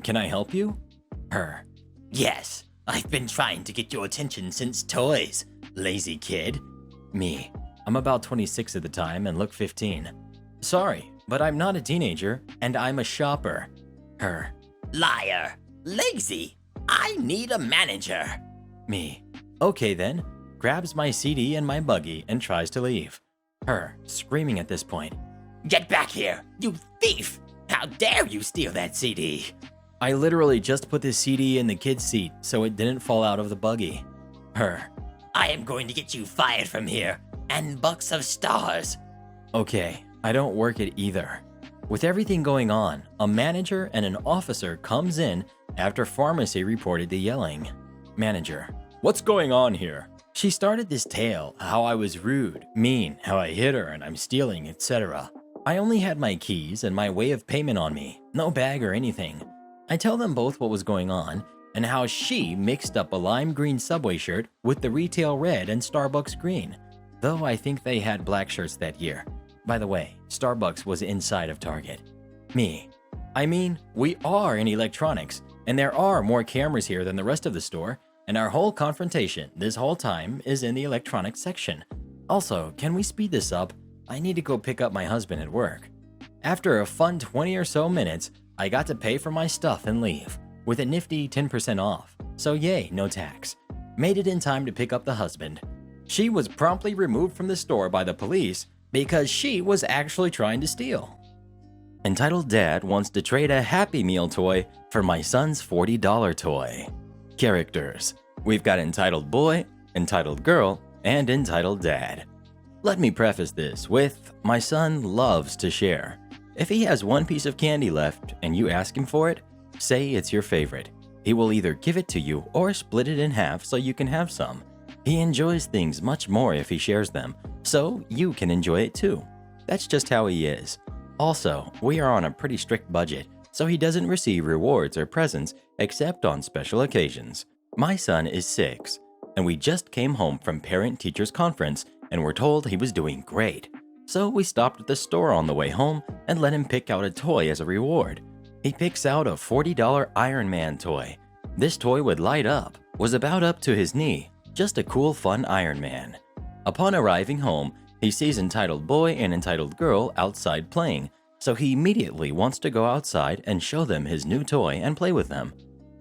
Can I help you? Her. Yes, I've been trying to get your attention since toys, lazy kid. Me. I'm about 26 at the time and look 15. Sorry, but I'm not a teenager and I'm a shopper. Her. Liar. Lazy. I need a manager. Me. Okay then. Grabs my CD and my buggy and tries to leave. Her, screaming at this point. Get back here, you thief! How dare you steal that CD? I literally just put the CD in the kid's seat so it didn't fall out of the buggy. Her. I am going to get you fired from here, and bucks of stars. Okay, I don't work it either. With everything going on, a manager and an officer comes in after pharmacy reported the yelling. Manager. What's going on here? She started this tale, how I was rude, mean, how I hit her and I'm stealing, etc. I only had my keys and my way of payment on me, no bag or anything. I tell them both what was going on and how she mixed up a lime green Subway shirt with the retail red and Starbucks green, though I think they had black shirts that year. By the way, Starbucks was inside of Target. Me. I mean, we are in electronics, and there are more cameras here than the rest of the store, and our whole confrontation this whole time is in the electronics section. Also, can we speed this up? I need to go pick up my husband at work. After a fun 20 or so minutes, I got to pay for my stuff and leave, with a nifty 10% off, so yay, no tax. Made it in time to pick up the husband. She was promptly removed from the store by the police because she was actually trying to steal. Entitled Dad wants to trade a Happy Meal toy for my son's $40 toy. Characters. We've got Entitled Boy, Entitled Girl, and Entitled Dad. Let me preface this with, my son loves to share. If he has one piece of candy left and you ask him for it, say it's your favorite. He will either give it to you or split it in half so you can have some. He enjoys things much more if he shares them, so you can enjoy it too. That's just how he is. Also, we are on a pretty strict budget, so he doesn't receive rewards or presents except on special occasions. My son is 6, and we just came home from parent-teachers conference and were told he was doing great. So we stopped at the store on the way home and let him pick out a toy as a reward. He picks out a $40 Iron Man toy. This toy would light up, was about up to his knee, just a cool fun Iron Man. Upon arriving home, he sees Entitled Boy and Entitled Girl outside playing, so he immediately wants to go outside and show them his new toy and play with them.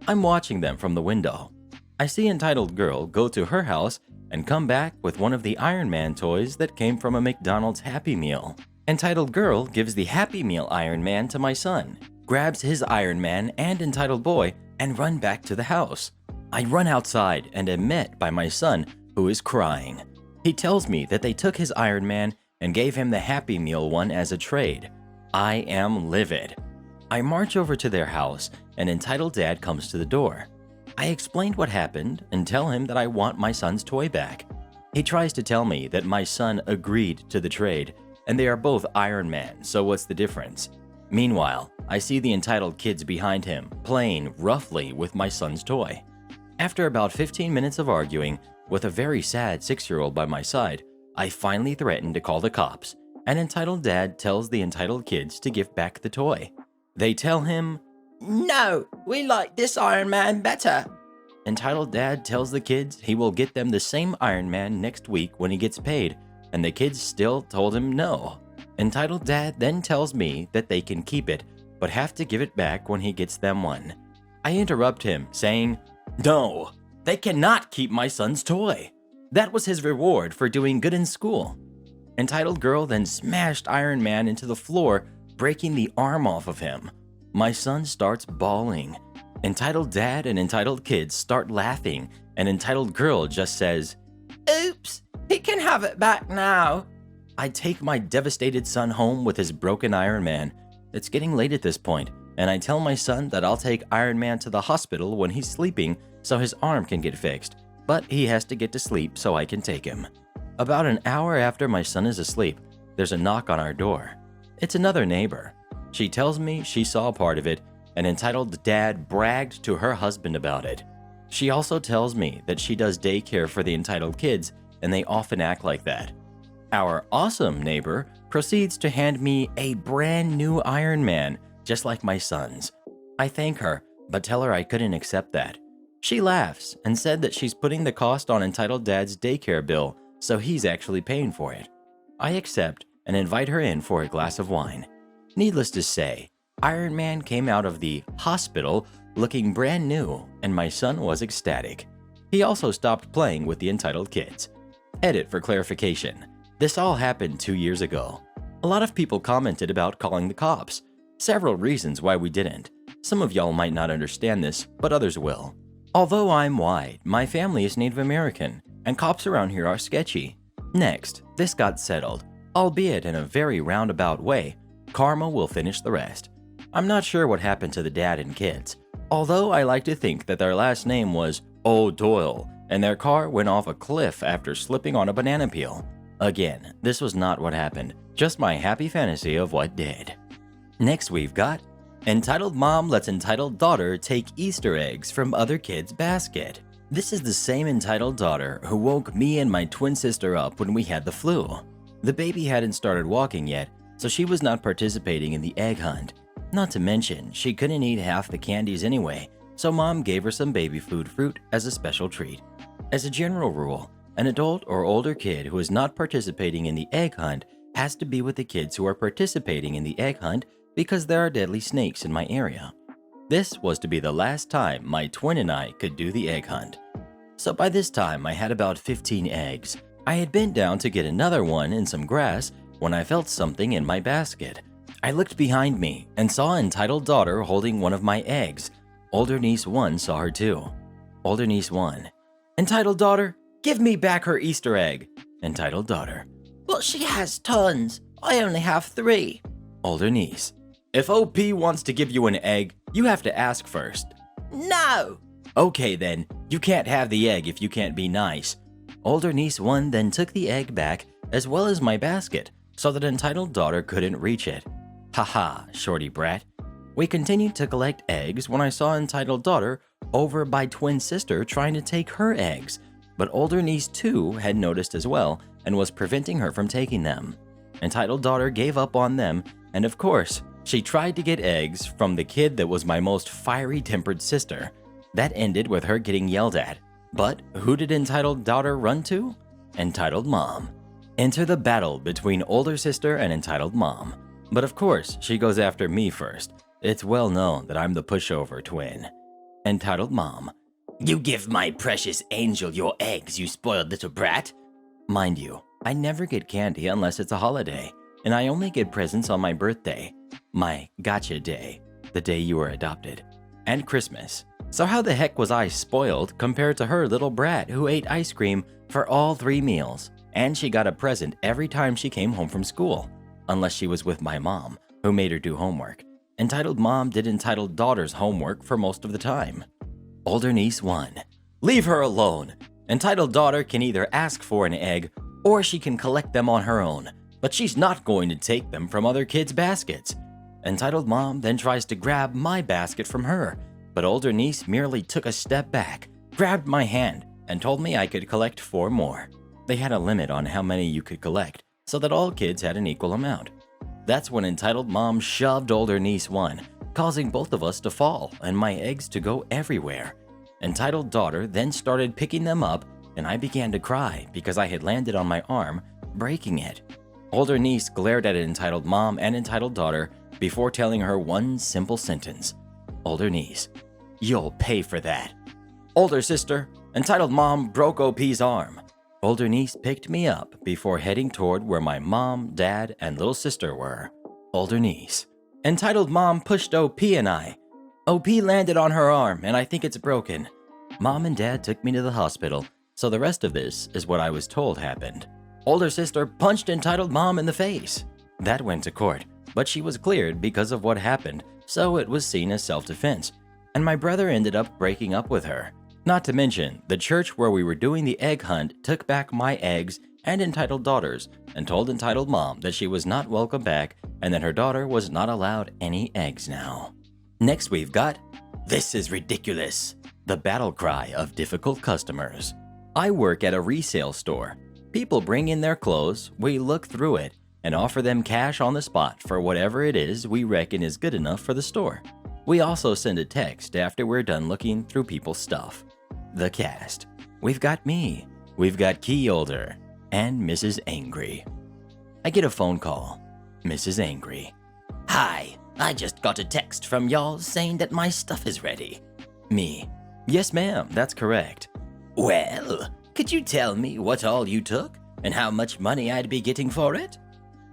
I'm watching them from the window. I see Entitled Girl go to her house and come back with one of the Iron Man toys that came from a McDonald's Happy Meal. Entitled Girl gives the Happy Meal Iron Man to my son, grabs his Iron Man and Entitled Boy, and run back to the house. I run outside and am met by my son, who is crying. He tells me that they took his Iron Man and gave him the Happy Meal one as a trade. I am livid. I march over to their house and Entitled Dad comes to the door. I explained what happened and tell him that I want my son's toy back. He tries to tell me that my son agreed to the trade and they are both Iron Man, so what's the difference? Meanwhile, I see the entitled kids behind him playing roughly with my son's toy. After about 15 minutes of arguing, with a very sad 6-year-old by my side, I finally threaten to call the cops, and Entitled Dad tells the entitled kids to give back the toy. They tell him, No, we like this Iron Man better. Entitled Dad tells the kids he will get them the same Iron Man next week when he gets paid, and the kids still told him no. Entitled Dad then tells me that they can keep it, but have to give it back when he gets them one. I interrupt him, saying, No, they cannot keep my son's toy. That was his reward for doing good in school. Entitled Girl then smashed Iron Man into the floor, breaking the arm off of him. My son starts bawling. Entitled Dad and Entitled Kids start laughing, and Entitled Girl just says, Oops, he can have it back now. I take my devastated son home with his broken Iron Man. It's getting late at this point, and I tell my son that I'll take Iron Man to the hospital when he's sleeping so his arm can get fixed, but he has to get to sleep so I can take him. About an hour after my son is asleep, there's a knock on our door. It's another neighbor. She tells me she saw part of it, and entitled dad bragged to her husband about it. She also tells me that she does daycare for the entitled kids, and they often act like that. Our awesome neighbor proceeds to hand me a brand new Iron Man, just like my son's. I thank her, but tell her I couldn't accept that. She laughs and said that she's putting the cost on entitled dad's daycare bill, so he's actually paying for it. I accept and invite her in for a glass of wine. Needless to say, Iron Man came out of the hospital looking brand new, and my son was ecstatic. He also stopped playing with the entitled kids. Edit for clarification. This all happened 2 years ago. A lot of people commented about calling the cops. Several reasons why we didn't. Some of y'all might not understand this, but others will. Although I'm white, my family is Native American, and cops around here are sketchy. Next, this got settled, albeit in a very roundabout way. Karma will finish the rest. I'm not sure what happened to the dad and kids, although I like to think that their last name was O'Doyle, and their car went off a cliff after slipping on a banana peel. Again, this was not what happened, just my happy fantasy of what did. Next we've got entitled mom lets entitled daughter take Easter eggs from other kids' basket. This is the same entitled daughter who woke me and my twin sister up when we had the flu. The baby hadn't started walking yet, so she was not participating in the egg hunt. Not to mention, she couldn't eat half the candies anyway, so mom gave her some baby food fruit as a special treat. As a general rule, an adult or older kid who is not participating in the egg hunt has to be with the kids who are participating in the egg hunt because there are deadly snakes in my area. This was to be the last time my twin and I could do the egg hunt. So by this time I had about 15 eggs. I had bent down to get another one in some grass when I felt something in my basket. I looked behind me and saw entitled daughter holding one of my eggs. Older niece 1 saw her too. Older niece 1. Entitled daughter, give me back her Easter egg. Entitled daughter. But she has tons. I only have 3. Older niece. If OP wants to give you an egg, you have to ask first. No! Okay then, you can't have the egg if you can't be nice. Older niece 1 then took the egg back as well as my basket so that entitled daughter couldn't reach it. Haha, shorty brat. We continued to collect eggs when I saw entitled daughter over by twin sister trying to take her eggs, but older niece 2 had noticed as well and was preventing her from taking them. Entitled daughter gave up on them, and of course, she tried to get eggs from the kid that was my most fiery-tempered sister. That ended with her getting yelled at. But who did entitled daughter run to? Entitled mom. Enter the battle between older sister and entitled mom. But of course, she goes after me first. It's well known that I'm the pushover twin. Entitled mom. You give my precious angel your eggs, you spoiled little brat. Mind you, I never get candy unless it's a holiday, and I only get presents on my birthday, my gotcha day, the day you were adopted, and Christmas. So how the heck was I spoiled compared to her little brat who ate ice cream for all 3 meals, and she got a present every time she came home from school, unless she was with my mom, who made her do homework. Entitled mom did entitled daughter's homework for most of the time. Older niece 1. Leave her alone. Entitled daughter can either ask for an egg or she can collect them on her own, but she's not going to take them from other kids' baskets. Entitled mom then tries to grab my basket from her, but older niece merely took a step back, grabbed my hand, and told me I could collect 4 more. They had a limit on how many you could collect, so that all kids had an equal amount. That's when entitled mom shoved older niece 1, causing both of us to fall and my eggs to go everywhere. Entitled daughter then started picking them up, and I began to cry because I had landed on my arm, breaking it. Older niece glared at entitled mom and entitled daughter before telling her one simple sentence. Older niece. You'll pay for that. Older sister. Entitled mom broke OP's arm. Older niece picked me up before heading toward where my mom, dad, and little sister were. Older niece. Entitled mom pushed OP and I. OP landed on her arm and I think it's broken. Mom and dad took me to the hospital, so the rest of this is what I was told happened. Older sister punched entitled mom in the face. That went to court, but she was cleared because of what happened, so it was seen as self-defense. And my brother ended up breaking up with her. Not to mention, the church where we were doing the egg hunt took back my eggs and entitled daughters and told entitled mom that she was not welcome back and that her daughter was not allowed any eggs now. Next we've got, "This is ridiculous," the battle cry of difficult customers. I work at a resale store. People bring in their clothes, we look through it, and offer them cash on the spot for whatever it is we reckon is good enough for the store. We also send a text after we're done looking through people's stuff. The cast. We've got me, we've got Keyholder, and Mrs. Angry. I get a phone call. Mrs. Angry. Hi, I just got a text from y'all saying that my stuff is ready. Me. Yes, ma'am, that's correct. Well, could you tell me what all you took and how much money I'd be getting for it?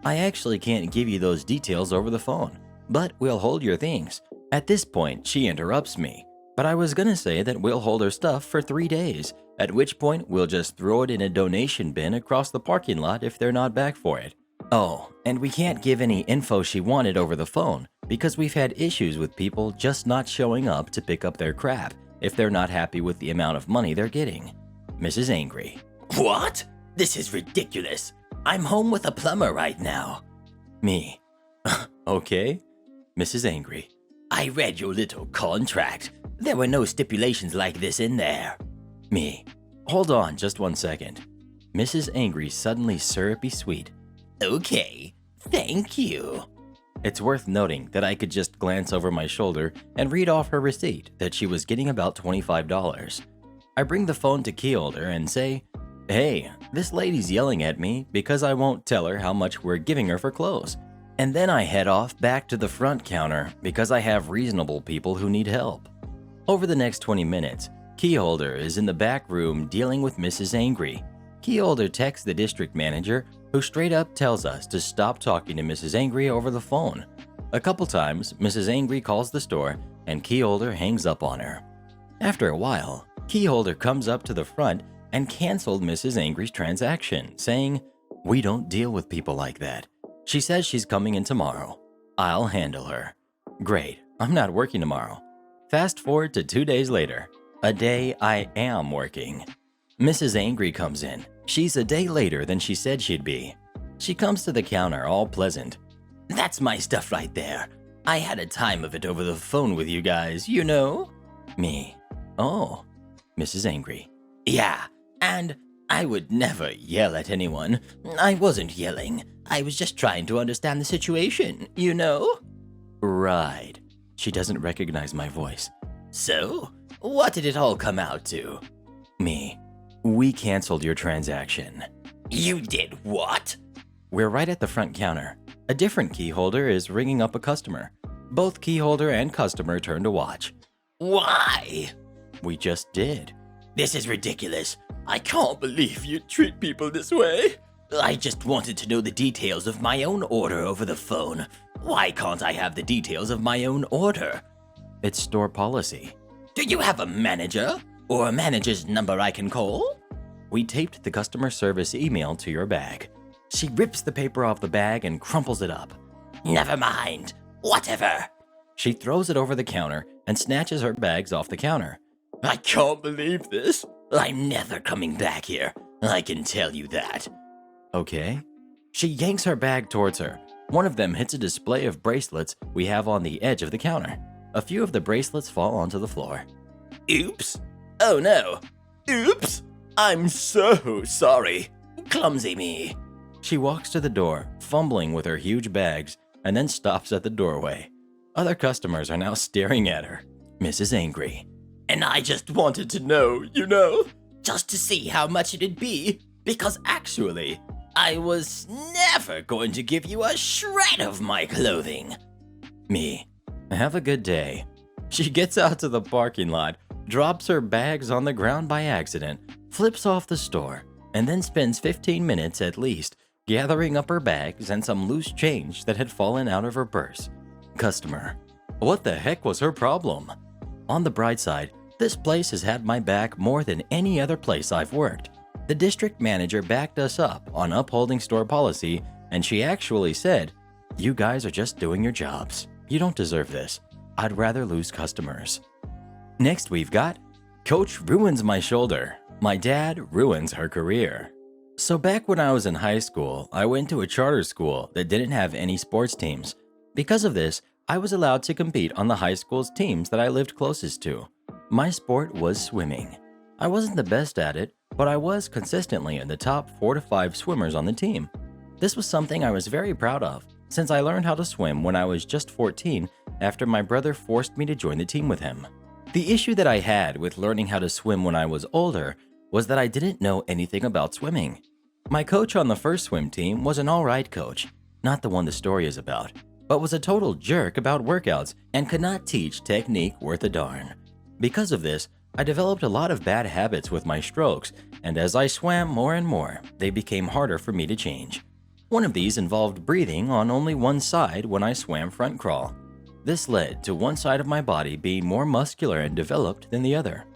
I actually can't give you those details over the phone, but we'll hold your things. At this point, she interrupts me, but I was gonna say that we'll hold her stuff for 3 days, at which point we'll just throw it in a donation bin across the parking lot if they're not back for it. Oh, and we can't give any info she wanted over the phone because we've had issues with people just not showing up to pick up their crap if they're not happy with the amount of money they're getting. Mrs. Angry. What? This is ridiculous. I'm home with a plumber right now. Me. Okay. Mrs. Angry. I read your little contract. There were no stipulations like this in there. Me. Hold on just 1 second. Mrs. Angry suddenly syrupy sweet. Okay, thank you. It's worth noting that I could just glance over my shoulder and read off her receipt that she was getting about $25. I bring the phone to Keyholder and say, "Hey, this lady's yelling at me because I won't tell her how much we're giving her for clothes." And then I head off back to the front counter because I have reasonable people who need help. Over the next 20 minutes, Keyholder is in the back room dealing with Mrs. Angry. Keyholder texts the district manager, who straight up tells us to stop talking to Mrs. Angry over the phone. A couple times, Mrs. Angry calls the store and Keyholder hangs up on her. After a while, Keyholder comes up to the front and canceled Mrs. Angry's transaction, saying, "We don't deal with people like that. She says she's coming in tomorrow. I'll handle her." Great, I'm not working tomorrow. Fast forward to 2 days later, a day I am working. Mrs. Angry comes in. She's a day later than she said she'd be. She comes to the counter all pleasant. That's my stuff right there. I had a time of it over the phone with you guys, you know? Me. Oh. Mrs. Angry. Yeah, and I would never yell at anyone. I wasn't yelling. I was just trying to understand the situation, you know? Right. She doesn't recognize my voice. So, what did it all come out to? Me. We canceled your transaction. You did what? We're right at the front counter. A different Keyholder is ringing up a customer. Both Keyholder and customer turn to watch. Why? We just did. This is ridiculous. I can't believe you treat people this way. I just wanted to know the details of my own order over the phone. Why can't I have the details of my own order? It's store policy. Do you have a manager? Or a manager's number I can call? We taped the customer service email to your bag. She rips the paper off the bag and crumples it up. Never mind. Whatever. She throws it over the counter and snatches her bags off the counter. I can't believe this. I'm never coming back here. I can tell you that. Okay. She yanks her bag towards her. One of them hits a display of bracelets we have on the edge of the counter. A few of the bracelets fall onto the floor. Oops. Oh no. Oops. I'm so sorry. Clumsy me. She walks to the door, fumbling with her huge bags, and then stops at the doorway. Other customers are now staring at her. Mrs. Angry. And I just wanted to know, you know, just to see how much it'd be, because actually, I was never going to give you a shred of my clothing. Me. Have a good day. She gets out to the parking lot, drops her bags on the ground by accident, flips off the store, and then spends 15 minutes at least gathering up her bags and some loose change that had fallen out of her purse. Customer. What the heck was her problem? On the bright side, this place has had my back more than any other place I've worked. The district manager backed us up on upholding store policy, and she actually said, "You guys are just doing your jobs. You don't deserve this. I'd rather lose customers." Next we've got, Coach ruins my shoulder. My dad ruins her career. So back when I was in high school, I went to a charter school that didn't have any sports teams. Because of this, I was allowed to compete on the high school's teams that I lived closest to. My sport was swimming. I wasn't the best at it, but I was consistently in the top 4 to 5 swimmers on the team. This was something I was very proud of, since I learned how to swim when I was just 14 after my brother forced me to join the team with him. The issue that I had with learning how to swim when I was older was that I didn't know anything about swimming. My coach on the first swim team was an alright coach, not the one the story is about, but was a total jerk about workouts and could not teach technique worth a darn. Because of this, I developed a lot of bad habits with my strokes, and as I swam more and more, they became harder for me to change. One of these involved breathing on only one side when I swam front crawl. This led to one side of my body being more muscular and developed than the other.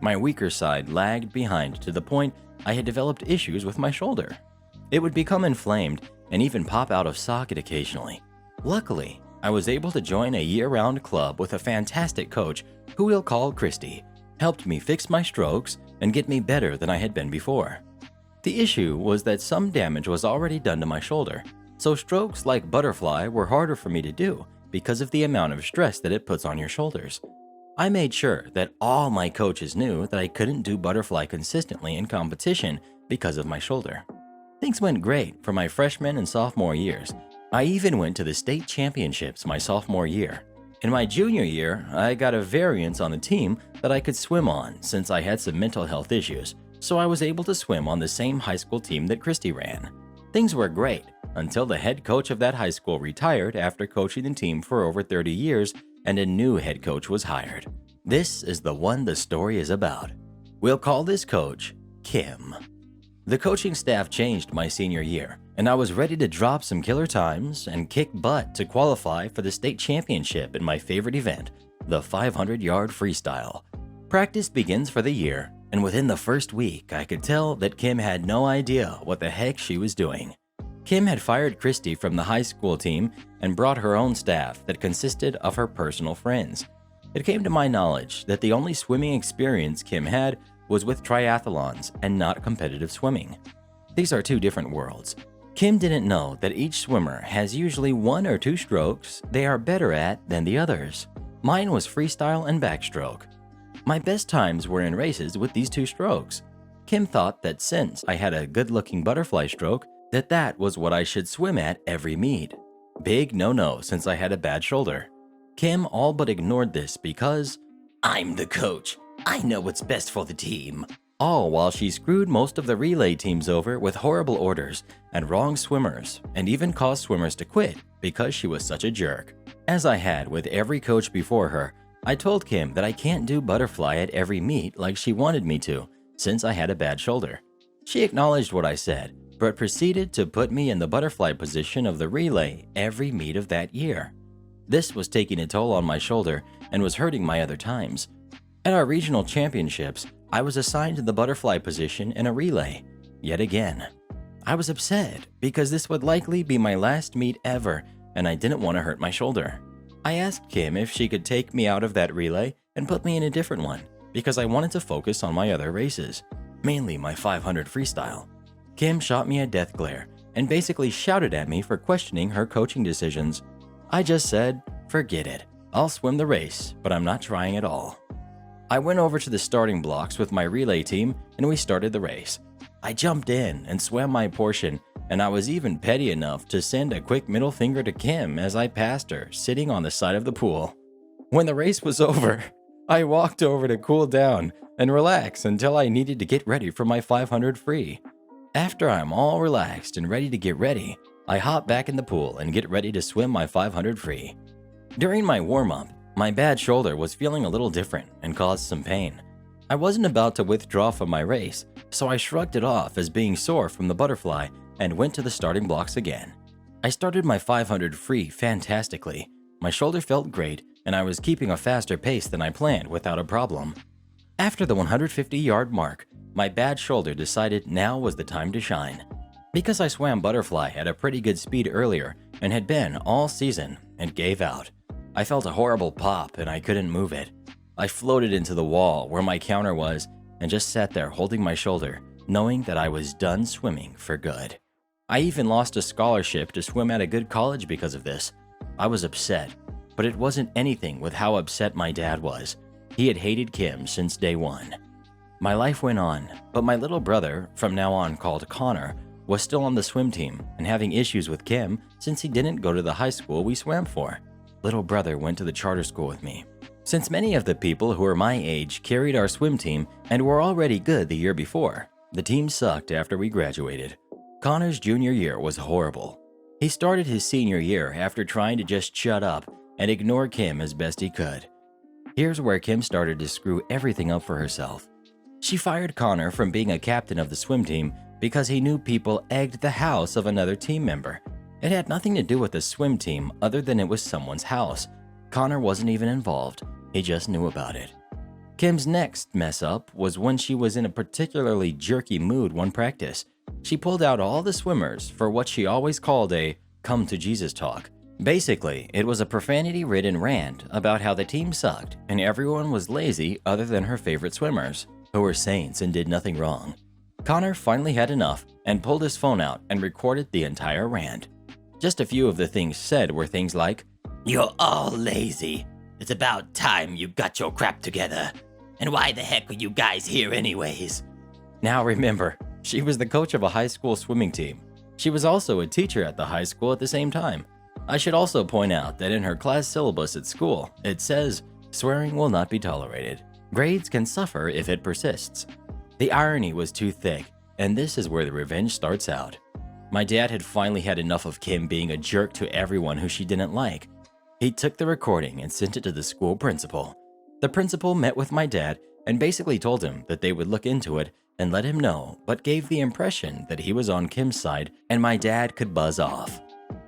My weaker side lagged behind to the point I had developed issues with my shoulder. It would become inflamed and even pop out of socket occasionally. Luckily, I was able to join a year-round club with a fantastic coach who we'll call Christy, helped me fix my strokes and get me better than I had been before. The issue was that some damage was already done to my shoulder, so strokes like butterfly were harder for me to do because of the amount of stress that it puts on your shoulders. I made sure that all my coaches knew that I couldn't do butterfly consistently in competition because of my shoulder. Things went great for my freshman and sophomore years. I even went to the state championships my sophomore year. In my junior year, I got a variance on the team that I could swim on since I had some mental health issues, so I was able to swim on the same high school team that Christy ran. Things were great until the head coach of that high school retired after coaching the team for over 30 years and a new head coach was hired. This is the one the story is about. We'll call this coach Kim. The coaching staff changed my senior year, and I was ready to drop some killer times and kick butt to qualify for the state championship in my favorite event, the 500-yard freestyle. Practice begins for the year, and within the first week, I could tell that Kim had no idea what the heck she was doing. Kim had fired Christy from the high school team and brought her own staff that consisted of her personal friends. It came to my knowledge that the only swimming experience Kim had was with triathlons and not competitive swimming. These are two different worlds. Kim didn't know that each swimmer has usually 1 or 2 strokes they are better at than the others. Mine was freestyle and backstroke. My best times were in races with these 2 strokes. Kim thought that since I had a good-looking butterfly stroke, that was what I should swim at every meet. Big no-no since I had a bad shoulder. Kim all but ignored this because I'm the coach. I know what's best for the team. All while she screwed most of the relay teams over with horrible orders and wrong swimmers, and even caused swimmers to quit because she was such a jerk. As I had with every coach before her, I told Kim that I can't do butterfly at every meet like she wanted me to, since I had a bad shoulder. She acknowledged what I said, but proceeded to put me in the butterfly position of the relay every meet of that year. This was taking a toll on my shoulder and was hurting my other times. At our regional championships, I was assigned to the butterfly position in a relay. Yet again, I was upset because this would likely be my last meet ever and I didn't want to hurt my shoulder. I asked Kim if she could take me out of that relay and put me in a different one because I wanted to focus on my other races, mainly my 500 freestyle. Kim shot me a death glare and basically shouted at me for questioning her coaching decisions. I just said, forget it. I'll swim the race, but I'm not trying at all. I went over to the starting blocks with my relay team and we started the race. I jumped in and swam my portion, and I was even petty enough to send a quick middle finger to Kim as I passed her, sitting on the side of the pool. When the race was over, I walked over to cool down and relax until I needed to get ready for my 500 free. After I'm all relaxed and ready to get ready, I hop back in the pool and get ready to swim my 500 free. During my warm-up, my bad shoulder was feeling a little different and caused some pain. I wasn't about to withdraw from my race, so I shrugged it off as being sore from the butterfly and went to the starting blocks again. I started my 500 free fantastically. My shoulder felt great and I was keeping a faster pace than I planned without a problem. After the 150-yard mark, my bad shoulder decided now was the time to shine. Because I swam butterfly at a pretty good speed earlier and had been all season and gave out. I felt a horrible pop and I couldn't move it. I floated into the wall where my counter was and just sat there holding my shoulder, knowing that I was done swimming for good. I even lost a scholarship to swim at a good college because of this. I was upset, but it wasn't anything with how upset my dad was. He had hated Kim since day one. My life went on, but my little brother, from now on called Connor, was still on the swim team and having issues with Kim since he didn't go to the high school we swam for. Little brother went to the charter school with me. Since many of the people who were my age carried our swim team and were already good the year before, the team sucked after we graduated. Connor's junior year was horrible. He started his senior year after trying to just shut up and ignore Kim as best he could. Here's where Kim started to screw everything up for herself. She fired Connor from being a captain of the swim team because he knew people egged the house of another team member. It had nothing to do with the swim team other than it was someone's house. Connor wasn't even involved, he just knew about it. Kim's next mess up was when she was in a particularly jerky mood one practice. She pulled out all the swimmers for what she always called a come to Jesus talk. Basically, it was a profanity-ridden rant about how the team sucked and everyone was lazy other than her favorite swimmers, who were saints and did nothing wrong. Connor finally had enough and pulled his phone out and recorded the entire rant. Just a few of the things said were things like, "You're all lazy. It's about time you got your crap together. And why the heck are you guys here anyways?" Now remember, she was the coach of a high school swimming team. She was also a teacher at the high school at the same time. I should also point out that in her class syllabus at school, it says, swearing will not be tolerated. Grades can suffer if it persists. The irony was too thick, and this is where the revenge starts out. My dad had finally had enough of Kim being a jerk to everyone who she didn't like. He took the recording and sent it to the school principal. The principal met with my dad and basically told him that they would look into it and let him know, but gave the impression that he was on Kim's side and my dad could buzz off.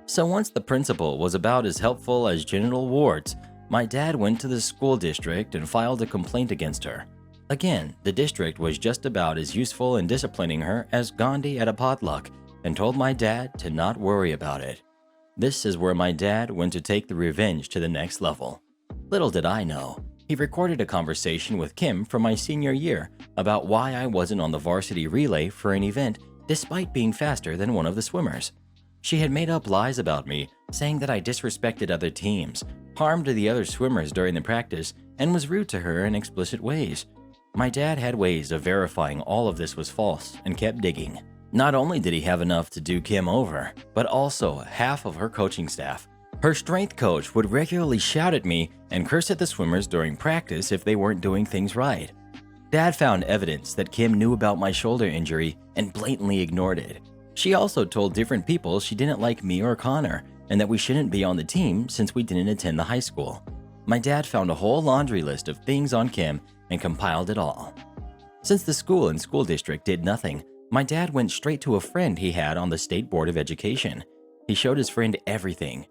So once the principal was about as helpful as genital warts, my dad went to the school district and filed a complaint against her. Again, the district was just about as useful in disciplining her as Gandhi at a potluck and told my dad to not worry about it. This is where my dad went to take the revenge to the next level. Little did I know, he recorded a conversation with Kim from my senior year about why I wasn't on the varsity relay for an event despite being faster than one of the swimmers. She had made up lies about me, saying that I disrespected other teams, harmed the other swimmers during the practice, and was rude to her in explicit ways. My dad had ways of verifying all of this was false and kept digging. Not only did he have enough to do Kim over, but also half of her coaching staff. Her strength coach would regularly shout at me and curse at the swimmers during practice if they weren't doing things right. Dad found evidence that Kim knew about my shoulder injury and blatantly ignored it. She also told different people she didn't like me or Connor and that we shouldn't be on the team since we didn't attend the high school. My dad found a whole laundry list of things on Kim and compiled it all. Since the school and school district did nothing, my dad went straight to a friend he had on the State Board of Education. He showed his friend everything.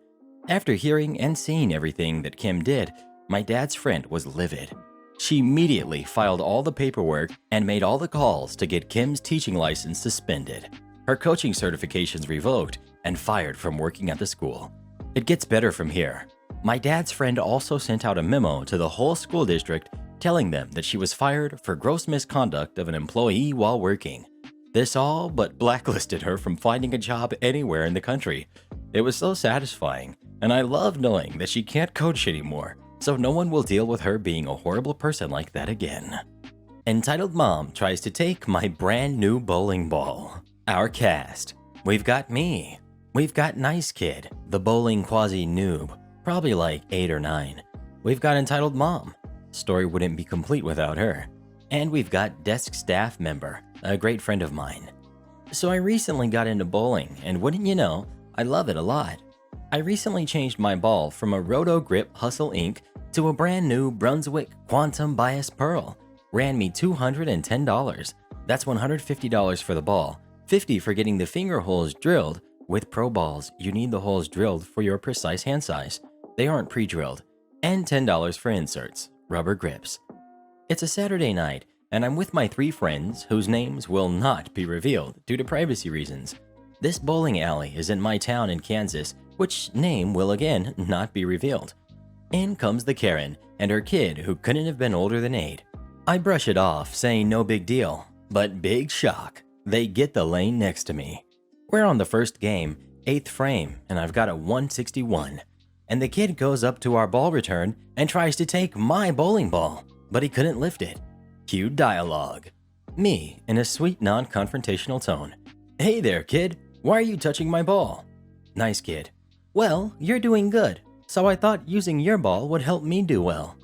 After hearing and seeing everything that Kim did, my dad's friend was livid. She immediately filed all the paperwork and made all the calls to get Kim's teaching license suspended, her coaching certifications revoked, and fired from working at the school. It gets better from here. My dad's friend also sent out a memo to the whole school district telling them that she was fired for gross misconduct of an employee while working. This all but blacklisted her from finding a job anywhere in the country. It was so satisfying, and I love knowing that she can't coach anymore, so no one will deal with her being a horrible person like that again. Entitled Mom tries to take my brand new bowling ball. Our cast. We've got me. We've got Nice Kid, the bowling quasi-noob, probably like 8 or 9. We've got Entitled Mom. Story wouldn't be complete without her. And we've got Desk Staff Member, a great friend of mine. So I recently got into bowling, and wouldn't you know, I love it a lot. I recently changed my ball from a Roto Grip Hustle Inc. to a brand new Brunswick Quantum Bias Pearl. Ran me $210. That's $150 for the ball, $50 for getting the finger holes drilled. With pro balls, you need the holes drilled for your precise hand size. They aren't pre-drilled. And $10 for inserts, rubber grips. It's a Saturday night, and I'm with my 3 friends whose names will not be revealed due to privacy reasons. This bowling alley is in my town in Kansas, which name will again not be revealed. In comes the Karen and her kid who couldn't have been older than 8. I brush it off, saying no big deal. But big shock, they get the lane next to me. We're on the first game, 8th frame, and I've got a 161. And the kid goes up to our ball return and tries to take my bowling ball, but he couldn't lift it. Cue dialogue. Me, in a sweet non-confrontational tone. Hey there, kid. Why are you touching my ball? Nice kid. Well, you're doing good, so I thought using your ball would help me do well.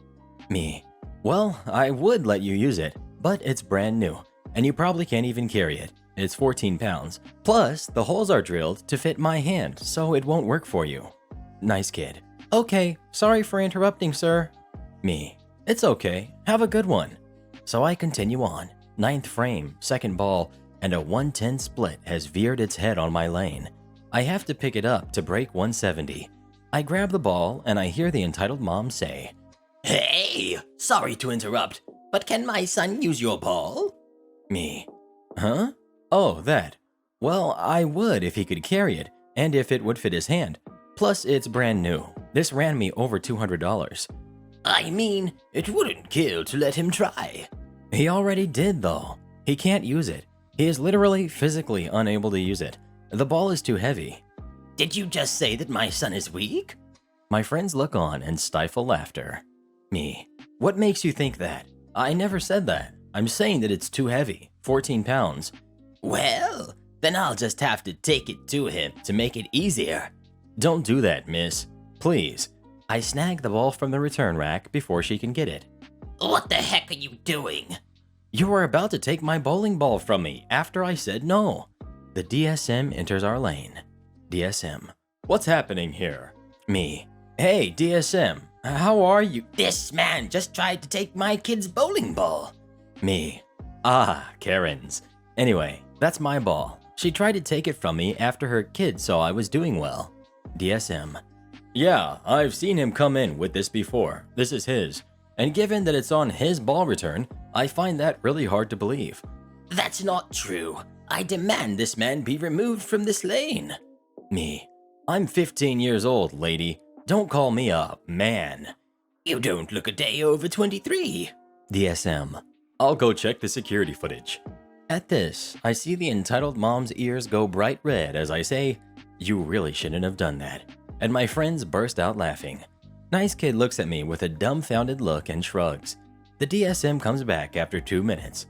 Me. Well, I would let you use it, but it's brand new, and you probably can't even carry it. It's 14 pounds. Plus, the holes are drilled to fit my hand, so it won't work for you. Nice kid. Okay, sorry for interrupting, sir. Me. It's okay. Have a good one. So I continue on. 9th frame, second ball, and a 110 split has veered its head on my lane. I have to pick it up to break 170. I grab the ball and I hear the entitled mom say, Hey, sorry to interrupt, but can my son use your ball? Me. Huh? Oh, that. Well, I would if he could carry it and if it would fit his hand. Plus, it's brand new. This ran me over $200. I mean, it wouldn't kill to let him try. He already did, though. He can't use it. He is literally physically unable to use it. The ball is too heavy. Did you just say that my son is weak? My friends look on and stifle laughter. Me. What makes you think that? I never said that. I'm saying that it's too heavy. 14 pounds. Well, then I'll just have to take it to him to make it easier. Don't do that, miss. Please. I snag the ball from the return rack before she can get it. What the heck are you doing? You were about to take my bowling ball from me after I said no. The DSM enters our lane. DSM. What's happening here? Me. Hey, DSM. How are you? This man just tried to take my kid's bowling ball. Me. Ah, Karen's. Anyway, that's my ball. She tried to take it from me after her kid saw I was doing well. DSM. Yeah, I've seen him come in with this before. This is his. And given that it's on his ball return, I find that really hard to believe. That's not true. I demand this man be removed from this lane. Me. I'm 15 years old, lady. Don't call me a man. You don't look a day over 23. DSM. I'll go check the security footage. At this, I see the entitled mom's ears go bright red as I say, you really shouldn't have done that. And my friends burst out laughing. Nice kid looks at me with a dumbfounded look and shrugs. The DSM comes back after 2 minutes.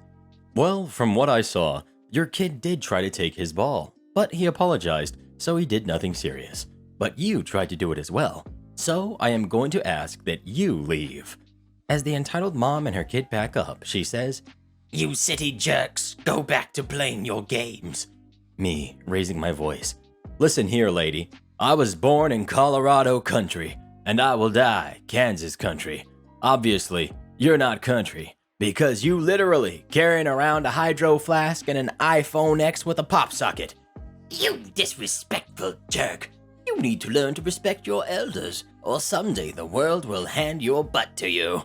Well, from what I saw, your kid did try to take his ball, but he apologized, so he did nothing serious. But you tried to do it as well, so I am going to ask that you leave. As the entitled mom and her kid pack up, she says, You city jerks, go back to playing your games. Me, raising my voice. Listen here, lady. I was born in Colorado country, and I will die Kansas country. Obviously, you're not country, because you literally carrying around a hydro flask and an iPhone X with a pop socket. You disrespectful jerk. You need to learn to respect your elders, or someday the world will hand your butt to you.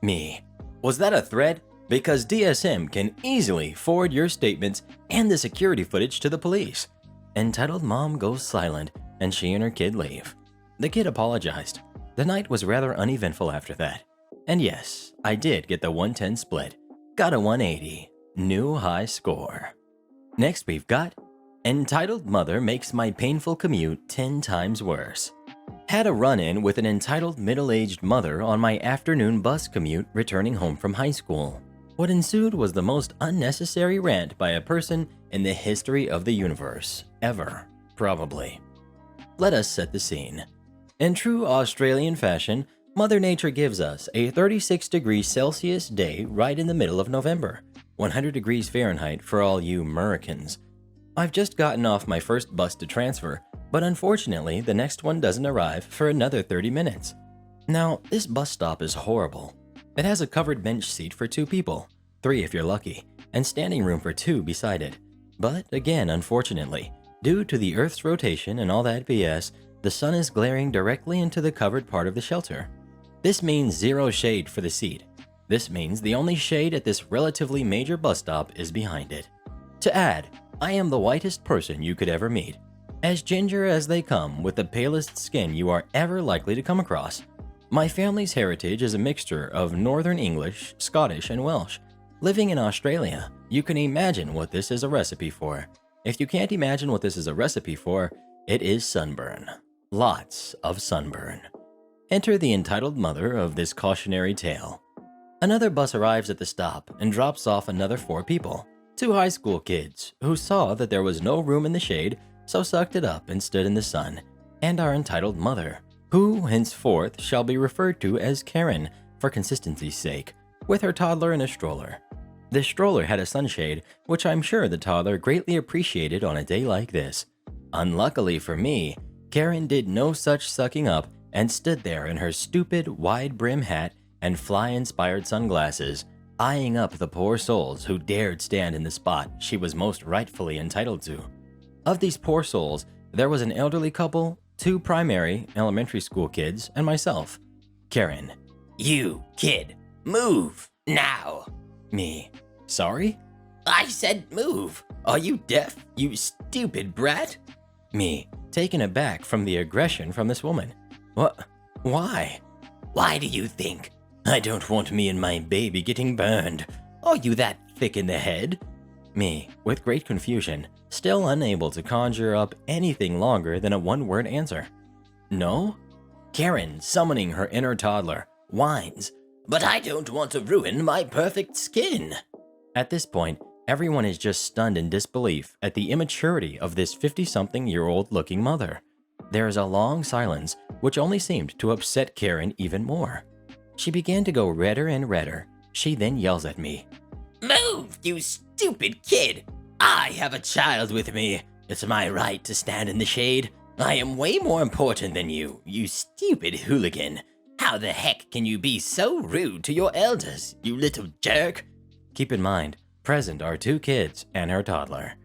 Me. Was that a threat? Because DSM can easily forward your statements and the security footage to the police. Entitled mom goes silent, and she and her kid leave. The kid apologized. The night was rather uneventful after that. And yes, I did get the 110 split. Got a 180. New high score. Next we've got Entitled mother makes my painful commute 10 times worse. Had a run-in with an entitled middle-aged mother on my afternoon bus commute returning home from high school. What ensued was the most unnecessary rant by a person in the history of the universe, ever, probably. Let us set the scene. In true Australian fashion, Mother Nature gives us a 36 degrees Celsius day right in the middle of November, 100 degrees Fahrenheit for all you Americans. I've just gotten off my first bus to transfer, but unfortunately the next one doesn't arrive for another 30 minutes. Now, this bus stop is horrible. It has a covered bench seat for 2 people, 3 if you're lucky, and standing room for 2 beside it. But again, unfortunately, due to the Earth's rotation and all that BS, the sun is glaring directly into the covered part of the shelter. This means 0 shade for the seat. This means the only shade at this relatively major bus stop is behind it. To add, I am the whitest person you could ever meet, as ginger as they come with the palest skin you are ever likely to come across. My family's heritage is a mixture of Northern English, Scottish, and Welsh, Living in Australia, you can imagine what this is a recipe for. If you can't imagine what this is a recipe for, it is sunburn. Lots of sunburn. Enter the entitled mother of this cautionary tale. Another bus arrives at the stop and drops off another 4 people. 2 high school kids who saw that there was no room in the shade, so sucked it up and stood in the sun, and our entitled mother, who henceforth shall be referred to as Karen for consistency's sake, with her toddler in a stroller. This stroller had a sunshade, which I'm sure the toddler greatly appreciated on a day like this. Unluckily for me, Karen did no such sucking up and stood there in her stupid wide-brim hat and fly-inspired sunglasses, eyeing up the poor souls who dared stand in the spot she was most rightfully entitled to. Of these poor souls, there was an elderly couple, 2 primary elementary school kids, and myself. Karen. You, kid, move, now. Me. Sorry? I said move. Are you deaf, you stupid brat? Me. Taken aback from the aggression from this woman. What? Why? Why do you think? I don't want me and my baby getting burned. Are you that thick in the head? Me, with great confusion, still unable to conjure up anything longer than a one-word answer. No? Karen, summoning her inner toddler, whines. But I don't want to ruin my perfect skin. At this point, everyone is just stunned in disbelief at the immaturity of this 50-something-year-old looking mother. There is a long silence, which only seemed to upset Karen even more. She began to go redder and redder. She then yells at me. Move, you stupid kid! I have a child with me. It's my right to stand in the shade. I am way more important than you, you stupid hooligan. How the heck can you be so rude to your elders, you little jerk? Keep in mind, present are 2 kids and her toddler.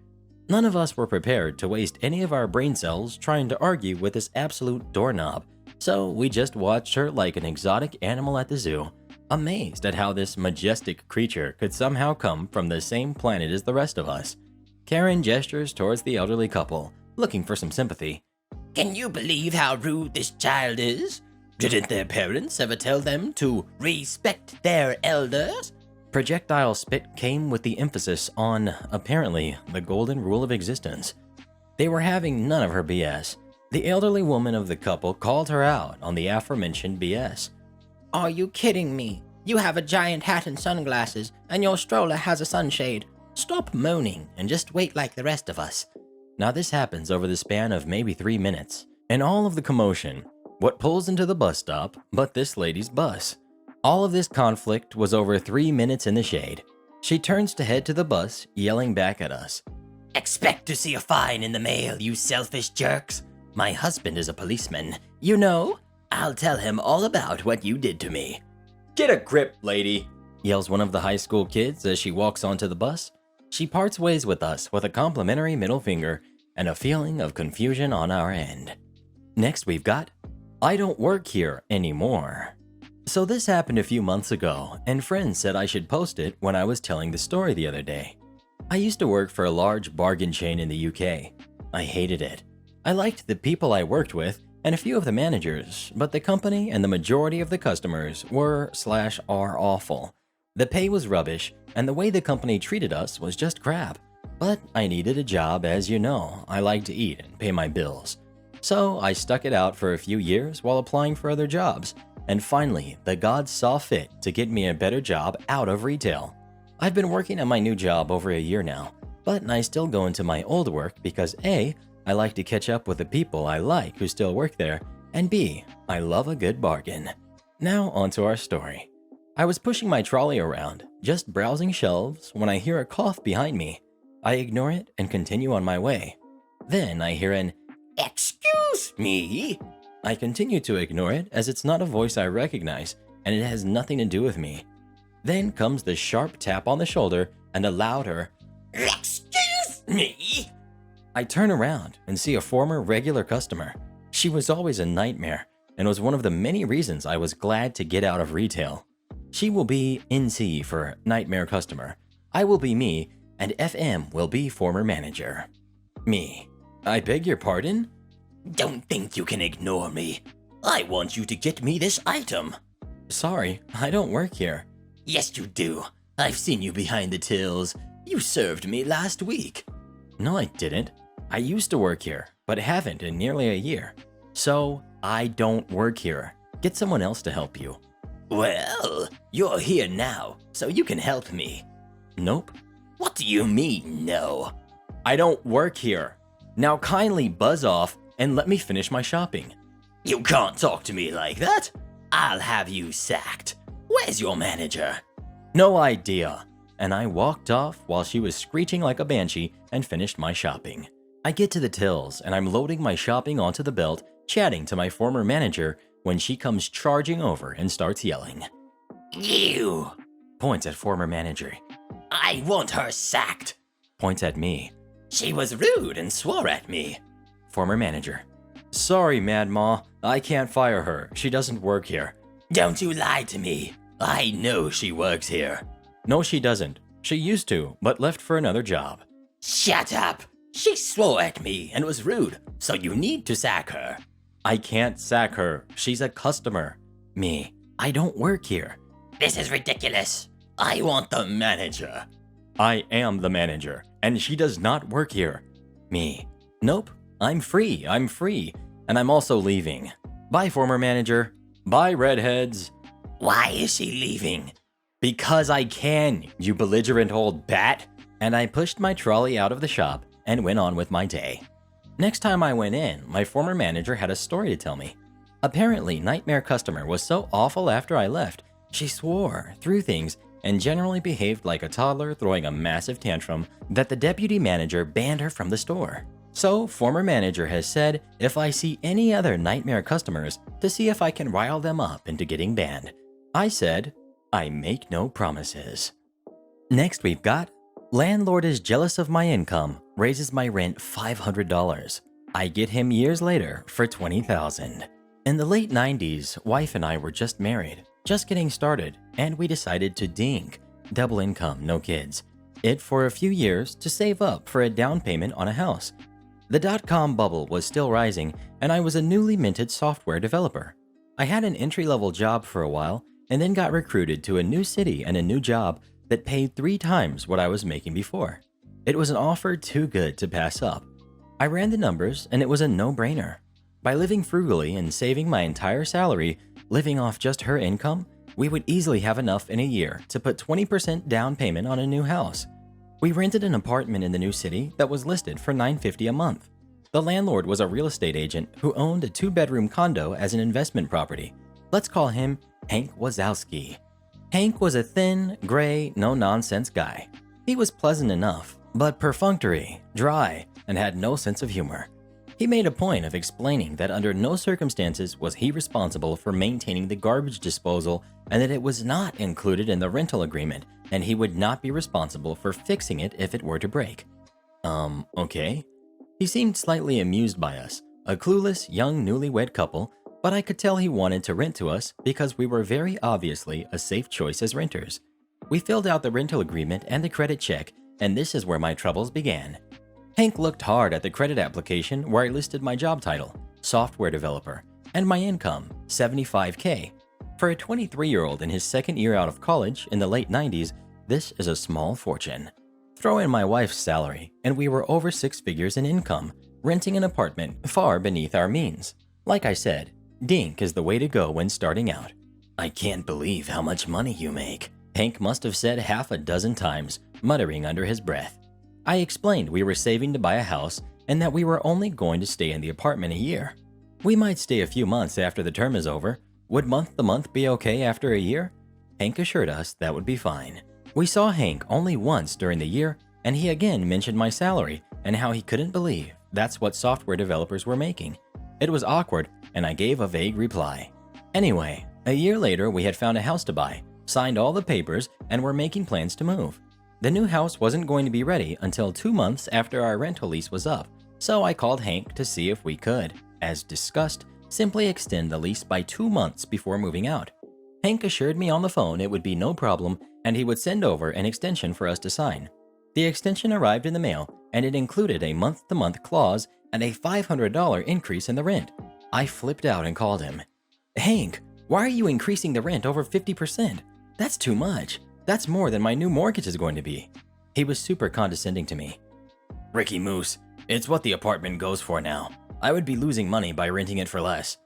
None of us were prepared to waste any of our brain cells trying to argue with this absolute doorknob, so we just watched her like an exotic animal at the zoo, amazed at how this majestic creature could somehow come from the same planet as the rest of us. Karen gestures towards the elderly couple, looking for some sympathy. Can you believe how rude this child is? Didn't their parents ever tell them to respect their elders? Projectile spit came with the emphasis on, apparently, the golden rule of existence. They were having none of her BS. The elderly woman of the couple called her out on the aforementioned BS. Are you kidding me? You have a giant hat and sunglasses, and your stroller has a sunshade. Stop moaning and just wait like the rest of us. Now this happens over the span of maybe 3 minutes. In all of the commotion, what pulls into the bus stop but this lady's bus? All of this conflict was over 3 minutes in the shade. She turns to head to the bus, yelling back at us. Expect to see a fine in the mail, you selfish jerks. My husband is a policeman. You know, I'll tell him all about what you did to me. Get a grip, lady, yells one of the high school kids as she walks onto the bus. She parts ways with us with a complimentary middle finger and a feeling of confusion on our end. Next we've got, I don't work here anymore. So this happened a few months ago, and friends said I should post it when I was telling the story the other day. I used to work for a large bargain chain in the UK. I hated it. I liked the people I worked with and a few of the managers, but the company and the majority of the customers were/are awful. The pay was rubbish, and the way the company treated us was just crap. But I needed a job, as you know. I like to eat and pay my bills. So I stuck it out for a few years while applying for other jobs. And finally, the gods saw fit to get me a better job out of retail. I've been working at my new job over a year now, but I still go into my old work because A, I like to catch up with the people I like who still work there, and B, I love a good bargain. Now onto our story. I was pushing my trolley around, just browsing shelves, when I hear a cough behind me. I ignore it and continue on my way. Then I hear an, Excuse me? I continue to ignore it as it's not a voice I recognize and it has nothing to do with me. Then comes the sharp tap on the shoulder and a louder, Excuse me? I turn around and see a former regular customer. She was always a nightmare and was one of the many reasons I was glad to get out of retail. She will be NC for nightmare customer. I will be me and FM will be former manager. Me. I beg your pardon? Don't think you can ignore me. I want you to get me this item. Sorry, I don't work here. Yes, you do. I've seen you behind the tills. You served me last week. No, I didn't. I used to work here, but haven't in nearly a year. So, I don't work here. Get someone else to help you. Well, you're here now, so you can help me. Nope. What do you mean, no? I don't work here. Now kindly buzz off and let me finish my shopping. You can't talk to me like that. I'll have you sacked. Where's your manager? No idea. And I walked off while she was screeching like a banshee and finished my shopping. I get to the tills and I'm loading my shopping onto the belt, chatting to my former manager when she comes charging over and starts yelling. You! Points at former manager. I want her sacked. Points at me. She was rude and swore at me. Former manager. Sorry, Mad Ma. I can't fire her. She doesn't work here. Don't you lie to me. I know she works here. No, she doesn't. She used to, but left for another job. Shut up. She swore at me and was rude, so you need to sack her. I can't sack her. She's a customer. Me. I don't work here. This is ridiculous. I want the manager. I am the manager, and she does not work here. Me. Nope. I'm free. And I'm also leaving. Bye, former manager. Bye, redheads. Why is she leaving? Because I can, you belligerent old bat. And I pushed my trolley out of the shop and went on with my day. Next time I went in, my former manager had a story to tell me. Apparently, Nightmare Customer was so awful after I left, she swore, threw things, and generally behaved like a toddler throwing a massive tantrum that the deputy manager banned her from the store. So, former manager has said if I see any other Nightmare customers to see if I can rile them up into getting banned. I said, I make no promises. Next we've got, landlord is jealous of my income, raises my rent $500. I get him years later for $20,000. In the late 90s, wife and I were just married, just getting started, and we decided to dink, double income, no kids, it for a few years to save up for a down payment on a house. The dot-com bubble was still rising, and I was a newly minted software developer. I had an entry-level job for a while, and then got recruited to a new city and a new job that paid 3 times what I was making before. It was an offer too good to pass up. I ran the numbers, and it was a no-brainer. By living frugally and saving my entire salary, living off just her income, we would easily have enough in a year to put 20% down payment on a new house. We rented an apartment in the new city that was listed for $950 a month. The landlord was a real estate agent who owned a 2-bedroom condo as an investment property. Let's call him Hank Wazowski. Hank was a thin, gray, no-nonsense guy. He was pleasant enough, but perfunctory, dry, and had no sense of humor. He made a point of explaining that under no circumstances was he responsible for maintaining the garbage disposal and that it was not included in the rental agreement and he would not be responsible for fixing it if it were to break. Okay. He seemed slightly amused by us, a clueless young newlywed couple, but I could tell he wanted to rent to us because we were very obviously a safe choice as renters. We filled out the rental agreement and the credit check, and this is where my troubles began. Hank looked hard at the credit application where I listed my job title, software developer, and my income, $75K. For a 23-year-old in his second year out of college in the late 90s, this is a small fortune. Throw in my wife's salary, and we were over 6 figures in income, renting an apartment far beneath our means. Like I said, dink is the way to go when starting out. I can't believe how much money you make, Hank must have said half a dozen times, muttering under his breath. I explained we were saving to buy a house and that we were only going to stay in the apartment a year. We might stay a few months after the term is over. Would month-to-month be okay after a year? Hank assured us that would be fine. We saw Hank only once during the year, and he again mentioned my salary and how he couldn't believe that's what software developers were making. It was awkward, and I gave a vague reply. Anyway, a year later we had found a house to buy, signed all the papers, and were making plans to move. The new house wasn't going to be ready until 2 months after our rental lease was up, so I called Hank to see if we could, as discussed, simply extend the lease by 2 months before moving out. Hank assured me on the phone it would be no problem and he would send over an extension for us to sign. The extension arrived in the mail and it included a month-to-month clause and a $500 increase in the rent. I flipped out and called him. Hank, why are you increasing the rent over 50%? That's too much. That's more than my new mortgage is going to be." He was super condescending to me. "Ricky Moose, it's what the apartment goes for now. I would be losing money by renting it for less."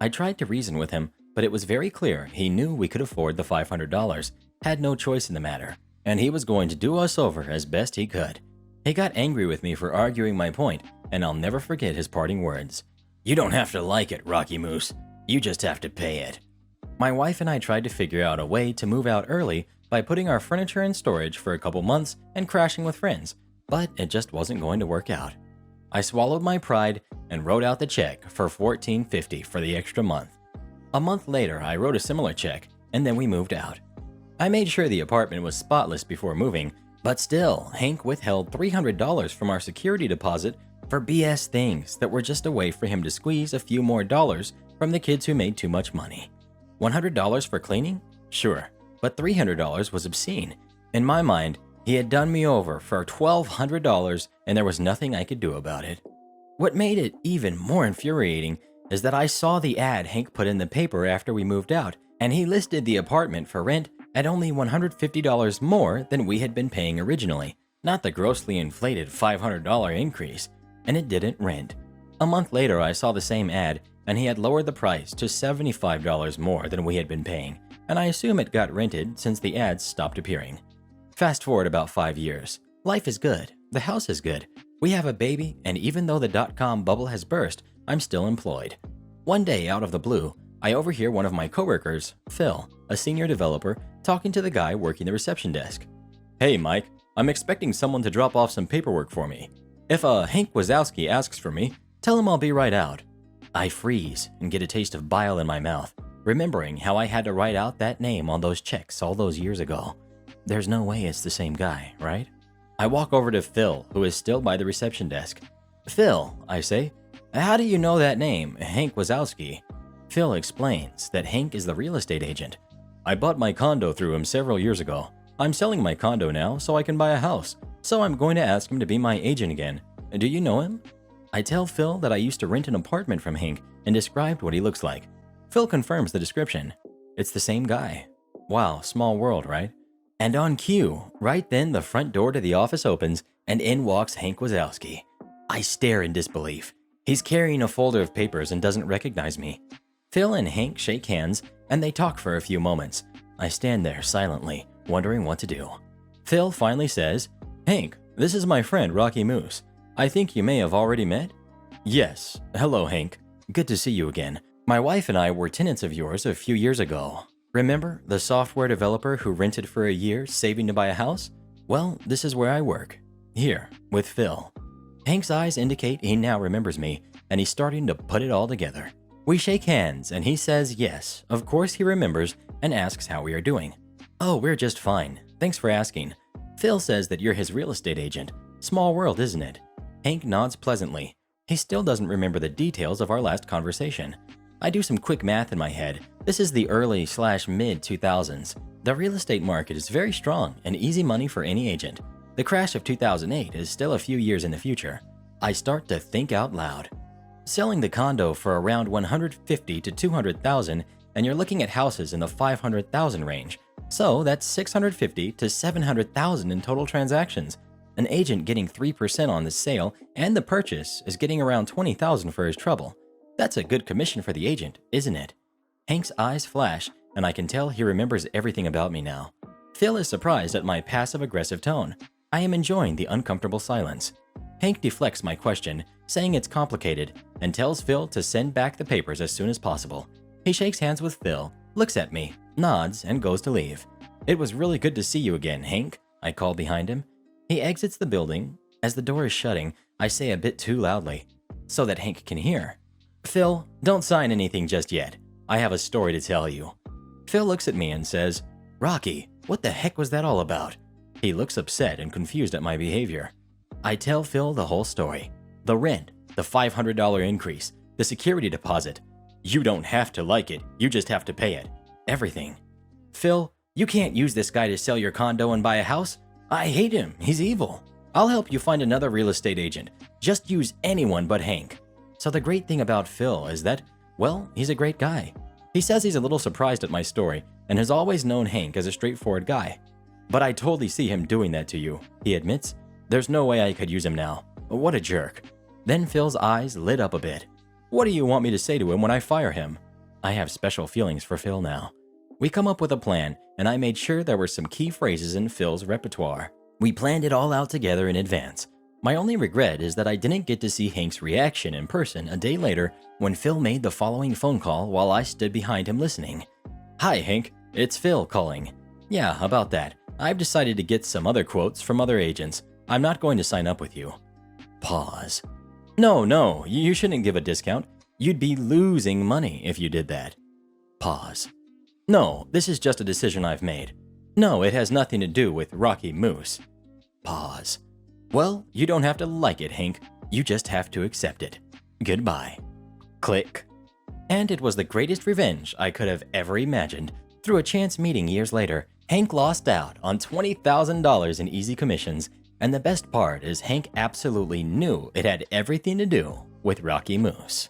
I tried to reason with him, but it was very clear he knew we could afford the $500, had no choice in the matter, and he was going to do us over as best he could. He got angry with me for arguing my point, and I'll never forget his parting words. "You don't have to like it, Rocky Moose. You just have to pay it." My wife and I tried to figure out a way to move out early by putting our furniture in storage for a couple months and crashing with friends, but it just wasn't going to work out. I swallowed my pride and wrote out the check for $14.50 for the extra month. A month later, I wrote a similar check, and then we moved out. I made sure the apartment was spotless before moving, but still, Hank withheld $300 from our security deposit for BS things that were just a way for him to squeeze a few more dollars from the kids who made too much money. $100 for cleaning? Sure, but $300 was obscene. In my mind, he had done me over for $1,200 and there was nothing I could do about it. What made it even more infuriating is that I saw the ad Hank put in the paper after we moved out, and he listed the apartment for rent at only $150 more than we had been paying originally, not the grossly inflated $500 increase, and it didn't rent. A month later, I saw the same ad, and he had lowered the price to $75 more than we had been paying, and I assume it got rented since the ads stopped appearing. Fast forward about 5 years. Life is good. The house is good. We have a baby, and even though the dot-com bubble has burst, I'm still employed. One day, out of the blue, I overhear one of my coworkers, Phil, a senior developer, talking to the guy working the reception desk. "Hey, Mike, I'm expecting someone to drop off some paperwork for me. If Hank Wazowski asks for me, tell him I'll be right out." I freeze and get a taste of bile in my mouth, remembering how I had to write out that name on those checks all those years ago. There's no way it's the same guy, right? I walk over to Phil, who is still by the reception desk. "Phil," I say, "how do you know that name, Hank Wazowski?" Phil explains that Hank is the real estate agent. "I bought my condo through him several years ago. I'm selling my condo now so I can buy a house, so I'm going to ask him to be my agent again. Do you know him?" I tell Phil that I used to rent an apartment from Hank and described what he looks like. Phil confirms the description. It's the same guy. Wow, small world, right? And on cue, right then the front door to the office opens and in walks Hank Wazowski. I stare in disbelief. He's carrying a folder of papers and doesn't recognize me. Phil and Hank shake hands and they talk for a few moments. I stand there silently, wondering what to do. Phil finally says, "Hank, this is my friend Rocky Moose. I think you may have already met?" "Yes. Hello, Hank. Good to see you again. My wife and I were tenants of yours a few years ago. Remember the software developer who rented for a year, saving to buy a house? Well, this is where I work. Here, with Phil." Hank's eyes indicate he now remembers me, and he's starting to put it all together. We shake hands, and he says yes, of course he remembers, and asks how we are doing. "Oh, we're just fine. Thanks for asking. Phil says that you're his real estate agent. Small world, isn't it?" Hank nods pleasantly. He still doesn't remember the details of our last conversation. I do some quick math in my head. This is the early/mid 2000s. The real estate market is very strong and easy money for any agent. The crash of 2008 is still a few years in the future. I start to think out loud. Selling the condo for around $150,000 to $200,000, and you're looking at houses in the $500,000 range. So that's $650,000 to $700,000 in total transactions. An agent getting 3% on the sale and the purchase is getting around $20,000 for his trouble. That's a good commission for the agent, isn't it? Hank's eyes flash, and I can tell he remembers everything about me now. Phil is surprised at my passive-aggressive tone. I am enjoying the uncomfortable silence. Hank deflects my question, saying it's complicated, and tells Phil to send back the papers as soon as possible. He shakes hands with Phil, looks at me, nods, and goes to leave. "It was really good to see you again, Hank," I call behind him. He exits the building. As the door is shutting, I say a bit too loudly, so that Hank can hear, "Phil, don't sign anything just yet. I have a story to tell you." Phil looks at me and says, "Rocky, what the heck was that all about?" He looks upset and confused at my behavior. I tell Phil the whole story. The rent, the $500 increase, the security deposit. "You don't have to like it, you just have to pay it." Everything. "Phil, you can't use this guy to sell your condo and buy a house. I hate him, he's evil. I'll help you find another real estate agent. Just use anyone but Hank." So the great thing about Phil is that, well, he's a great guy. He says he's a little surprised at my story and has always known Hank as a straightforward guy. But I totally see him doing that to you, he admits. There's no way I could use him now. What a jerk. Then Phil's eyes lit up a bit. What do you want me to say to him when I fire him? I have special feelings for Phil now. We come up with a plan, and I made sure there were some key phrases in Phil's repertoire. We planned it all out together in advance. My only regret is that I didn't get to see Hank's reaction in person a day later when Phil made the following phone call while I stood behind him listening. Hi, Hank. It's Phil calling. Yeah, about that. I've decided to get some other quotes from other agents. I'm not going to sign up with you. Pause. No, you shouldn't give a discount. You'd be losing money if you did that. Pause. No, this is just a decision I've made. No, it has nothing to do with Rocky Moose. Pause. Well, you don't have to like it, Hank. You just have to accept it. Goodbye. Click. And it was the greatest revenge I could have ever imagined. Through a chance meeting years later, Hank lost out on $20,000 in easy commissions, and the best part is Hank absolutely knew it had everything to do with Rocky Moose.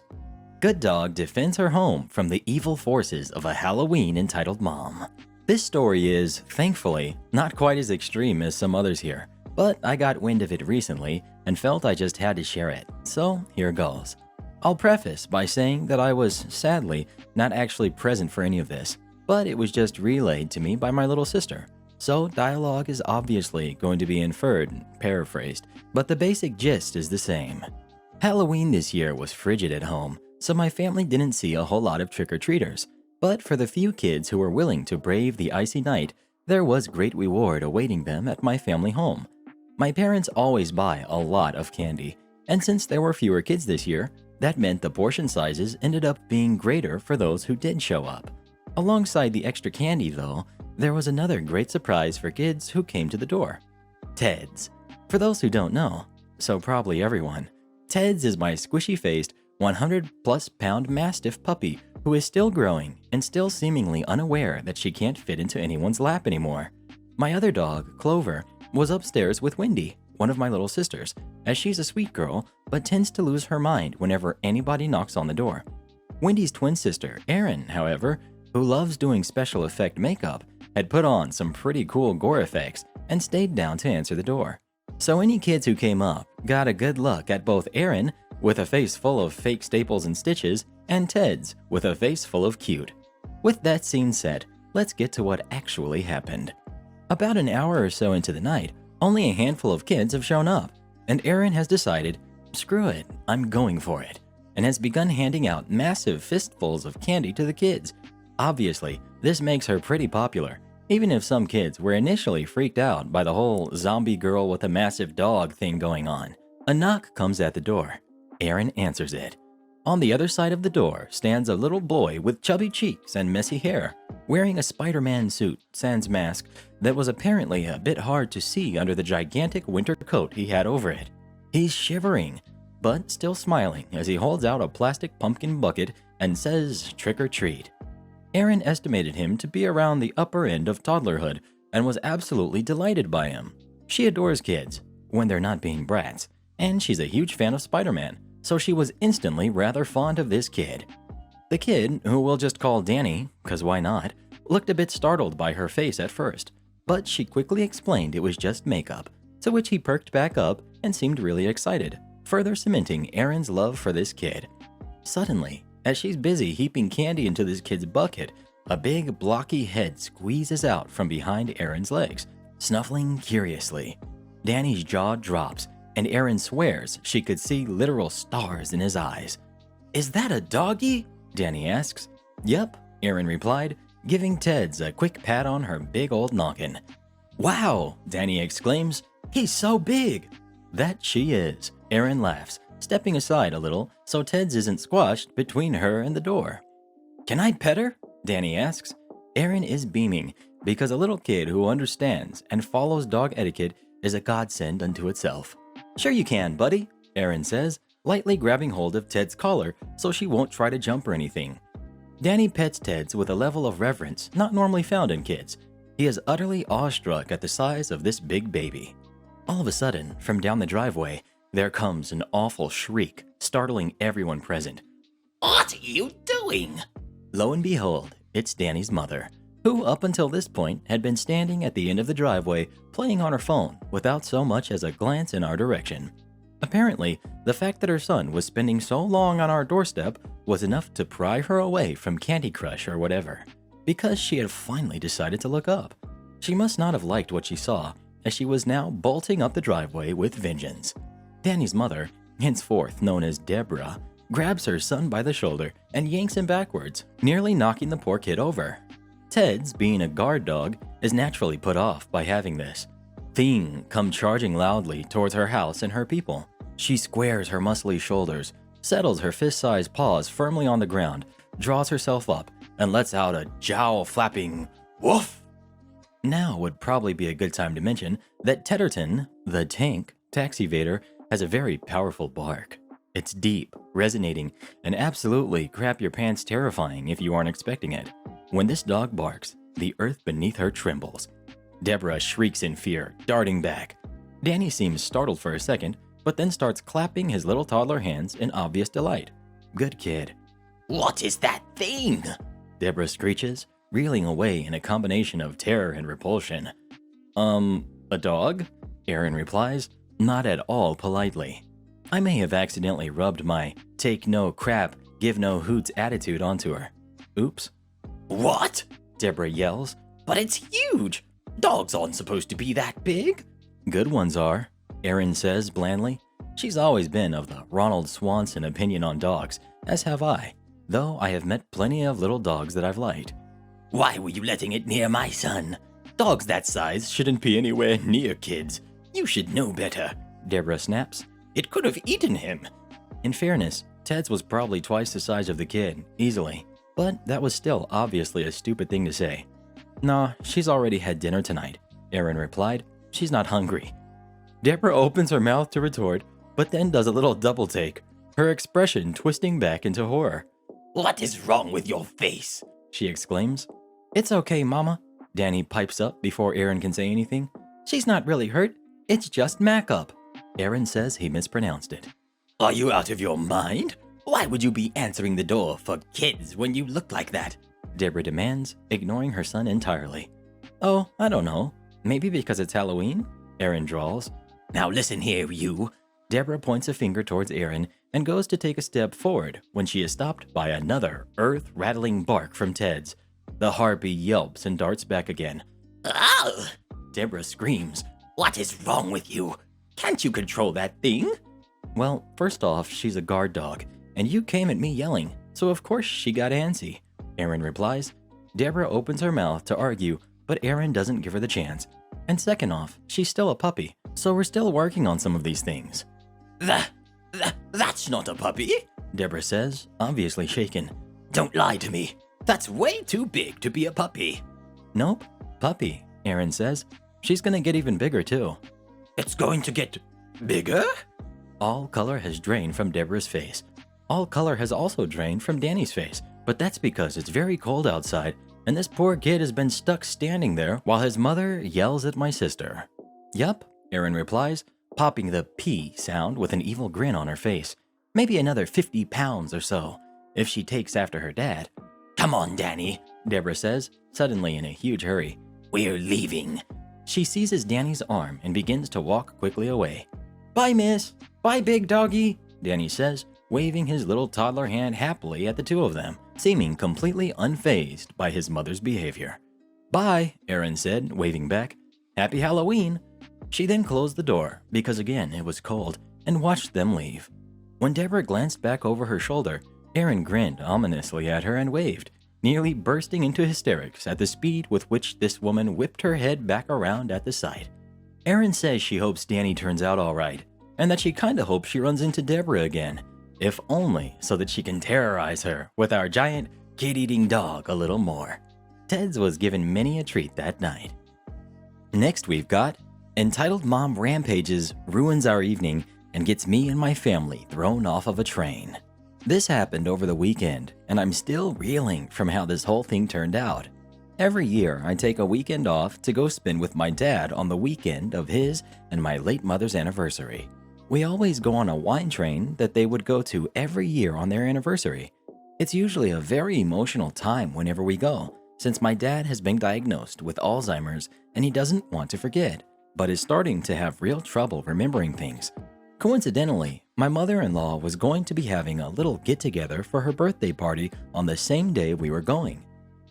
Good Dog defends her home from the evil forces of a Halloween entitled mom. This story is, thankfully, not quite as extreme as some others here, but I got wind of it recently and felt I just had to share it, so here goes. I'll preface by saying that I was, sadly, not actually present for any of this, but it was just relayed to me by my little sister. So dialogue is obviously going to be inferred and paraphrased, but the basic gist is the same. Halloween this year was frigid at home, so my family didn't see a whole lot of trick-or-treaters. But for the few kids who were willing to brave the icy night, there was great reward awaiting them at my family home. My parents always buy a lot of candy, and since there were fewer kids this year, that meant the portion sizes ended up being greater for those who did show up. Alongside the extra candy, though, there was another great surprise for kids who came to the door. Ted's. For those who don't know, so probably everyone, Ted's is my squishy-faced, 100-plus pound Mastiff puppy who is still growing and still seemingly unaware that she can't fit into anyone's lap anymore. My other dog, Clover, was upstairs with Wendy, one of my little sisters, as she's a sweet girl but tends to lose her mind whenever anybody knocks on the door. Wendy's twin sister, Erin, however, who loves doing special effect makeup, had put on some pretty cool gore effects and stayed down to answer the door. So any kids who came up got a good look at both Erin, with a face full of fake staples and stitches, and Ted's, with a face full of cute. With that scene set, let's get to what actually happened. About an hour or so into the night, only a handful of kids have shown up, and Erin has decided, screw it, I'm going for it, and has begun handing out massive fistfuls of candy to the kids. Obviously, this makes her pretty popular, even if some kids were initially freaked out by the whole zombie girl with a massive dog thing going on. A knock comes at the door. Erin answers it. On the other side of the door stands a little boy with chubby cheeks and messy hair, wearing a Spider-Man suit sans mask that was apparently a bit hard to see under the gigantic winter coat he had over it. He's shivering, but still smiling as he holds out a plastic pumpkin bucket and says trick or treat. Erin estimated him to be around the upper end of toddlerhood and was absolutely delighted by him. She adores kids, when they're not being brats, and she's a huge fan of Spider-Man, so she was instantly rather fond of this kid. The kid, who we'll just call Danny, 'cause why not, looked a bit startled by her face at first, but she quickly explained it was just makeup, to which he perked back up and seemed really excited, further cementing Erin's love for this kid. Suddenly, as she's busy heaping candy into this kid's bucket, a big blocky head squeezes out from behind Erin's legs, snuffling curiously. Danny's jaw drops, and Erin swears she could see literal stars in his eyes. "Is that a doggy?" Danny asks. "Yep," Erin replied, giving Ted's a quick pat on her big old noggin. "Wow," Danny exclaims, "he's so big." "That she is," Erin laughs, stepping aside a little so Ted's isn't squashed between her and the door. "Can I pet her?" Danny asks. Erin is beaming because a little kid who understands and follows dog etiquette is a godsend unto itself. "Sure you can, buddy," Erin says, lightly grabbing hold of Ted's collar so she won't try to jump or anything. Danny pets Ted's with a level of reverence not normally found in kids. He is utterly awestruck at the size of this big baby. All of a sudden, from down the driveway, there comes an awful shriek, startling everyone present. What are you doing? Lo and behold, it's Danny's mother. who up until this point had been standing at the end of the driveway playing on her phone without so much as a glance in our direction. Apparently, the fact that her son was spending so long on our doorstep was enough to pry her away from Candy Crush or whatever, because she had finally decided to look up. She must not have liked what she saw, as she was now bolting up the driveway with vengeance. Danny's mother, henceforth known as Deborah, grabs her son by the shoulder and yanks him backwards, nearly knocking the poor kid over. Ted's, being a guard dog, is naturally put off by having this thing come charging loudly towards her house and her people. She squares her muscly shoulders, settles her fist-sized paws firmly on the ground, draws herself up, and lets out a jowl-flapping woof. Now would probably be a good time to mention that Tedderton, the tank taxivator, has a very powerful bark. It's deep, resonating, and absolutely crap-your-pants terrifying if you aren't expecting it. When this dog barks, the earth beneath her trembles. Deborah shrieks in fear, darting back. Danny seems startled for a second, but then starts clapping his little toddler hands in obvious delight. Good kid. What is that thing? Deborah screeches, reeling away in a combination of terror and repulsion. A dog? Aaron replies, not at all politely. I may have accidentally rubbed my take no crap, give no hoots attitude onto her. Oops. What? Deborah yells. But it's huge! Dogs aren't supposed to be that big. Good ones are, Erin says blandly. She's always been of the Ronald Swanson opinion on dogs, as have I, though I have met plenty of little dogs that I've liked. Why were you letting it near my son? Dogs that size shouldn't be anywhere near kids. You should know better. Deborah snaps. It could have eaten him. In fairness, Ted's was probably twice the size of the kid, easily. But that was still obviously a stupid thing to say. Nah, she's already had dinner tonight, Aaron replied. She's not hungry. Deborah opens her mouth to retort, but then does a little double take, her expression twisting back into horror. What is wrong with your face? She exclaims. It's okay, Mama, Danny pipes up before Aaron can say anything. She's not really hurt. It's just Mac-up. Aaron says he mispronounced it. Are you out of your mind? Why would you be answering the door for kids when you look like that? Deborah demands, ignoring her son entirely. Oh, I don't know. Maybe because it's Halloween? Aaron drawls. Now listen here, you. Deborah points a finger towards Aaron and goes to take a step forward when she is stopped by another earth-rattling bark from Ted's. The harpy yelps and darts back again. Ow! Deborah screams. What is wrong with you? Can't you control that thing? Well, first off, she's a guard dog, and you came at me yelling, so of course she got antsy, Aaron replies. Deborah opens her mouth to argue, but Aaron doesn't give her the chance. And second off, she's still a puppy, so we're still working on some of these things. That's not a puppy, Deborah says, obviously shaken. Don't lie to me. That's way too big to be a puppy. Nope, puppy, Aaron says. She's gonna get even bigger too. It's going to get bigger? All color has drained from Deborah's face. All color has also drained from Danny's face, but that's because it's very cold outside, and this poor kid has been stuck standing there while his mother yells at my sister. Yup, Aaron replies, popping the P sound with an evil grin on her face. Maybe another 50 pounds or so, if she takes after her dad. Come on, Danny, Deborah says, suddenly in a huge hurry. We're leaving. She seizes Danny's arm and begins to walk quickly away. Bye, miss. Bye, big doggy, Danny says, waving his little toddler hand happily at the two of them, seeming completely unfazed by his mother's behavior. Bye, Aaron said, waving back. Happy Halloween. She then closed the door, because again it was cold, and watched them leave. When Deborah glanced back over her shoulder, Aaron grinned ominously at her and waved, nearly bursting into hysterics at the speed with which this woman whipped her head back around at the sight. Aaron says she hopes Danny turns out all right, and that she kinda hopes she runs into Deborah again, if only so that she can terrorize her with our giant kid-eating dog a little more. Ted's was given many a treat that night. Next we've got Entitled Mom Rampages, Ruins Our Evening, and Gets Me and My Family Thrown Off of a Train. This happened over the weekend, and I'm still reeling from how this whole thing turned out. Every year, I take a weekend off to go spend with my dad on the weekend of his and my late mother's anniversary. We always go on a wine train that they would go to every year on their anniversary. It's usually a very emotional time whenever we go, since my dad has been diagnosed with Alzheimer's and he doesn't want to forget, but is starting to have real trouble remembering things. Coincidentally, my mother-in-law was going to be having a little get-together for her birthday party on the same day we were going.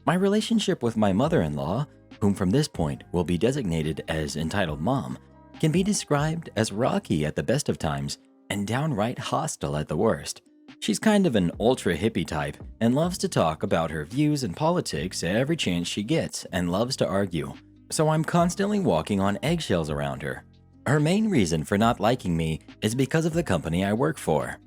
My relationship with my mother-in-law, whom from this point will be designated as Entitled Mom, can be described as rocky at the best of times and downright hostile at the worst. She's kind of an ultra-hippie type and loves to talk about her views and politics every chance she gets and loves to argue, so I'm constantly walking on eggshells around her. Her main reason for not liking me is because of the company I work for.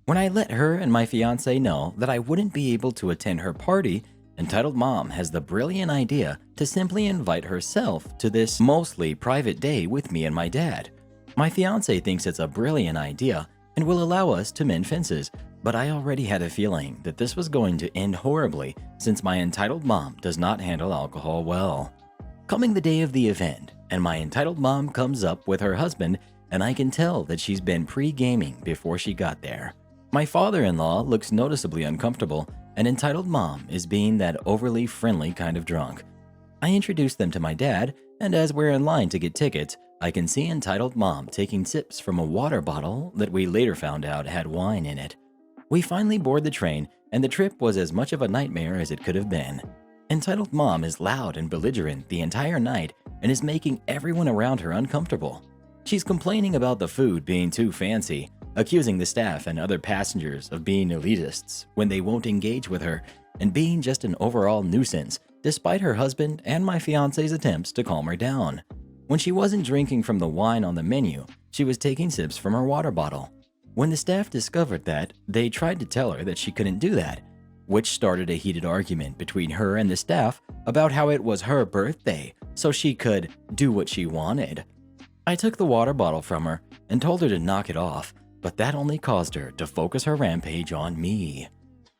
When I let her and my fiance know that I wouldn't be able to attend her party, Entitled Mom has the brilliant idea to simply invite herself to this mostly private day with me and my dad. My fiance thinks it's a brilliant idea and will allow us to mend fences, but I already had a feeling that this was going to end horribly since my Entitled Mom does not handle alcohol well. Coming the day of the event, and my Entitled Mom comes up with her husband, and I can tell that she's been pre-gaming before she got there. My father-in-law looks noticeably uncomfortable, and Entitled Mom is being that overly friendly kind of drunk. I introduce them to my dad, and as we're in line to get tickets, I can see Entitled Mom taking sips from a water bottle that we later found out had wine in it. We finally board the train, and the trip was as much of a nightmare as it could have been. Entitled Mom is loud and belligerent the entire night and is making everyone around her uncomfortable. She's complaining about the food being too fancy, accusing the staff and other passengers of being elitists when they won't engage with her, and being just an overall nuisance, despite her husband and my fiance's attempts to calm her down. When she wasn't drinking from the wine on the menu, she was taking sips from her water bottle. When the staff discovered that, they tried to tell her that she couldn't do that, which started a heated argument between her and the staff about how it was her birthday, so she could do what she wanted. I took the water bottle from her and told her to knock it off, but that only caused her to focus her rampage on me.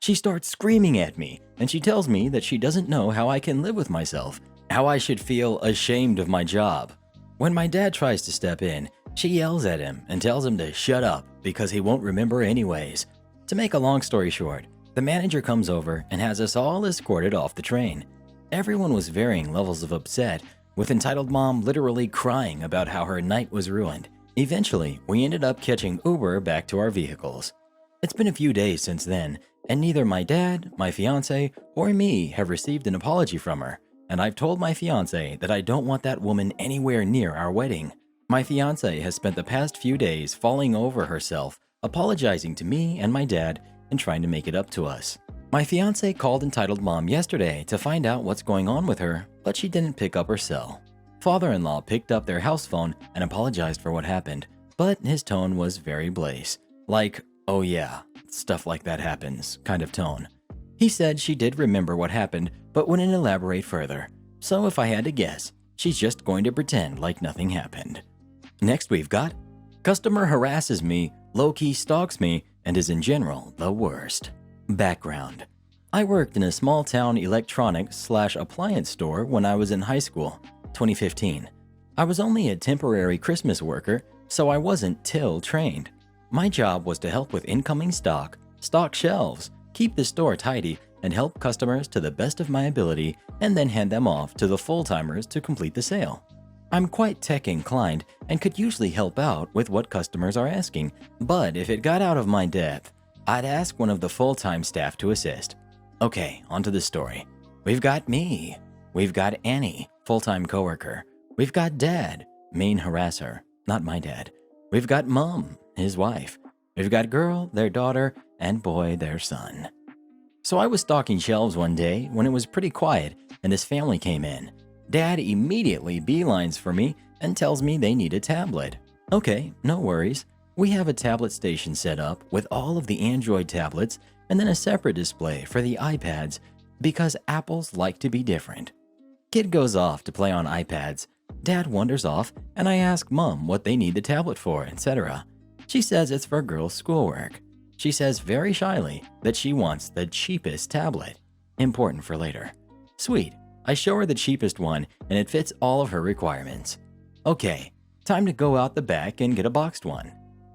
She starts screaming at me, and she tells me that she doesn't know how I can live with myself, how I should feel ashamed of my job. When my dad tries to step in, she yells at him and tells him to shut up because he won't remember anyways. To make a long story short, the manager comes over and has us all escorted off the train. Everyone was varying levels of upset, with Entitled Mom literally crying about how her night was ruined. Eventually, we ended up catching Uber back to our vehicles. It's been a few days since then, and neither my dad, my fiance, or me have received an apology from her, and I've told my fiance that I don't want that woman anywhere near our wedding. My fiance has spent the past few days falling over herself, apologizing to me and my dad, and trying to make it up to us. My fiance called Entitled Mom yesterday to find out what's going on with her, but she didn't pick up her cell. Father-in-law picked up their house phone and apologized for what happened, but his tone was very blaze, like, "Oh yeah, stuff like that happens" kind of tone. He said she did remember what happened, but wouldn't elaborate further. So if I had to guess, she's just going to pretend like nothing happened. Next we've got, customer harasses me, low-key stalks me, and is in general the worst. Background. I worked in a small-town electronics/appliance store when I was in high school, 2015. I was only a temporary Christmas worker, so I wasn't till trained. My job was to help with incoming stock, stock shelves, keep the store tidy, and help customers to the best of my ability, and then hand them off to the full-timers to complete the sale. I'm quite tech-inclined and could usually help out with what customers are asking, but if it got out of my depth, I'd ask one of the full-time staff to assist. Okay, onto the story. We've got me. We've got Annie, full-time coworker. We've got Dad, main harasser, not my dad. We've got Mom, his wife. We've got Girl, their daughter, and Boy, their son. So I was stocking shelves one day when it was pretty quiet and this family came in. Dad immediately beelines for me and tells me they need a tablet. Okay, no worries. We have a tablet station set up with all of the Android tablets and then a separate display for the iPads because Apples like to be different. Kid goes off to play on iPads. Dad wanders off and I ask Mom what they need the tablet for, etc. She says it's for girls' schoolwork. She says very shyly that she wants the cheapest tablet. Important for later. Sweet. I show her the cheapest one and it fits all of her requirements. Okay, time to go out the back and get a boxed one.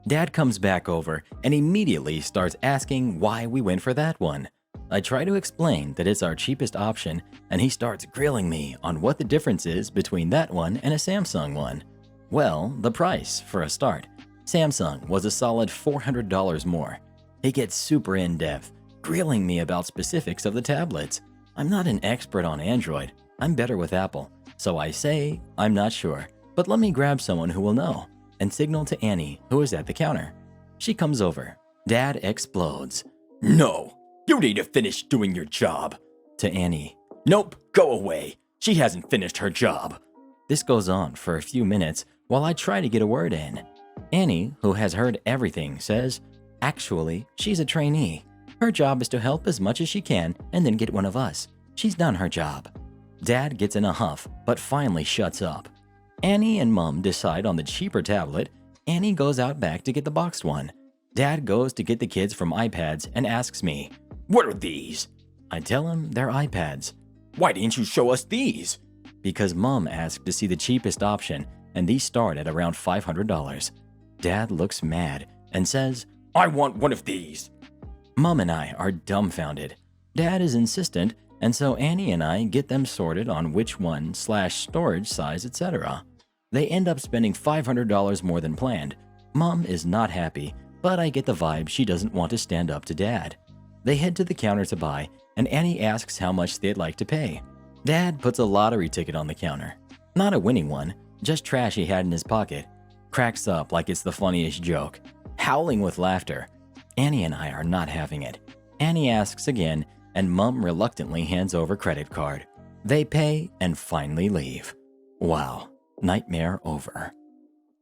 Dad comes back over and immediately starts asking why we went for that one. I try to explain that it's our cheapest option, and he starts grilling me on what the difference is between that one and a Samsung one. Well, the price, for a start. Samsung was a solid $400 more. He gets super in-depth, grilling me about specifics of the tablets. I'm not an expert on Android. I'm better with Apple. So I say, I'm not sure, but let me grab someone who will know, and signal to Annie, who is at the counter. She comes over. Dad explodes. No, you need to finish doing your job. To Annie. Nope, go away. She hasn't finished her job. This goes on for a few minutes while I try to get a word in. Annie, who has heard everything, says, actually, she's a trainee. Her job is to help as much as she can and then get one of us. She's done her job. Dad gets in a huff, but finally shuts up. Annie and Mom decide on the cheaper tablet. Annie goes out back to get the boxed one. Dad goes to get the kids from iPads and asks me, What are these? I tell him they're iPads. Why didn't you show us these? Because Mom asked to see the cheapest option, and these start at around $500. Dad looks mad and says, I want one of these. Mom and I are dumbfounded. Dad is insistent, and so Annie and I get them sorted on which one / storage size, etc. They end up spending $500 more than planned. Mom is not happy, but I get the vibe she doesn't want to stand up to Dad. They head to the counter to buy, and Annie asks how much they'd like to pay. Dad puts a lottery ticket on the counter. Not a winning one, just trash he had in his pocket. Cracks up like it's the funniest joke. Howling with laughter. Annie and I are not having it. Annie asks again, and Mom reluctantly hands over credit card. They pay and finally leave. Wow, nightmare over.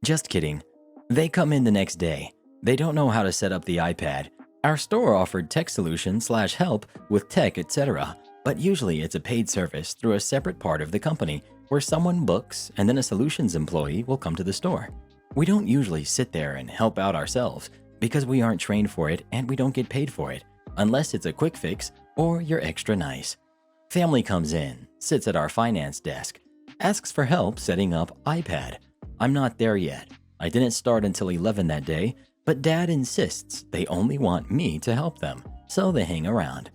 Just kidding. They come in the next day. They don't know how to set up the iPad. Our store offered tech solutions / help with tech, etc. But usually it's a paid service through a separate part of the company where someone books and then a solutions employee will come to the store. We don't usually sit there and help out ourselves because we aren't trained for it and we don't get paid for it, unless it's a quick fix or you're extra nice. Family comes in, sits at our finance desk, asks for help setting up iPad. I'm not there yet. I didn't start until 11 that day, but Dad insists they only want me to help them, so they hang around.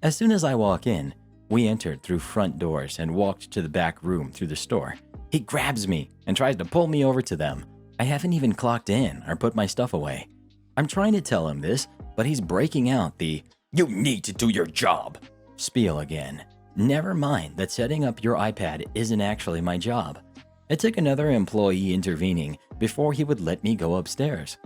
As soon as I walk in, we entered through front doors and walked to the back room through the store. He grabs me and tries to pull me over to them. I haven't even clocked in or put my stuff away. I'm trying to tell him this, but he's breaking out the You need to do your job spiel again. Never mind that setting up your iPad isn't actually my job. It took another employee intervening before he would let me go upstairs.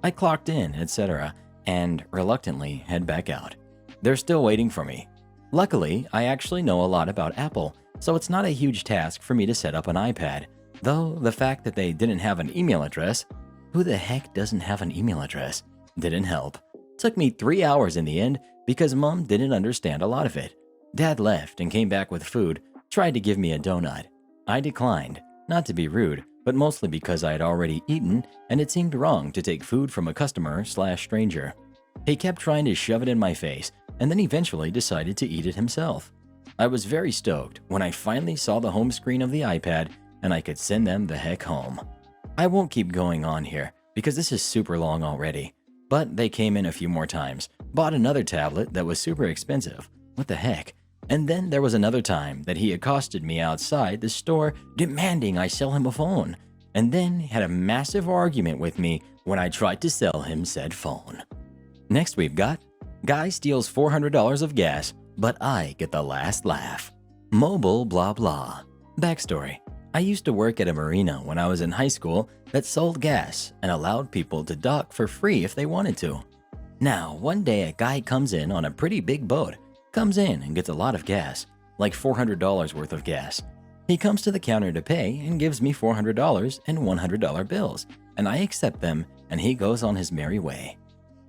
I clocked in, etc., and reluctantly head back out. They're still waiting for me. Luckily, I actually know a lot about Apple, so it's not a huge task for me to set up an iPad, though the fact that they didn't have an email address, who the heck doesn't have an email address, didn't help. Took me 3 hours in the end because Mom didn't understand a lot of it. Dad left and came back with food, tried to give me a donut. I declined, not to be rude, but mostly because I had already eaten and it seemed wrong to take food from a customer / stranger. He kept trying to shove it in my face and then eventually decided to eat it himself. I was very stoked when I finally saw the home screen of the iPad and I could send them the heck home. I won't keep going on here because this is super long already, but they came in a few more times, bought another tablet that was super expensive. What the heck? And then there was another time that he accosted me outside the store demanding I sell him a phone, and then had a massive argument with me when I tried to sell him said phone. Next we've got, guy steals $400 of gas, but I get the last laugh. Mobile blah blah. Backstory. I used to work at a marina when I was in high school that sold gas and allowed people to dock for free if they wanted to. Now, one day a guy comes in on a pretty big boat, comes in and gets a lot of gas, like $400 worth of gas. He comes to the counter to pay and gives me $400 and $100 bills, and I accept them and he goes on his merry way.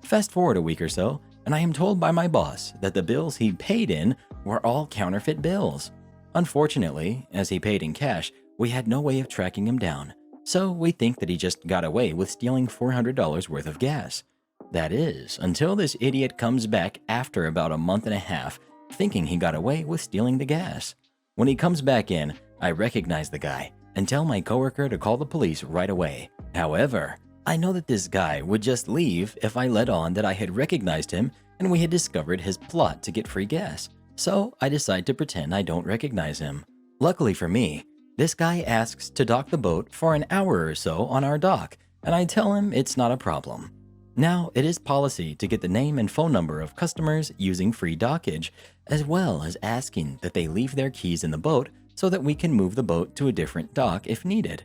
Fast forward a week or so, and I am told by my boss that the bills he paid in were all counterfeit bills. Unfortunately, as he paid in cash, we had no way of tracking him down, so we think that he just got away with stealing $400 worth of gas. That is, until this idiot comes back after about a month and a half, thinking he got away with stealing the gas. When he comes back in, I recognize the guy and tell my coworker to call the police right away. However, I know that this guy would just leave if I let on that I had recognized him and we had discovered his plot to get free gas, so I decide to pretend I don't recognize him. Luckily for me, this guy asks to dock the boat for an hour or so on our dock, and I tell him it's not a problem. Now, it is policy to get the name and phone number of customers using free dockage, as well as asking that they leave their keys in the boat so that we can move the boat to a different dock if needed.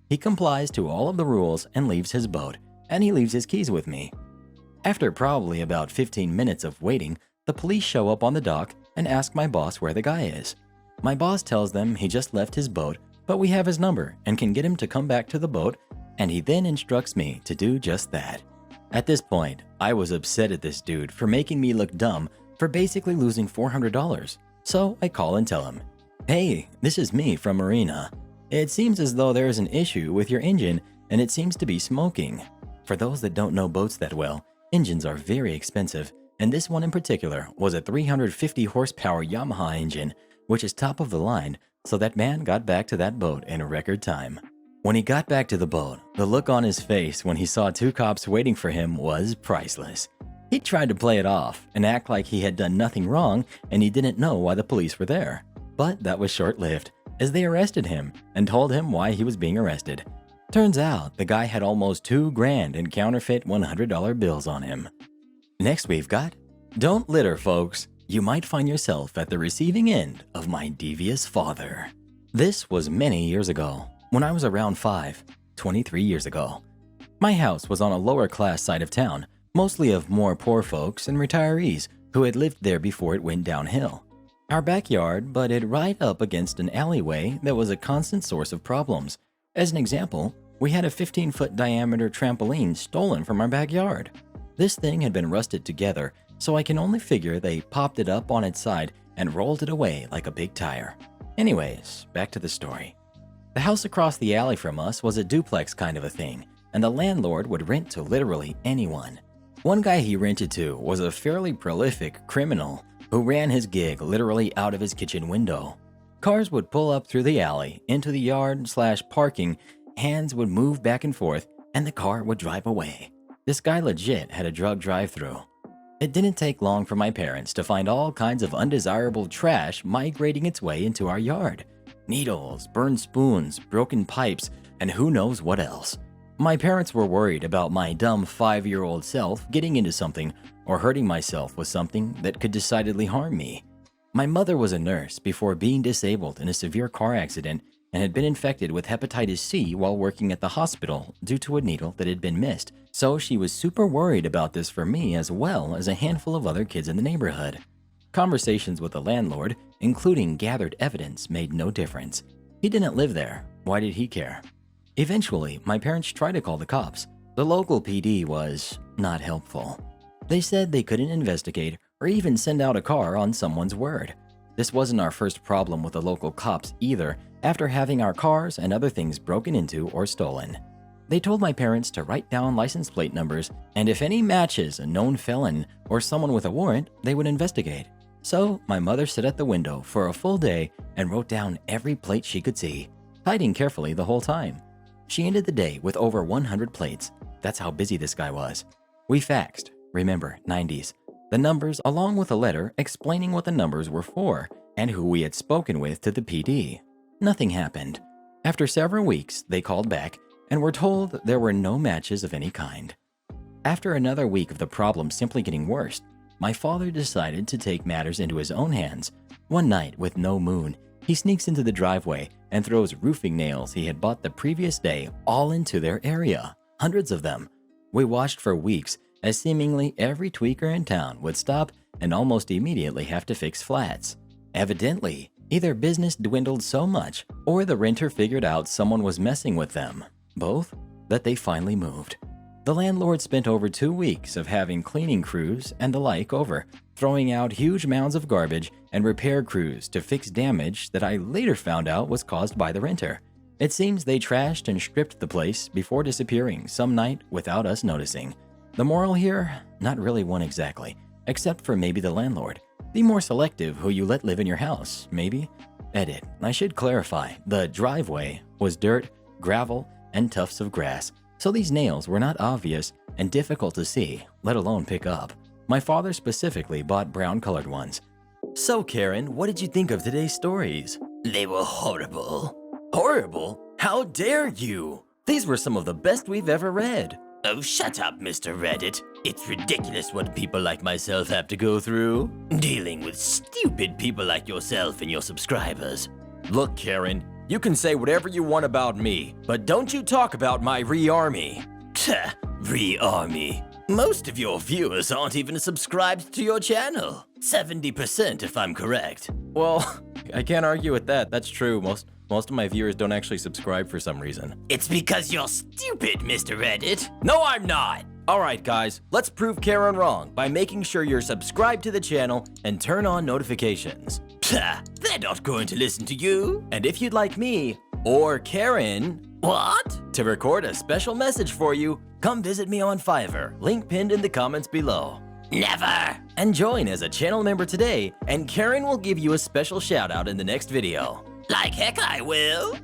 He complies to all of the rules and leaves his boat, and he leaves his keys with me. After probably about 15 minutes of waiting, the police show up on the dock and ask my boss where the guy is. My boss tells them he just left his boat, but we have his number and can get him to come back to the boat, and he then instructs me to do just that. At this point, I was upset at this dude for making me look dumb for basically losing $400. So I call and tell him, "Hey, this is me from Marina. It seems as though there is an issue with your engine and it seems to be smoking." For those that don't know boats that well, engines are very expensive, and this one in particular was a 350 horsepower Yamaha engine, which is top of the line, so that man got back to that boat in a record time. When he got back to the boat, the look on his face when he saw two cops waiting for him was priceless. He tried to play it off and act like he had done nothing wrong and he didn't know why the police were there. But that was short-lived, as they arrested him and told him why he was being arrested. Turns out the guy had almost $2,000 in counterfeit $100 bills on him. Next we've got, don't litter, folks. You might find yourself at the receiving end of my devious father. This was many years ago, when I was around 5, 23 years ago. My house was on a lower class side of town, mostly of more poor folks and retirees who had lived there before it went downhill. Our backyard butted right up against an alleyway that was a constant source of problems. As an example, we had a 15-foot diameter trampoline stolen from our backyard. This thing had been rusted together, so I can only figure they popped it up on its side and rolled it away like a big tire. Anyways, back to the story. The house across the alley from us was a duplex kind of a thing, and the landlord would rent to literally anyone. One guy he rented to was a fairly prolific criminal who ran his gig literally out of his kitchen window. Cars would pull up through the alley into the yard/parking, hands would move back and forth, and the car would drive away. This guy legit had a drug drive-through. It didn't take long for my parents to find all kinds of undesirable trash migrating its way into our yard. Needles, burned spoons, broken pipes, and who knows what else. My parents were worried about my dumb 5-year-old self getting into something or hurting myself with something that could decidedly harm me. My mother was a nurse before being disabled in a severe car accident and had been infected with hepatitis C while working at the hospital due to a needle that had been missed, so she was super worried about this for me as well as a handful of other kids in the neighborhood. Conversations with the landlord, including gathered evidence, made no difference. He didn't live there. Why did he care? Eventually, my parents tried to call the cops. The local PD was not helpful. They said they couldn't investigate or even send out a car on someone's word. This wasn't our first problem with the local cops either, after having our cars and other things broken into or stolen. They told my parents to write down license plate numbers, and if any matches a known felon or someone with a warrant, they would investigate. So my mother sat at the window for a full day and wrote down every plate she could see, hiding carefully the whole time. She ended the day with over 100 plates. That's how busy this guy was. We faxed, remember, 90s, the numbers along with a letter explaining what the numbers were for and who we had spoken with to the PD. Nothing happened. After several weeks, they called back and were told there were no matches of any kind. After another week of the problem simply getting worse, my father decided to take matters into his own hands. One night, with no moon, he sneaks into the driveway and throws roofing nails he had bought the previous day all into their area, hundreds of them. We watched for weeks as seemingly every tweaker in town would stop and almost immediately have to fix flats. Evidently, either business dwindled so much or the renter figured out someone was messing with them, both, that they finally moved. The landlord spent over 2 weeks of having cleaning crews and the like over, throwing out huge mounds of garbage and repair crews to fix damage that I later found out was caused by the renter. It seems they trashed and stripped the place before disappearing some night without us noticing. The moral here? Not really one exactly, except for maybe the landlord. Be more selective who you let live in your house, maybe? Edit. I should clarify, the driveway was dirt, gravel, and tufts of grass, so these nails were not obvious and difficult to see, let alone pick up. My father specifically bought brown-colored ones. So, Karen, what did you think of today's stories? They were horrible. Horrible? How dare you? These were some of the best we've ever read. Oh, shut up, Mr. Reddit. It's ridiculous what people like myself have to go through. Dealing with stupid people like yourself and your subscribers. Look, Karen, you can say whatever you want about me, but don't you talk about my re-army. Re-army. Most of your viewers aren't even subscribed to your channel. 70% if I'm correct. Well, I can't argue with that. That's true. Most of my viewers don't actually subscribe for some reason. It's because you're stupid, Mr. Reddit. No, I'm not! Alright guys, let's prove Karen wrong by making sure you're subscribed to the channel and turn on notifications. They're not going to listen to you. And if you'd like me, or Karen, What? to record a special message for you, come visit me on Fiverr, link pinned in the comments below. Never. And join as a channel member today, and Karen will give you a special shout out in the next video. Like heck I will.